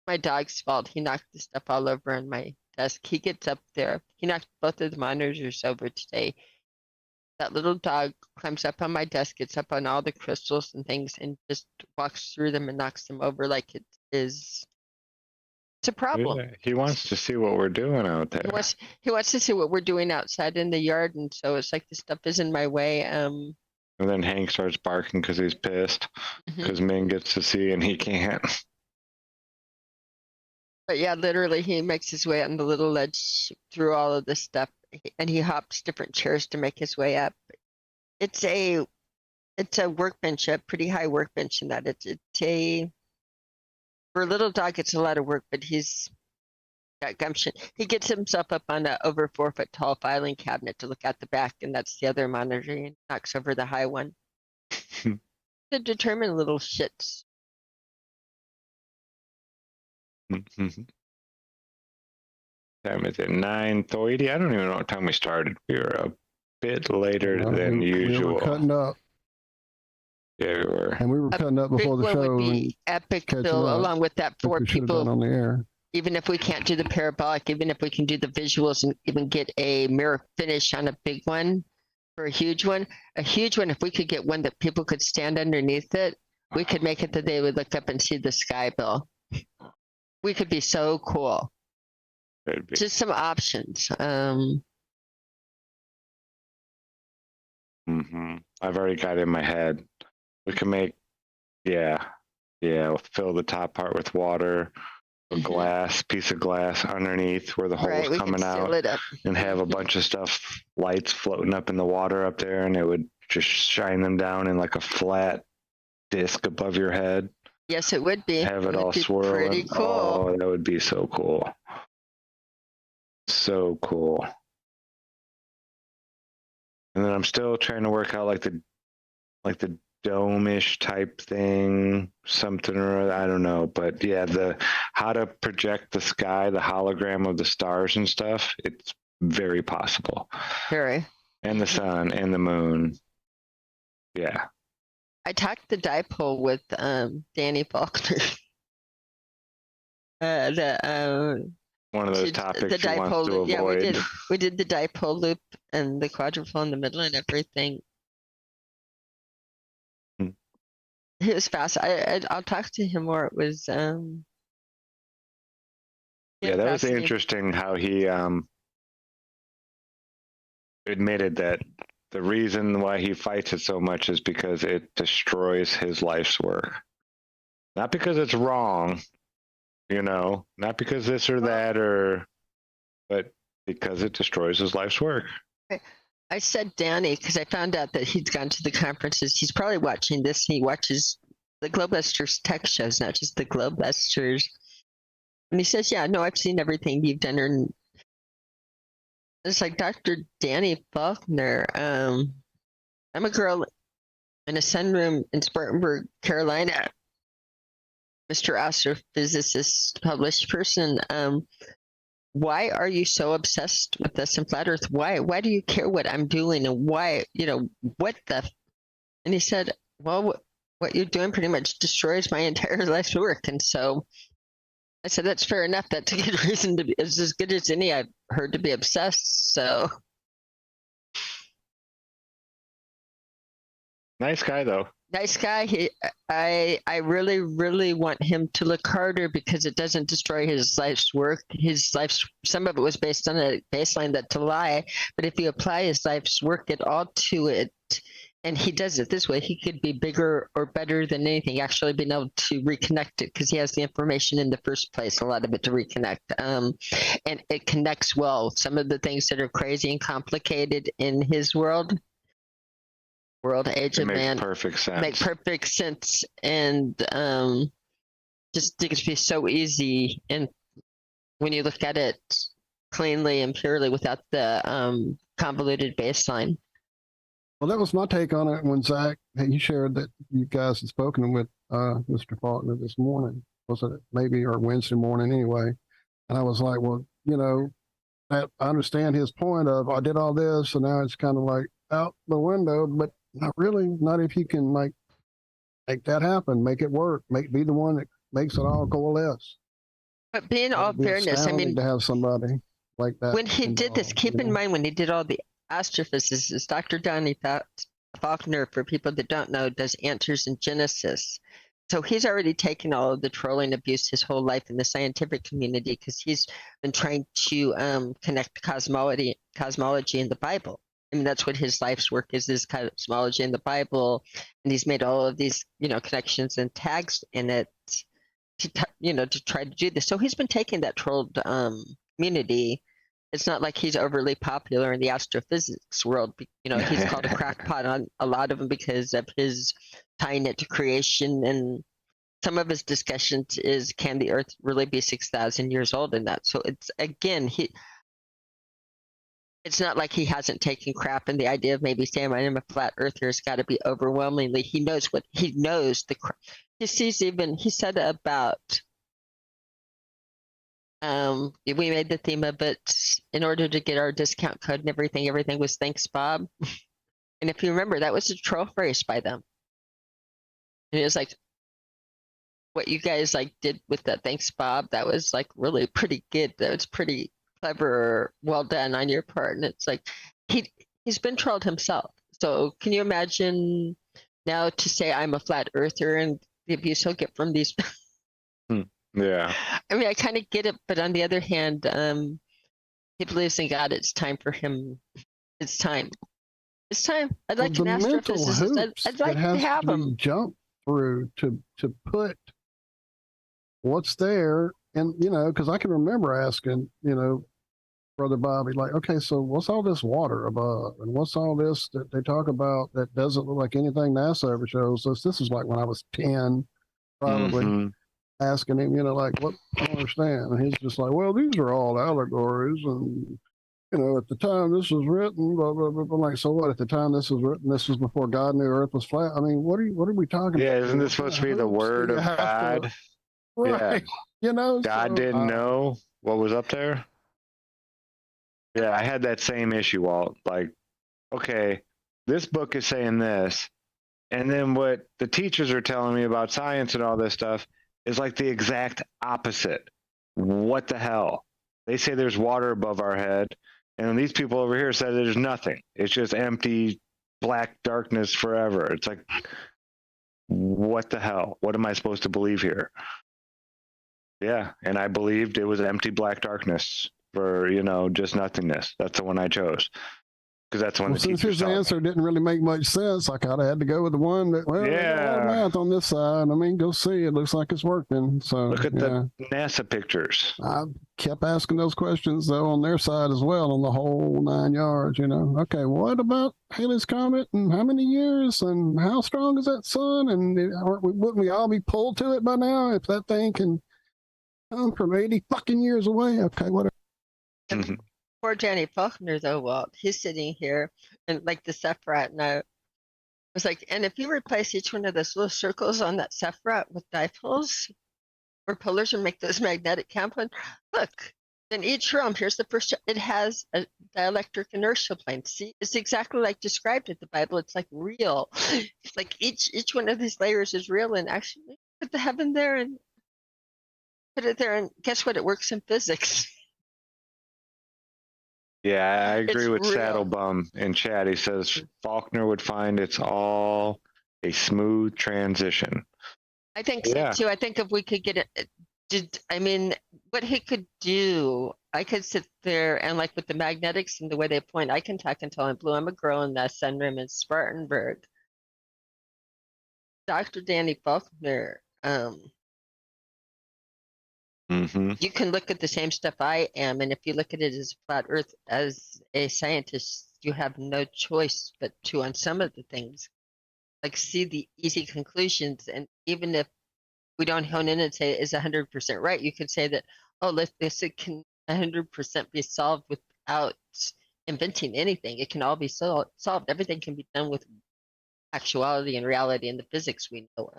my dog's fault. He knocked the stuff all over on my desk. He gets up there. He knocked both of the monitors over today. That little dog climbs up on my desk, gets up on all the crystals and things, and just walks through them and knocks them over like it is. It's a problem. Yeah, he wants to see what we're doing out there. He wants to see what we're doing outside in the yard, and so it's like the stuff is in my way. And then Hank starts barking because he's pissed because Ming gets to see and he can't. But yeah, literally, he makes his way on the little ledge through all of this stuff, and he hops different chairs to make his way up. It's a workbench, a pretty high workbench in that for a little dog, it's a lot of work, but he's got gumption. He gets himself up on an over 4 foot tall filing cabinet to look at the back, and that's the other monitor. He knocks over the high one. The determined little shits. Time is at 9:30. I don't even know what time we started. We were a bit later than usual. We were cutting up. Yeah, we were. And we were cutting up before the Big one show. would and be epic, catching Bill, up. along with that I think 4 we should have done people. on the air. Even if we can't do the parabolic, even if we can do the visuals and even get a mirror finish on a big one for a huge one, if we could get one that people could stand underneath it, We could make it the day we look up and see the sky, Bill. We could be so cool. It'd be- Just some options. I've already got it in my head. We can make, we'll fill the top part with water, a piece of glass underneath where the Right, hole's we can coming seal out, it up. and have a bunch of stuff, lights floating up in the water up there, and it would just shine them down in like a flat disc above your head. Yes, it would be. Have it would all be swirling. Pretty cool. Oh, that would be so cool. So cool. And then I'm still trying to work out like the dome-ish type thing, something or other, I don't know. But yeah, how to project the sky, the hologram of the stars and stuff, it's very possible. Very. And the sun and the moon. Yeah. I talked the dipole with Danny Faulkner. One of those topics he wants to avoid. Yeah, we did the dipole loop and the quadrupole in the middle and everything. It was fast. I'll talk to him more. It was Yeah, that was fascinating. interesting how he admitted that the reason why he fights it so much is because it destroys his life's work. Not because it's wrong, not because this or that, but because it destroys his life's work. I said Danny because I found out that he's gone to the conferences. He's probably watching this. He watches the Globebusters tech shows, not just the Globebusters. And he says, yeah, no, I've seen everything you've done. And it's like Dr. Danny Faulkner. I'm a girl in a sunroom in Spartanburg, Carolina. Mr. Astrophysicist, published person. Why are you so obsessed with this and flat Earth? Why do you care what I'm doing and why, what the? And he said, well, what you're doing pretty much destroys my entire life's work. And so I said, that's fair enough. That's a good reason to be. It's as good as any I've heard to be obsessed. So. Nice guy, though. Nice guy. I really, really want him to look harder because it doesn't destroy his life's work. Some of it was based on a baseline that's a lie. But if you apply his life's work at all to it, and he does it this way, he could be bigger or better than anything, actually being able to reconnect it because he has the information in the first place, a lot of it to reconnect. And it connects well. Some of the things that are crazy and complicated in his world, age of man, make perfect sense, and just it could be so easy. And when you look at it cleanly and purely without the convoluted baseline. Well, that was my take on it when Zack, you shared that you guys had spoken with Mr. Faulkner this morning. Was it maybe or Wednesday morning anyway? And I was like, well, I understand his point of I did all this, and now it's kind of like out the window, but not really. Not if you can make that happen, make it work, be the one that makes it all coalesce. But being all fairness, I mean, to have somebody like that. When he did this, keep in mind when he did all the astrophysicists, Dr. Danny Faulkner, for people that don't know, does Answers in Genesis. So he's already taken all of the trolling abuse his whole life in the scientific community because he's been trying to connect cosmology in the Bible. I mean, that's what his life's work is cosmology in the Bible. And he's made all of these, connections and tags in it to try to do this. So he's been taking that trolled community. It's not like he's overly popular in the astrophysics world. He's called a crackpot on a lot of them because of his tying it to creation. And some of his discussions is, can the Earth really be 6,000 years old in that? So it's, again, it's not like he hasn't taken crap, and the idea of maybe saying I'm a flat earther has got to be overwhelmingly. He knows he said about we made the theme of it in order to get our discount code and everything was thanks Bob. And if you remember, that was a troll phrase by them. And it was like what you guys did with that thanks Bob, that was really pretty good. That was pretty clever, well done on your part. And it's like he's been trolled himself. So can you imagine Now to say I'm a flat earther and the abuse he'll get from these. Yeah. I mean, I kind of get it, but on the other hand, he believes in God. It's time for him. It's time. It's time. I'd like the an mental astrophysicist. hoops I'd like that has to have be him. jumped through to put what's there, and because I can remember asking, Brother Bobby, like, okay, so what's all this water above, and what's all this that they talk about that doesn't look like anything NASA ever shows us? This is like when I was 10, probably. Mhm. Asking him, like, what I don't understand. And he's just like, well, these are all allegories. And, at the time this was written, blah, blah, blah, blah. Like, so what? At the time this was written, this was before God knew Earth was flat. I mean, what are we talking Yeah, about? isn't this supposed to be the word of God? Right. God God didn't know what was up there? Yeah, I had that same issue, Walt. Like, okay, this book is saying this, and then what the teachers are telling me about science and all this stuff is like the exact opposite. What the hell? They say there's water above our head, and these people over here said there's nothing. It's just empty, black darkness forever. It's like, what the hell? What am I supposed to believe here? Yeah, and I believed it was empty black darkness for, just nothingness. That's the one I chose. Because that's the one Well, the since teachers his taught me. answer didn't really make much sense, I kind of had to go with the one that, well, there's a lot of Yeah. math on this side. I mean, go see. It looks like it's working. So Look at the NASA pictures. I kept asking those questions, though, on their side as well, on the whole 9 yards, Okay, what about Halley's Comet, and how many years, and how strong is that sun? And wouldn't we all be pulled to it by now if that thing can come from 80 fucking years away? Okay, whatever. Poor Danny Faulkner, though, Walt. He's sitting here and like the Sephiroth now. It's like, and if you replace each one of those little circles on that Sephiroth with dipoles or polars and make those magnetic compound, look, in each realm, here's the first, it has a dielectric inertial plane. See, it's exactly like described in the Bible. It's like real. It's like each one of these layers is real, and actually put the heaven there and put it there, and guess what? It works in physics. Yeah, I agree It's with real. Saddlebum in chat. He says Faulkner would find it's all a smooth transition. I think so too. I think if we could get it, what he could do, I could sit there and like with the magnetics and the way they point, I can talk until I'm blue. I'm a girl in the sunroom in Spartanburg. Dr. Danny Faulkner, you can look at the same stuff I am, and if you look at it as flat Earth, as a scientist, you have no choice but to, on some of the things, like see the easy conclusions. And even if we don't hone in and say it is 100% right, you could say that, oh, this it can 100% be solved without inventing anything. It can all be solved. Everything can be done with actuality and reality and the physics we know.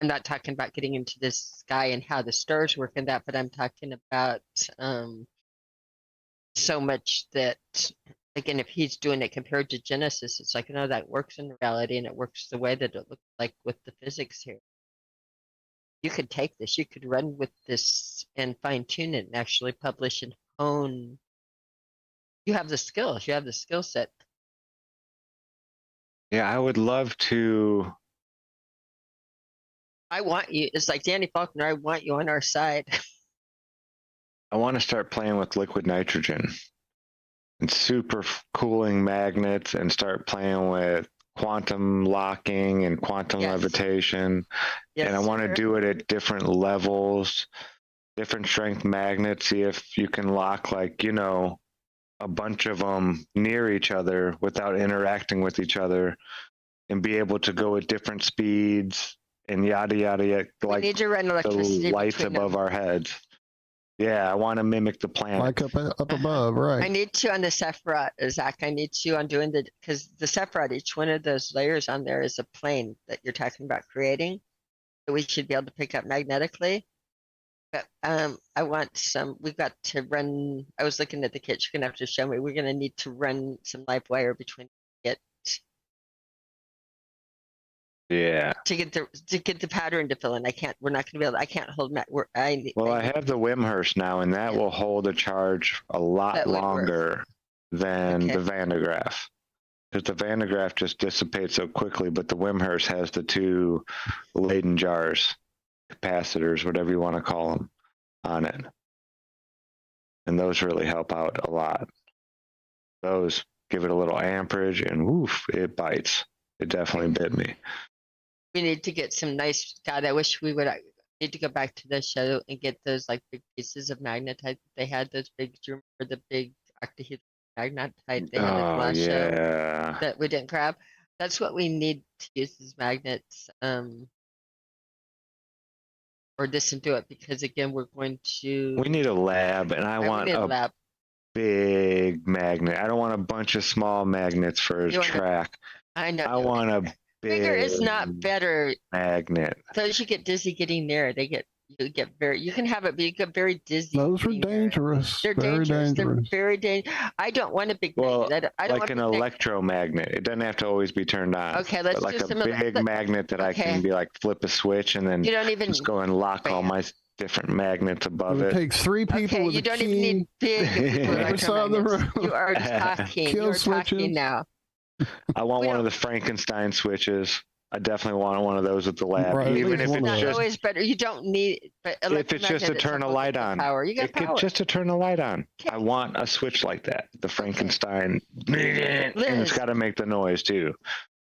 I'm not talking about getting into the sky and how the stars work and that, but I'm talking about so much that, again, if he's doing it compared to Genesis, it's like, no, that works in reality and it works the way that it looks like with the physics here. You could take this, you could run with this and fine tune it and actually publish and hone. You have the skills, you have the skill set. Yeah, I would love to. I want you, it's like Danny Faulkner, I want you on our side. I want to start playing with liquid nitrogen and super cooling magnets and start playing with quantum locking and quantum levitation. Yes, and I want to sir. do it at different levels, different strength magnets, see if you can lock like, a bunch of them near each other without interacting with each other and be able to go at different speeds and yada, yada, yada, We like need to run the electricity lights between above them. our heads. Yeah, I want to mimic the planet. Like up above, right? I need to on the Sephiroth, Zack. I need to on doing because the Sephiroth, each one of those layers on there is a plane that you're talking about creating that we should be able to pick up magnetically. But I want some. We've got to run. I was looking at the kit. You're gonna have to show me. We're gonna need to run some live wire between it Yeah. to get the pattern to fill in. We're not gonna be able. I can't hold. Well, I have the Wimhurst now, and that will hold a charge a lot That would work. longer than Okay. the Van de Graaff. because the Van de Graaff just dissipates so quickly, but the Wimhurst has the 2 Leyden jars, capacitors, whatever you want to call them, on it. And those really help out a lot. Those give it a little amperage and woof, it bites. It definitely bit me. We need to get some nice. God, I wish we would. Need to go back to the show and get those like big pieces of magnetite that they had. Those big, do you remember the big octahedral magnetite they had at the last show that we didn't grab? That's what we need to use as magnets. Or listen to it, because again, we're going to. We need a lab, and I want a lab. Big magnet. I don't want a bunch of small magnets for a track. I know. I want a bigger is not better. Magnet. Those you get dizzy getting near. You get very. You can have it, but you get very dizzy. Those are dangerous. They're very dangerous. They're very dangerous. I don't want a big magnet. I don't like want an electromagnet. It doesn't have to always be turned on. Okay, let's but like do a some big magnet that I can be like flip a switch and then you don't even just go and lock all my different magnets above it. It takes 3 people with you a don't key. even need big electromagnets. You are talking. Kill You're switches. talking now. I want one of the Frankenstein switches. I definitely want one of those at the lab. Right, even if it's just always better. You don't need. But if it's just to turn a light on. Power. You got it power. could just to turn a light on. I want a switch like that. The Frankenstein. And it's got to make the noise too.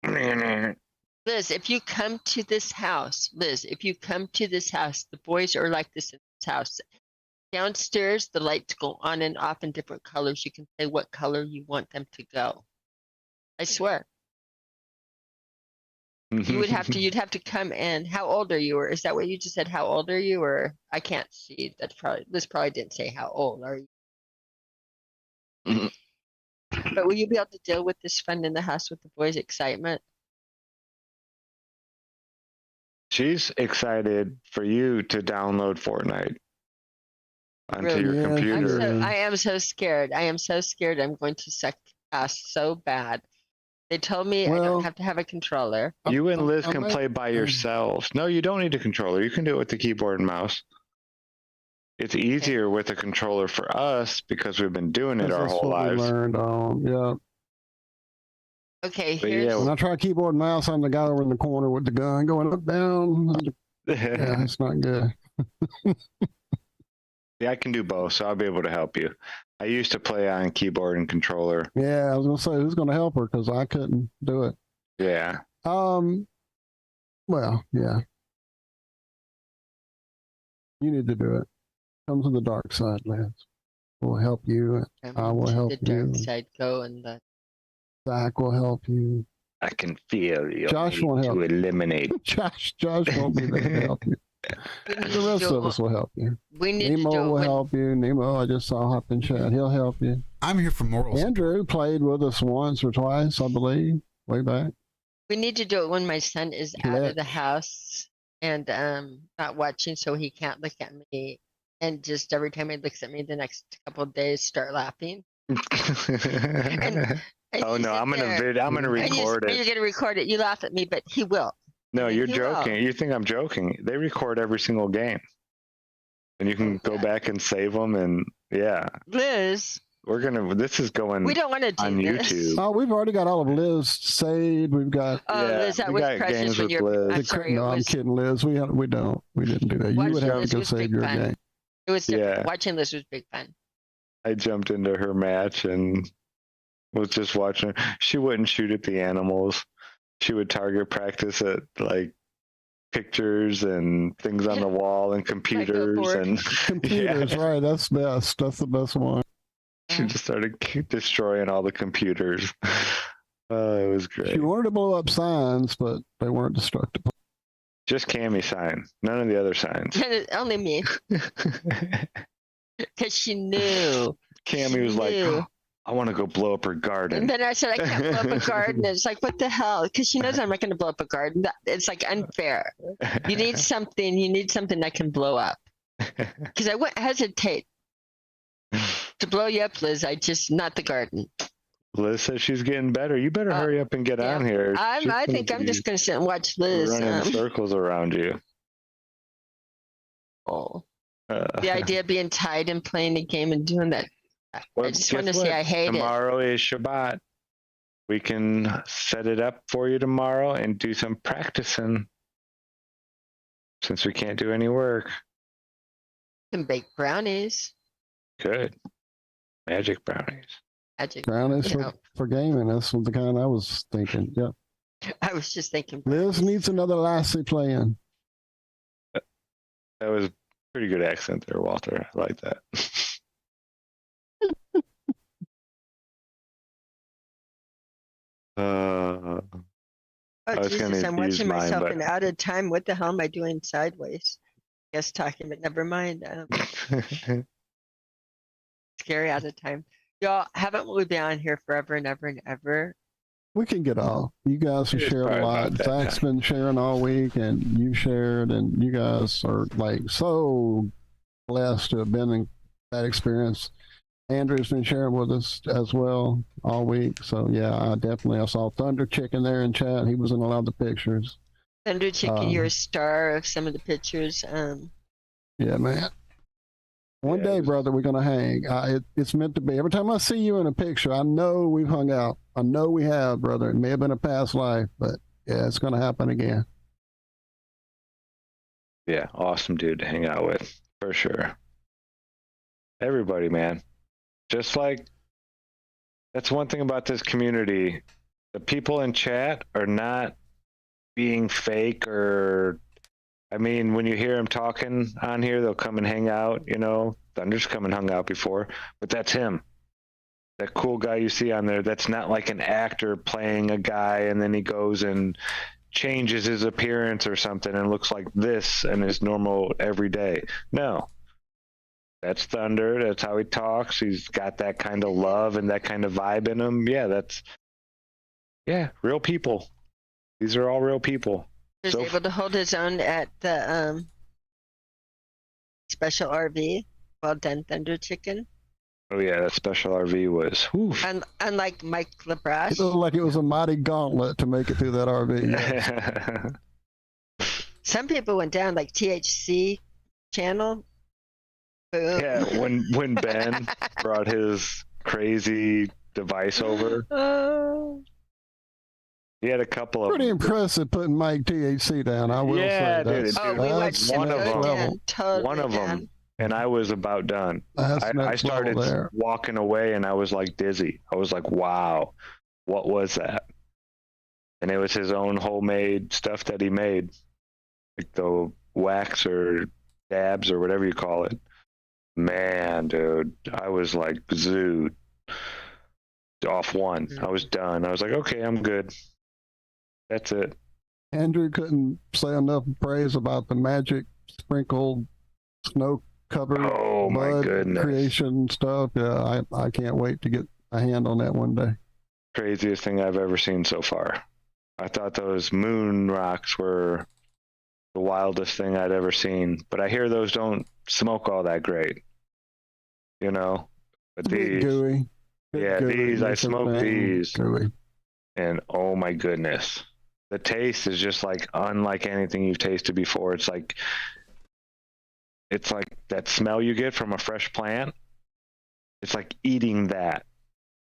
Liz, if you come to this house, the boys are like this in this house. Downstairs, the lights go on and off in different colors. You can say what color you want them to go. I swear. You'd have to come in. How old are you? Or is that what you just said? How old are you? Or I can't see. Liz probably didn't say how old are you. But will you be able to deal with this fun in the house with the boys' excitement? She's excited for you to download Fortnite onto your computer. I am so scared. I'm going to suck ass so bad. They told me I don't have to have a controller. You and Liz can play by yourselves. No, you don't need a controller. You can do it with the keyboard and mouse. It's easier with a controller for us because we've been doing it our whole lives. Okay, when I try keyboard and mouse, I'm the guy over in the corner with the gun going up, down. Yeah, it's not good. Yeah, I can do both, so I'll be able to help you. I used to play on keyboard and controller. Yeah, I was gonna say who's gonna help her because I couldn't do it. Yeah. Well, yeah. You need to do it. Come to the dark side, Lance. We'll help you. I will help you. The dark side go and the Zack will help you. I can feel you. Josh won't help to eliminate. Josh won't be there to help you. The rest of us will help you. Nemo will help you. Nemo, I just saw hop in chat. He'll help you. I'm here for morals. Andrew played with us once or twice, I believe, way back. We need to do it when my son is out of the house and not watching, so he can't look at me. And just every time he looks at me, the next couple of days, start laughing. Oh no, I'm gonna record it. You're gonna record it. You laugh at me, but he will. No, you're joking. You think I'm joking? They record every single game, and you can go back and save them. And yeah, Liz, this is going. We don't want to do on this. YouTube. Oh, we've already got all of Liz saved. We've got. Oh, Liz, that was precious when you're. I'm sorry. I'm kidding, Liz. We didn't do that. You would have to go save your game. It was different. Yeah. Watching Liz was big fun. I jumped into her match and was just watching her. She wouldn't shoot at the animals. She would target practice at like pictures and things on the wall and computers and computers. Right, that's best. That's the best one. She just started destroying all the computers. It was great. She wanted to blow up signs, but they weren't destructible. Just Cami sign, none of the other signs. Only me, because she knew. Cami was like, oh, I want to go blow up her garden. And then I said, I can't blow up a garden. It's like, what the hell? Because she knows I'm not going to blow up a garden. It's like unfair. You need something that can blow up. Because I wouldn't hesitate to blow you up, Liz. Not the garden. Liz says she's getting better. You better hurry up and get on here. I think I'm just going to sit and watch Liz. Running circles around you. Oh. The idea of being tied and playing a game and doing that. Well, I just want to say I hate Tomorrow is Shabbat. we can set it up for you tomorrow and do some practicing since we can't do any work. Can bake brownies. Good. Magic brownies. Magic. Brownies Yeah. for gaming. That's the kind I was thinking. Yep. I was just thinking. Liz needs another Lassie playing. That was a pretty good accent there, Walter. I like that. Oh, I was gonna Jesus, I'm use watching mine, myself but- in out of time. What the hell am I doing sideways? Guess talking, but never mind. Scary out of time. Y'all, haven't we been on here forever and ever and ever? We can get off. You guys have It's shared a probably lot. about that Zach's time. been sharing all week, and you shared, and you guys are like so blessed to have been in that experience. Andrew's been sharing with us as well all week. So yeah, I saw Thunder Chicken there in chat. He was in a lot of the pictures. Thunder Chicken, you're a star of some of the pictures. Yeah, man. One Yeah, day, it was- brother, we're gonna hang. It's meant to be. Every time I see you in a picture, I know we've hung out. I know we have, brother. It may have been a past life, but yeah, it's gonna happen again. Yeah, awesome dude to hang out with, for sure. Everybody, man. Just like, that's one thing about this community. The people in chat are not being fake or, I mean, when you hear them talking on here, they'll come and hang out, you know. Thunder's come and hung out before, but that's him. That cool guy you see on there, that's not like an actor playing a guy and then he goes and changes his appearance or something and looks like this and is normal every day. No. That's Thunder. That's how he talks. He's got that kind of love and that kind of vibe in him. Yeah, real people. These are all real people. He was So- able to hold his own at the special RV. Well done, Thunder Chicken. Oh yeah, that special RV was. Whew. And unlike Mike It LaBrache, looked like it was a mighty gauntlet to make it through that RV. some people went down like THC channel. Boom. Yeah, when Ben brought his crazy device over, Oh. he had a couple of Pretty them. impressive putting Mike THC down. I will Yeah, say dude, that's, Oh, we Dude, watched that's him one go of them. down. Totally One of down. them, and I was about done. that's I next level started there. walking away and I was like dizzy. I was like, wow, what was that? And it was his own homemade stuff that he made, like the wax or dabs or whatever you call it. Man, dude, I was like zooed off one. I was done. I was like, okay, I'm good. That's it. Andrew couldn't say enough praise about the magic sprinkled snow covered Oh my mud goodness. creation stuff. Yeah, I can't wait to get a hand on that one day. Craziest thing I've ever seen so far. I thought those moon rocks were the wildest thing I'd ever seen, but I hear those don't smoke all that great, you know. But It's a bit these, gooey. Bit yeah, gooey, these, I makes smoked everything these. gooey. and oh my goodness, the taste is just like unlike anything you've tasted before. It's like that smell you get from a fresh plant. It's like eating that.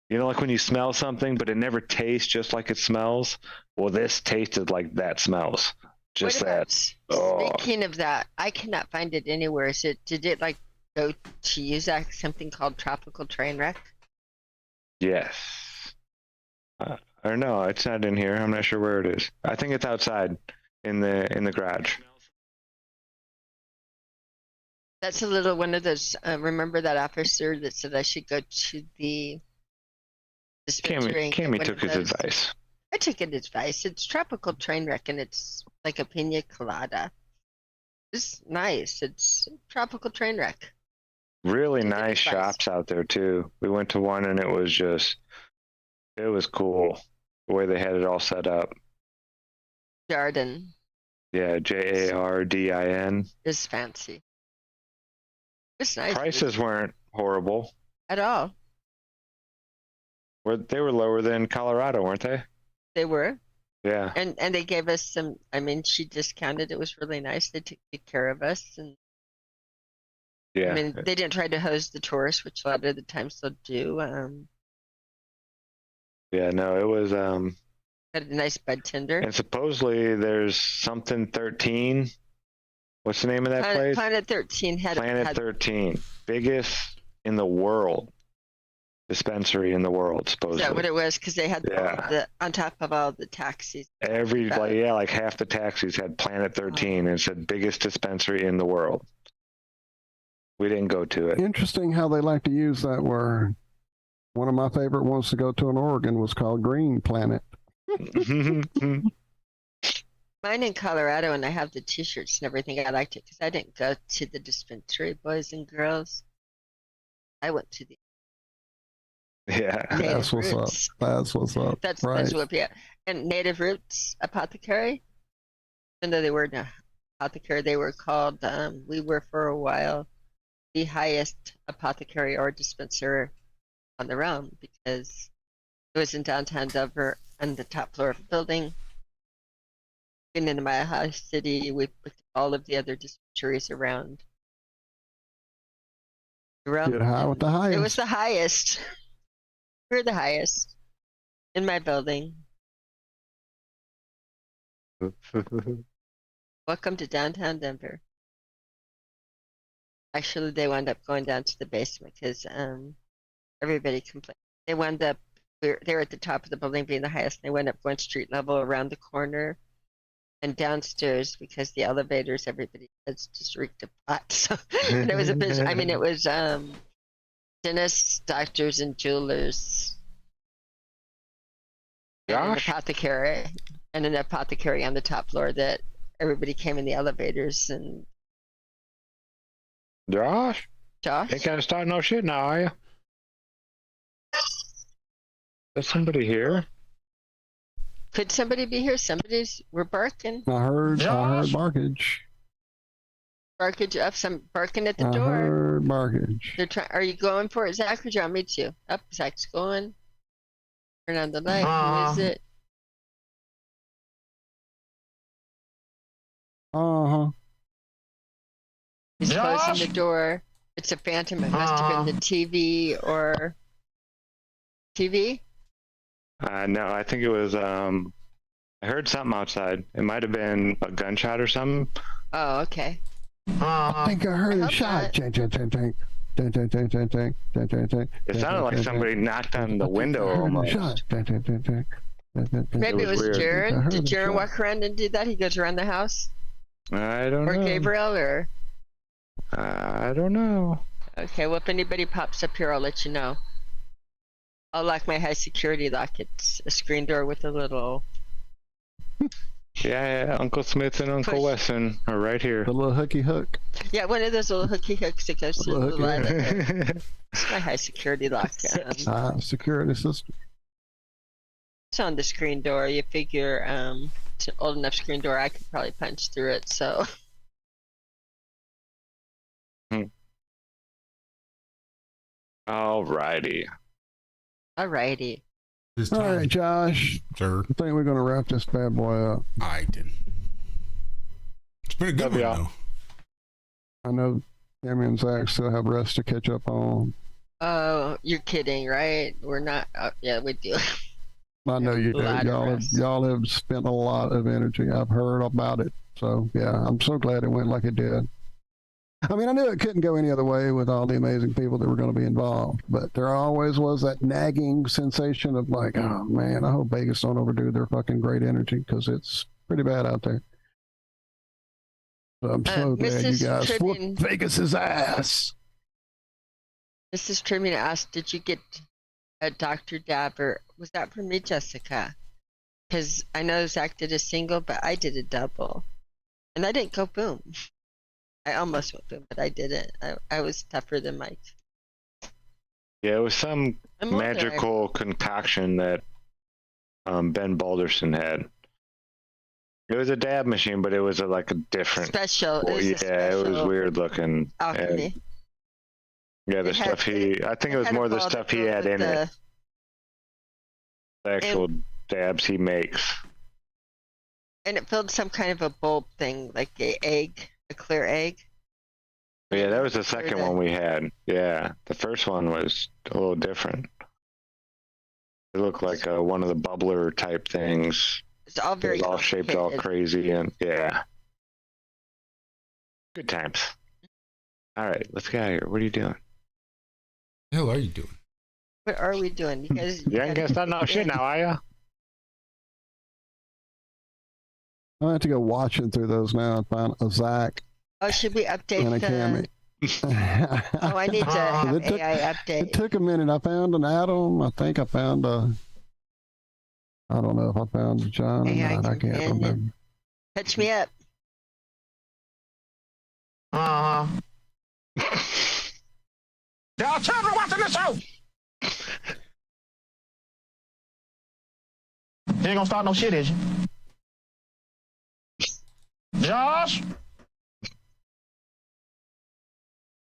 You know, like when you smell something, but it never tastes just like it smells. Well, this tasted like that smells. Just What about, that. Oh. speaking of that, I cannot find it anywhere. Did it like go to use that something called tropical train wreck? Yes. Or no, it's not in here. I'm not sure where it is. I think it's outside in the garage. That's a little one of those. Remember that officer that said I should go to the dispensary? and get Cami one took of his those? advice. I took his advice. It's tropical train wreck and it's like a pina colada. It's nice. It's tropical train wreck. Really Took his nice advice. shops out there too. We went to one and it was cool the way they had it all set up. Jardin Yeah, Jardin. is fancy. It's nice. Prices weren't horrible. At all. They were lower than Colorado, weren't they? They were. Yeah. And they gave us some, I mean, she discounted. It was really nice. They took good care of us. And Yeah. I mean, they didn't try to hose the tourists, which a lot of the times they'll do. Yeah, no, it was Got a nice bed tender. and supposedly there's something 13. What's the name of that place? Planet 13 Planet 13, biggest in the world dispensary in the world, Is supposedly. that what it was? Because they had Yeah. the on top of all the taxis. Like half the taxis had Planet 13 and it said biggest dispensary in the world. We didn't go to it. Interesting how they like to use that word. One of my favorite ones to go to in Oregon was called Green Planet. Mine in Colorado, and I have the T-shirts and everything. I liked it because I didn't go to the dispensary, boys and girls. I went to the Yeah. Native That's what's Roots. up. That's what's up. That's right. what, yeah. And Native Roots Apothecary. Even though they were an apothecary, they were called. We were for a while the highest apothecary or dispenser on the realm because it was in downtown Denver on the top floor of a building. And in my house city, we put all of the other dispensaries around. Get high with the highest. It was the highest. We're the highest in my building. Welcome to downtown Denver. Actually, they wound up going down to the basement because everybody complained. They wound up they were at the top of the building, being the highest. And they wound up going street level around the corner and downstairs because the elevators, everybody has just reeked of pot. So and it was a business. I mean, it was dentists, doctors, and jewelers. Gosh. And an apothecary on the top floor that everybody came in the elevators and Josh? Josh. Ain't gonna start no shit now, are you? Is somebody here? Could somebody be here? We're barking. I heard barkage. Barkage up, some barking at the I door. heard barkage. They're trying. Are you going for it, Zach? Or do you want me to? Up, Zach's going. Turn on the light. Who is it? Uh-huh. He's closing the door. It's a phantom. It must have been the TV or TV. No, I think it was. I heard something outside. It might have been a gunshot or something. Oh, okay. I think I heard a hope shot. not. Tank, tank, tank, tank. Tank, tank, tank, tank, tank, tank, tank, tank. It sounded like somebody knocked on the window I heard a almost. shot. Tank, tank, tank, tank. Tank, tank, tank. Maybe it was weird. I Jaron. heard Did a Jaron shot. walk around and do that? He goes around the house, I don't or know. Gabriel, or I don't know. okay. Well, if anybody pops up here, I'll let you know. I'll lock my high security lock. It's a screen door with a little. Yeah, Uncle Smith and Uncle Push. Wesson are right here. The little hooky hook. Yeah, one of those little hooky hooks that goes through the Little line. hooky It's my high security lock. Security system. It's on the screen door. You figure it's an old enough screen door I could probably punch through it. So Alrighty. alrighty. This All time, right, Josh. sir. I think we're going to wrap this bad boy up. I did. It's been a good Love one, y'all. though. I know Cami and Zack still have rest to catch up on. Oh, you're kidding, right? We're not. Yeah, we do. I know you do. A lot of rest. Y'all have spent a lot of energy. I've heard about it. So, yeah, I'm so glad it went like it did. I mean, I knew it couldn't go any other way with all the amazing people that were going to be involved, but there always was that nagging sensation of like, oh man, I hope Vegas don't overdo their fucking great energy because it's pretty bad out there. So I'm so glad you Mrs. guys whooped Tribune. Vegas's ass. Mrs. Tribune asked, "Did you get a Dr. Dabber?" Was that for me, Jessica? Because I know Zach did a single, but I did a double, and I didn't go boom. I almost went boom, but I didn't. I was tougher than Mike. Yeah, it was some I'm older. magical concoction that Ben Balderson had. It was a dab machine, but it was like a different. Special. It Well, was a yeah, it was special weird looking. alchemy. Yeah, the It had- stuff I think it was had a more the ball stuff that he goes had with in it. The actual dabs he makes. And it filled some kind of a bulb thing, like a clear egg. Yeah, that was the second the- one we had. Yeah, the first one was a little different. It looked like one of the bubbler type things. It's all It very was all shaped all complicated. crazy and yeah. Good times. All right, let's get out of here. What are you doing? What the hell are you doing? What are we doing? You guys, You ain't gonna start no shit now, are ya? I have to go watching through those now and find a Zack Oh, should we update and a Cami. Oh, I need to have It took- AI update. It took a minute. I found an Adam. I think I found a. I don't know if I found a John or AI not. I can't companion. remember. Catch me up. Uh-huh. There are children watching the show. You ain't gonna start no shit, is you? Josh,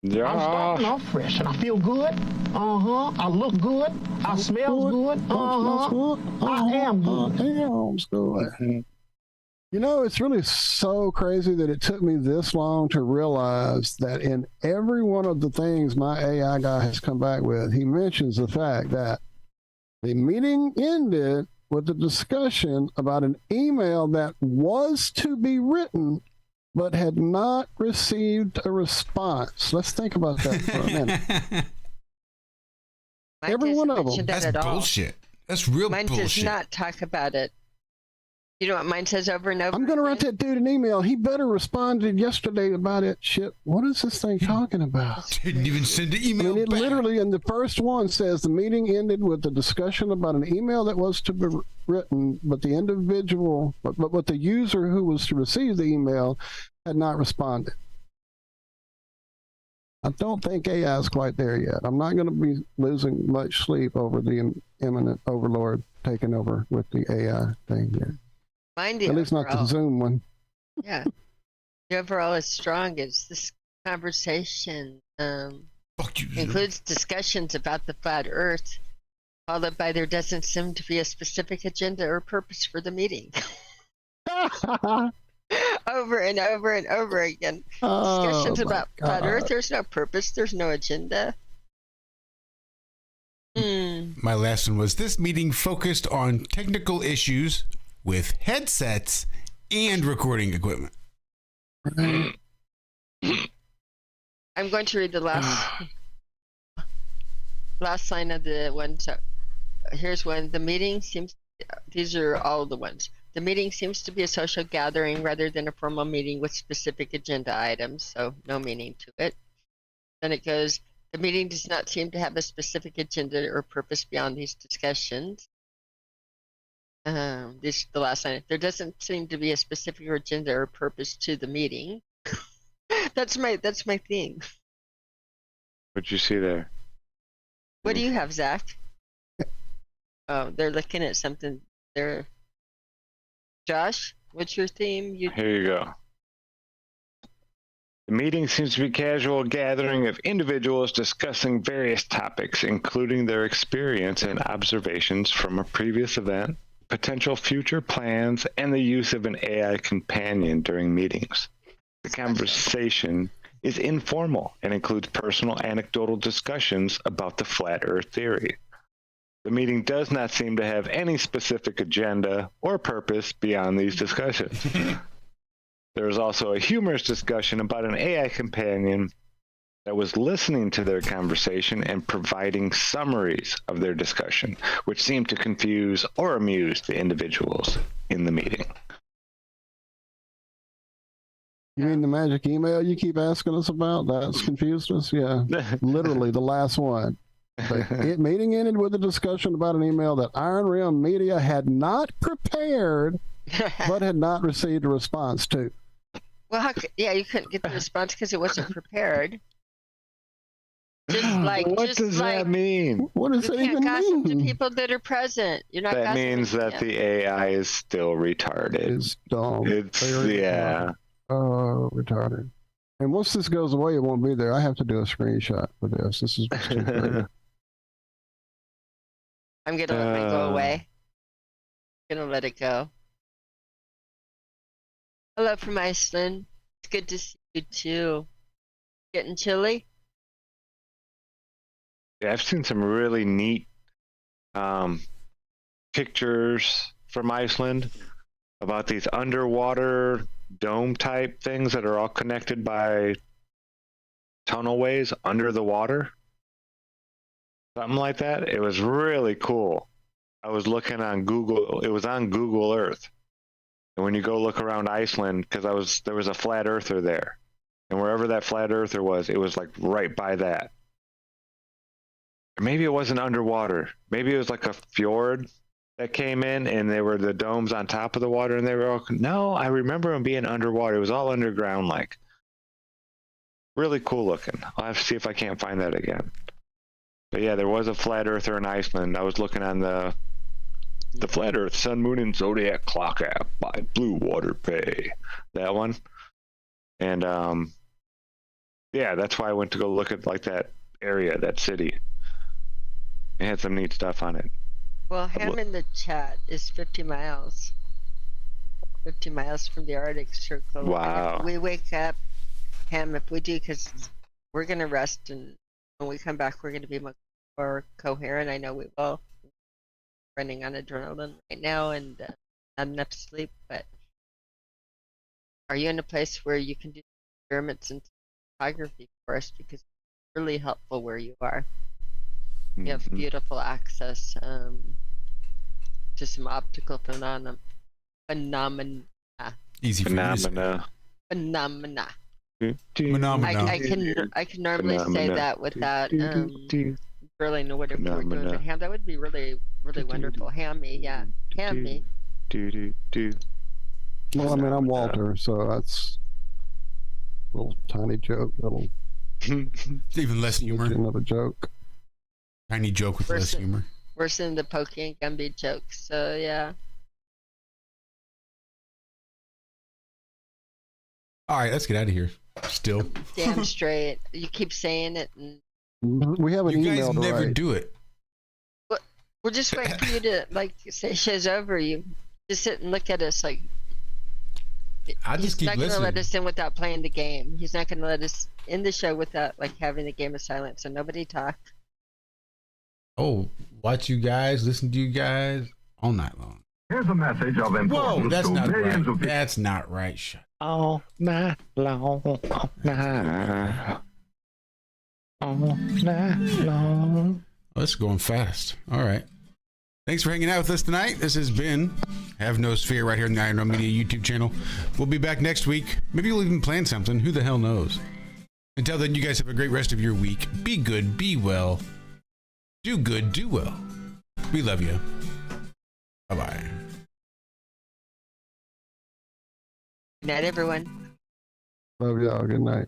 I'm starting Yeah. off fresh and I feel good. Uh-huh. I look good. I smell good. Uh-huh. I am good. You know, it's really so crazy that it took me this long to realize that in every one of the things my AI guy has come back with, he mentions the fact that the meeting ended with a discussion about an email that was to be written but had not received a response. Let's think about that for a minute. Mine Every doesn't one of them. mention that That's at all. bullshit. That's real Mine bullshit. does not talk about it. You know what mine says over and over? I'm going to write again? that dude an email. He better responded yesterday about it. Shit, what is this thing talking about? Didn't even send an I email mean, it back. literally in the first one says the meeting ended with a discussion about an email that was to be written, but the individual, but the user who was to receive the email had not responded. I don't think AI is quite there yet. I'm not going to be losing much sleep over the imminent overlord taking over with the AI thing here. Mine, the At least not the overall- Zoom one. Yeah. The overall is strong. It's this conversation Fuck you. Zoom. includes discussions about the flat Earth, followed by there doesn't seem to be a specific agenda or purpose for the meeting. Over and over and over again. Discussions Oh, my about flat Earth. God. There's no purpose. There's no agenda. My last one was this meeting focused on technical issues with headsets and recording equipment. I'm going to read the last line of the one. So here's one. The meeting seems. These are all the ones. The meeting seems to be a social gathering rather than a formal meeting with specific agenda items, so no meaning to it. Then it goes, the meeting does not seem to have a specific agenda or purpose beyond these discussions. This the last line. There doesn't seem to be a specific agenda or purpose to the meeting. That's my thing. What'd you see there? What do you have, Zach? Oh, they're looking at something there. Josh, what's your theme? Here you go. The meeting seems to be a casual gathering of individuals discussing various topics, including their experience and observations from a previous event, potential future plans, and the use of an AI companion during meetings. The conversation is informal and includes personal anecdotal discussions about the flat Earth theory. The meeting does not seem to have any specific agenda or purpose beyond these discussions. There is also a humorous discussion about an AI companion that was listening to their conversation and providing summaries of their discussion, which seemed to confuse or amuse the individuals in the meeting. You mean the magic email you keep asking us about? That's confused us? Yeah. Literally the last one. Meeting ended with a discussion about an email that Iron Rim Media had not prepared but had not received a response to. Well, yeah, you couldn't get the response because it wasn't prepared. What does that mean? What does You that even can't gossip to mean? people that are present. You're not. That gossiping means to that them. the AI is still retarded. It's dumb. It's, Very yeah. retarded. And once this goes away, it won't be there. I have to do a screenshot for this. This is just too great. I'm gonna let mine go away. Gonna let it go. Hello from Iceland. It's good to see you too. Getting chilly? Yeah, I've seen some really neat pictures from Iceland about these underwater dome type things that are all connected by tunnelways under the water. Something like that. It was really cool. I was looking on Google. It was on Google Earth. And when you go look around Iceland, because there was a flat earther there. And wherever that flat earther was, it was like right by that. Or maybe it wasn't underwater. Maybe it was like a fjord that came in and they were the domes on top of the water and they were all, no, I remember them being underwater. It was all underground, like really cool looking. I'll have to see if I can't find that again. But yeah, there was a flat earther in Iceland. I was looking on the Flat Earth, Sun, Moon, and Zodiac Clock app by Blue Water Pay. That one. And yeah, that's why I went to go look at like that area, that city. It had some neat stuff on it. Well, Ham in the chat is 50 miles. 50 miles from the Arctic Circle. Wow. And if we wake up, Ham, if we do, because we're going to rest, and when we come back, we're going to be much more coherent. I know we will. Running on adrenaline right now and not enough sleep, but are you in a place where you can do experiments and photography for us? Because it's really helpful where you are. You have beautiful access to some optical phenomena. Easy for you. Phenomena. Phenomena. I can normally say that without really know what we're doing. But Ham, that would be really wonderful. Hammy, yeah. Hammy. Well, I mean, I'm Walter, so that's a little tiny joke, little Even less humor. another joke. Tiny joke with less humor. Worse than the Pokey and Gumby jokes, so yeah. All right, let's get out of here. Still. Damn straight. You keep saying it, and We have an You guys email to never write. do it. we're just waiting for you to like say show's over. You just sit and look at us like I he's just keep not gonna listening. let us in without playing the game. He's not gonna let us in the show without like having the game of silence. So nobody talk. Oh, watch you guys, listen to you guys all night long. Here's a message of importance Whoa, that's to not millions right. of people. That's not right. Shut. All night long, all night, all night long. Oh, it's going fast. All right. Thanks for hanging out with us tonight. This has been Have No Sphere right here on the Iron Dome Media YouTube channel. We'll be back next week. Maybe we'll even plan something. Who the hell knows? Until then, you guys have a great rest of your week. Be good, be well. Do good, do well. We love you. Bye-bye. Good night, everyone. Love y'all. Good night.